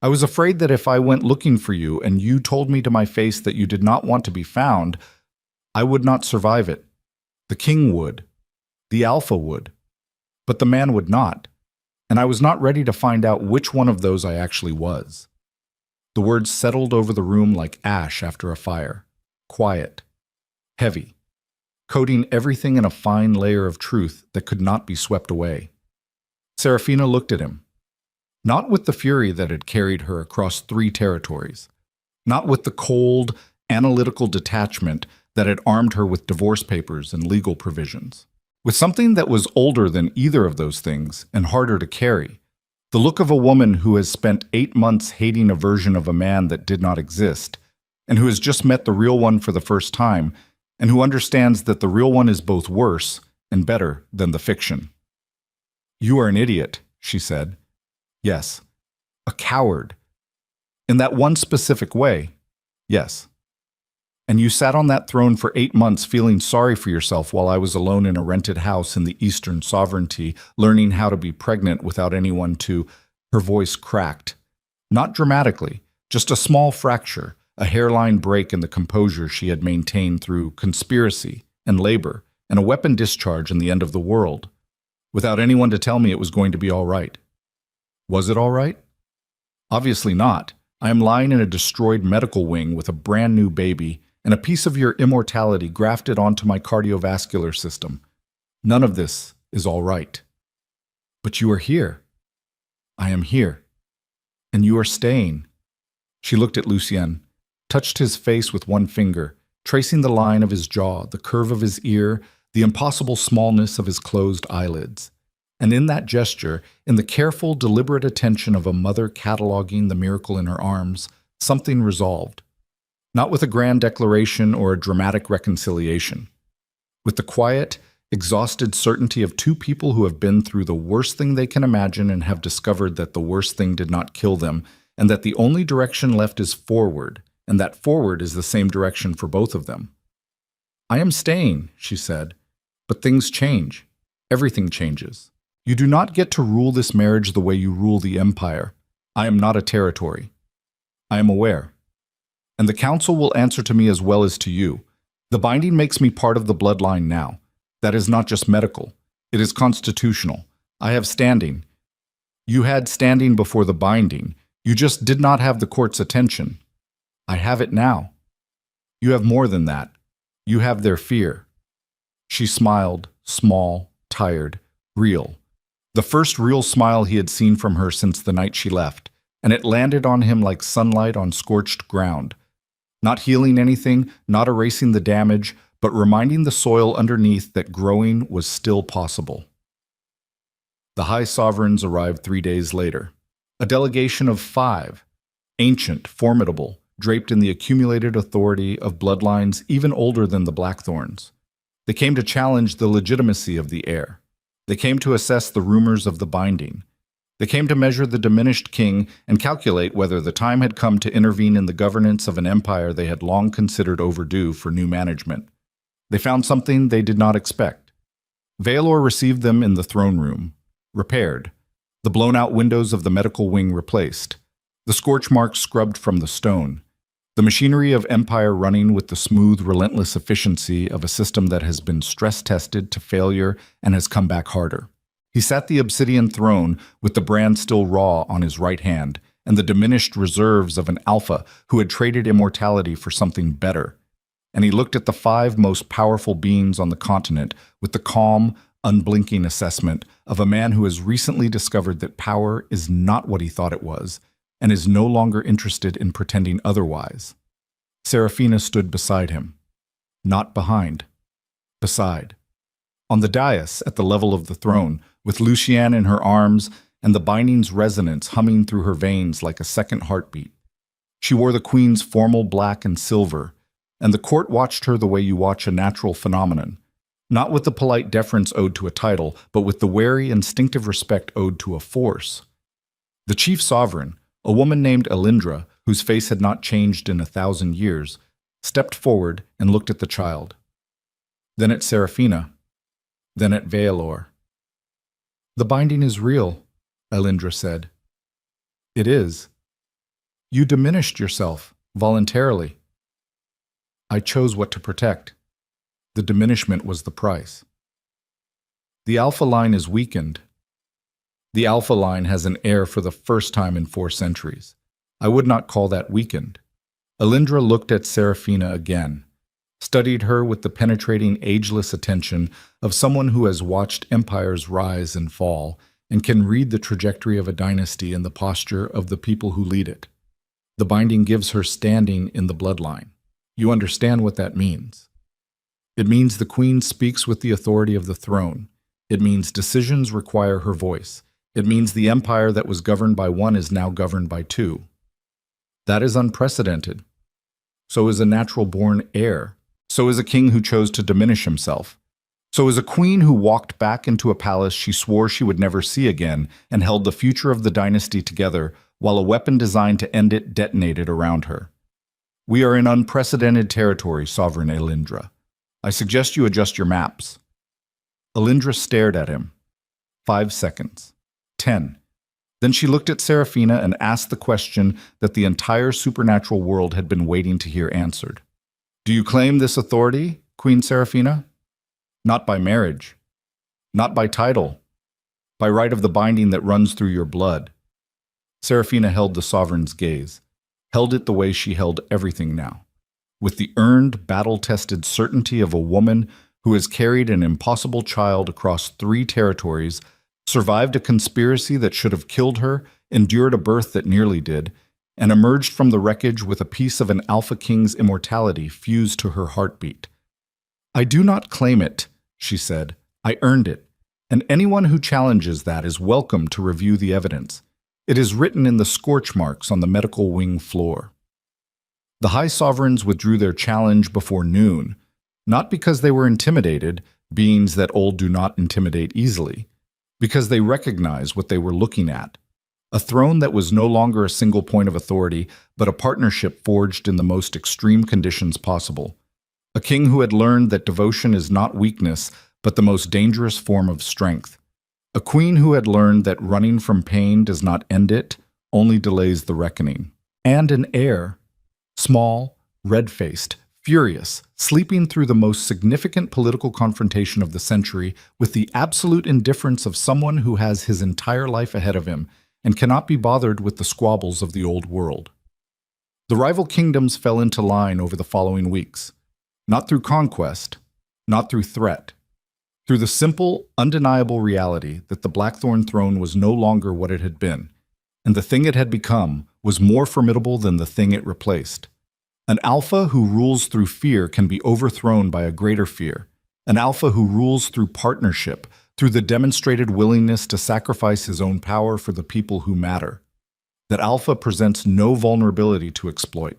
I was afraid that if I went looking for you and you told me to my face that you did not want to be found, I would not survive it. The king would. The alpha would. But the man would not. And I was not ready to find out which one of those I actually was. The words settled over the room like ash after a fire. Quiet. Heavy. Coating everything in a fine layer of truth that could not be swept away. Serafina looked at him. Not with the fury that had carried her across 3 territories. Not with the cold, analytical detachment that had armed her with divorce papers and legal provisions. With something that was older than either of those things and harder to carry. The look of a woman who has spent 8 months hating a version of a man that did not exist, and who has just met the real one for the first time, and who understands that the real one is both worse and better than the fiction. "You are an idiot," she said. "Yes." "A coward." "In that one specific way." "Yes." "And you sat on that throne for 8 months feeling sorry for yourself while I was alone in a rented house in the Eastern Sovereignty, learning how to be pregnant without anyone to—" Her voice cracked. Not dramatically, just a small fracture, a hairline break in the composure she had maintained through conspiracy and labor and a weapon discharge in the end of the world. Without anyone to tell me it was going to be all right. Was it all right? Obviously not. I am lying in a destroyed medical wing with a brand new baby and a piece of your immortality grafted onto my cardiovascular system. None of this is all right. But you are here. I am here. And you are staying. She looked at Lucien, touched his face with one finger, tracing the line of his jaw, the curve of his ear, the impossible smallness of his closed eyelids. And in that gesture, in the careful, deliberate attention of a mother cataloging the miracle in her arms, something resolved. Not with a grand declaration or a dramatic reconciliation. With the quiet, exhausted certainty of 2 people who have been through the worst thing they can imagine and have discovered that the worst thing did not kill them, and that the only direction left is forward, and that forward is the same direction for both of them. "I am staying," she said, "but things change. Everything changes. You do not get to rule this marriage the way you rule the empire. I am not a territory. I am aware. And the council will answer to me as well as to you. The binding makes me part of the bloodline now. That is not just medical. It is constitutional. I have standing. You had standing before the binding. You just did not have the court's attention. I have it now. You have more than that. You have their fear." She smiled, small, tired, real. The first real smile he had seen from her since the night she left, and it landed on him like sunlight on scorched ground. Not healing anything, not erasing the damage, but reminding the soil underneath that growing was still possible. The High Sovereigns arrived 3 days later. A delegation of 5, ancient, formidable, draped in the accumulated authority of bloodlines even older than the Blackthorns. They came to challenge the legitimacy of the heir. They came to assess the rumors of the binding. They came to measure the diminished king and calculate whether the time had come to intervene in the governance of an empire they had long considered overdue for new management. They found something they did not expect. Veilor received them in the throne room, repaired, the blown-out windows of the medical wing replaced, the scorch marks scrubbed from the stone, the machinery of empire running with the smooth, relentless efficiency of a system that has been stress-tested to failure and has come back harder. He sat the obsidian throne with the brand still raw on his right hand and the diminished reserves of an alpha who had traded immortality for something better. And he looked at the 5 most powerful beings on the continent with the calm, unblinking assessment of a man who has recently discovered that power is not what he thought it was and is no longer interested in pretending otherwise. Serafina stood beside him. Not behind. Beside. On the dais at the level of the throne, with Lucien in her arms and the binding's resonance humming through her veins like a second heartbeat. She wore the queen's formal black and silver, and the court watched her the way you watch a natural phenomenon, not with the polite deference owed to a title, but with the wary, instinctive respect owed to a force. The chief sovereign, a woman named Elindra, whose face had not changed in 1,000 years, stepped forward and looked at the child. Then at Serafina. Then at Veilor. "The binding is real," Elindra said. "It is. You diminished yourself, voluntarily. I chose what to protect. The diminishment was the price. The Alpha line is weakened. The Alpha line has an heir for the first time in 4 centuries. I would not call that weakened. Elindra looked at Seraphina again, studied her with the penetrating, ageless attention of someone who has watched empires rise and fall and can read the trajectory of a dynasty in the posture of the people who lead it. The binding gives her standing in the bloodline. You understand what that means. It means the queen speaks with the authority of the throne. It means decisions require her voice. It means the empire that was governed by one is now governed by two. That is unprecedented. So is a natural-born heir. So is a king who chose to diminish himself. So is a queen who walked back into a palace she swore she would never see again and held the future of the dynasty together while a weapon designed to end it detonated around her. We are in unprecedented territory, Sovereign Elindra. I suggest you adjust your maps. Elindra stared at him. 5 seconds. 10. Then she looked at Seraphina and asked the question that the entire supernatural world had been waiting to hear answered. Do you claim this authority, Queen Seraphina? Not by marriage. Not by title. By right of the binding that runs through your blood. Seraphina held the sovereign's gaze, held it the way she held everything now, with the earned, battle-tested certainty of a woman who has carried an impossible child across 3 territories, survived a conspiracy that should have killed her, endured a birth that nearly did, and emerged from the wreckage with a piece of an Alpha King's immortality fused to her heartbeat. I do not claim it, she said. I earned it, and anyone who challenges that is welcome to review the evidence. It is written in the scorch marks on the medical wing floor. The High Sovereigns withdrew their challenge before noon, not because they were intimidated, beings that old do not intimidate easily, because they recognized what they were looking at. A throne that was no longer a single point of authority, but a partnership forged in the most extreme conditions possible. A king who had learned that devotion is not weakness, but the most dangerous form of strength. A queen who had learned that running from pain does not end it, only delays the reckoning. And an heir, small, red-faced, furious, sleeping through the most significant political confrontation of the century with the absolute indifference of someone who has his entire life ahead of him and cannot be bothered with the squabbles of the old world. The rival kingdoms fell into line over the following weeks, not through conquest, not through threat, through the simple, undeniable reality that the Blackthorn throne was no longer what it had been, and the thing it had become was more formidable than the thing it replaced. An alpha who rules through fear can be overthrown by a greater fear. An alpha who rules through partnership, through the demonstrated willingness to sacrifice his own power for the people who matter. That alpha presents no vulnerability to exploit.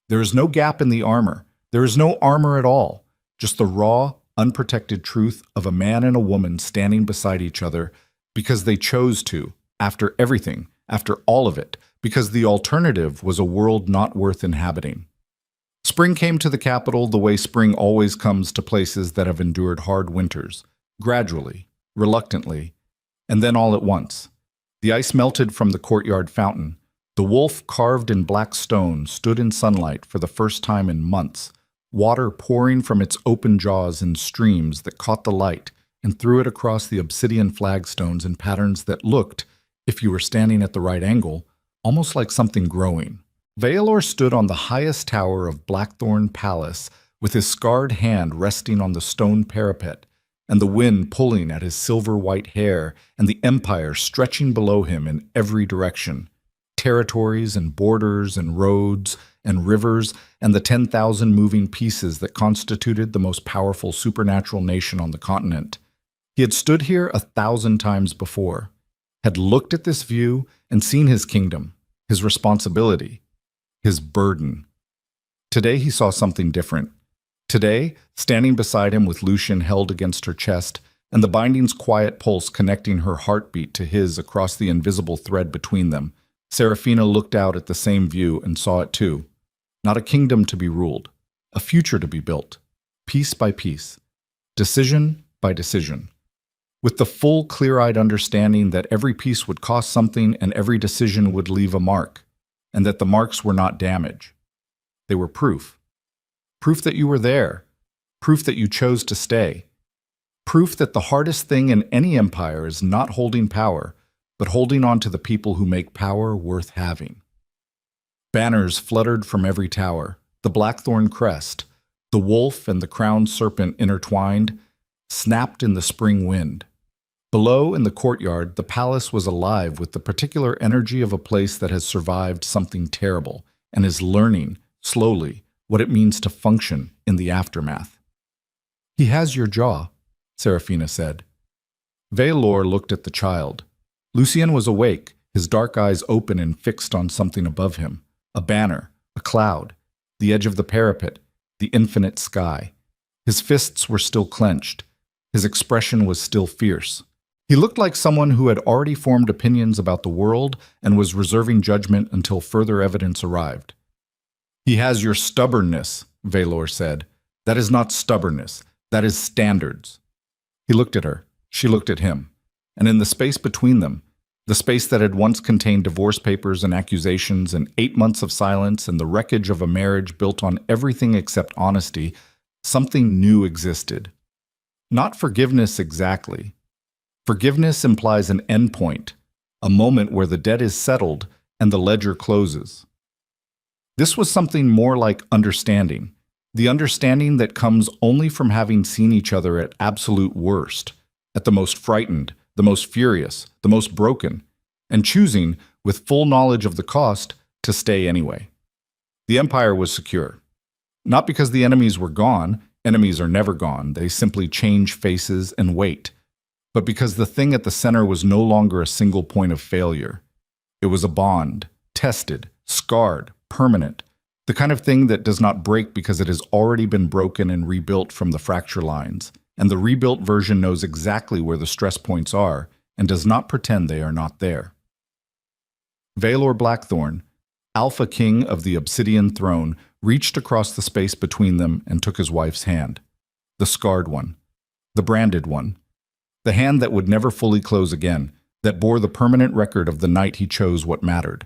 There is no gap in the armor. There is no armor at all, just the raw, unprotected truth of a man and a woman standing beside each other because they chose to, after everything, after all of it, because the alternative was a world not worth inhabiting. Spring came to the capital the way spring always comes to places that have endured hard winters, gradually, reluctantly, and then all at once. The ice melted from the courtyard fountain. The wolf, carved in black stone, stood in sunlight for the first time in months, water pouring from its open jaws in streams that caught the light and threw it across the obsidian flagstones in patterns that looked, if you were standing at the right angle, almost like something growing. Vaelor stood on the highest tower of Blackthorn Palace with his scarred hand resting on the stone parapet, and the wind pulling at his silver-white hair, and the empire stretching below him in every direction. Territories and borders and roads and rivers and the 10,000 moving pieces that constituted the most powerful supernatural nation on the continent. He had stood here 1,000 times before, had looked at this view and seen his kingdom, his responsibility, his burden. Today he saw something different. Today, standing beside him with Lucian held against her chest, and the binding's quiet pulse connecting her heartbeat to his across the invisible thread between them, Seraphina looked out at the same view and saw it too. Not a kingdom to be ruled, a future to be built, piece by piece, decision by decision, with the full, clear-eyed understanding that every piece would cost something and every decision would leave a mark, and that the marks were not damage. They were proof. Proof that you were there, proof that you chose to stay, proof that the hardest thing in any empire is not holding power, but holding on to the people who make power worth having. Banners fluttered from every tower, the blackthorn crest, the wolf and the crowned serpent intertwined, snapped in the spring wind. Below, in the courtyard, the palace was alive with the particular energy of a place that has survived something terrible and is learning, slowly, what it means to function in the aftermath. "He has your jaw," Serafina said. Veilor looked at the child. Lucien was awake, his dark eyes open and fixed on something above him. A banner, a cloud, the edge of the parapet, the infinite sky. His fists were still clenched. His expression was still fierce. He looked like someone who had already formed opinions about the world and was reserving judgment until further evidence arrived. "He has your stubbornness," Veilor said. "That is not stubbornness. That is standards." He looked at her. She looked at him. And in the space between them, the space that had once contained divorce papers and accusations and 8 months of silence and the wreckage of a marriage built on everything except honesty, something new existed. Not forgiveness exactly. Forgiveness implies an endpoint, a moment where the debt is settled and the ledger closes. This was something more like understanding, the understanding that comes only from having seen each other at absolute worst, at the most frightened, the most furious, the most broken, and choosing, with full knowledge of the cost, to stay anyway. The empire was secure. Not because the enemies were gone, enemies are never gone, they simply change faces and wait, but because the thing at the center was no longer a single point of failure. It was a bond, tested, scarred, permanent, the kind of thing that does not break because it has already been broken and rebuilt from the fracture lines, and the rebuilt version knows exactly where the stress points are and does not pretend they are not there. Veilor Blackthorn, Alpha King of the Obsidian Throne, reached across the space between them and took his wife's hand. The scarred one, the branded one, the hand that would never fully close again, that bore the permanent record of the night he chose what mattered.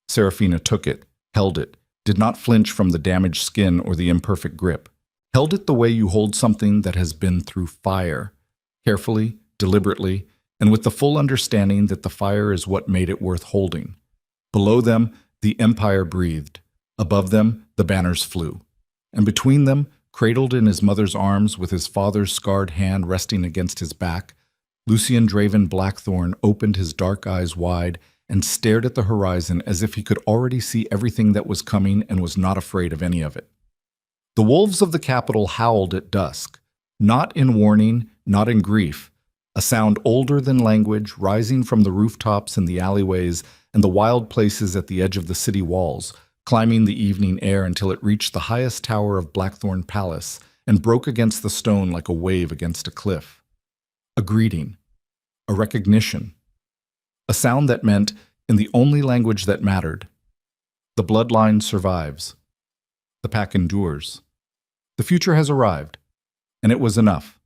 Serafina took it, held it, did not flinch from the damaged skin or the imperfect grip. Held it the way you hold something that has been through fire, carefully, deliberately, and with the full understanding that the fire is what made it worth holding. Below them, the empire breathed. Above them, the banners flew. And between them, cradled in his mother's arms with his father's scarred hand resting against his back, Lucien Draven Blackthorn opened his dark eyes wide and stared at the horizon as if he could already see everything that was coming and was not afraid of any of it. The wolves of the capital howled at dusk, not in warning, not in grief, a sound older than language rising from the rooftops and the alleyways and the wild places at the edge of the city walls, climbing the evening air until it reached the highest tower of Blackthorn Palace and broke against the stone like a wave against a cliff. A greeting, a recognition, a sound that meant, in the only language that mattered, the bloodline survives. The pack endures. The future has arrived, and it was enough.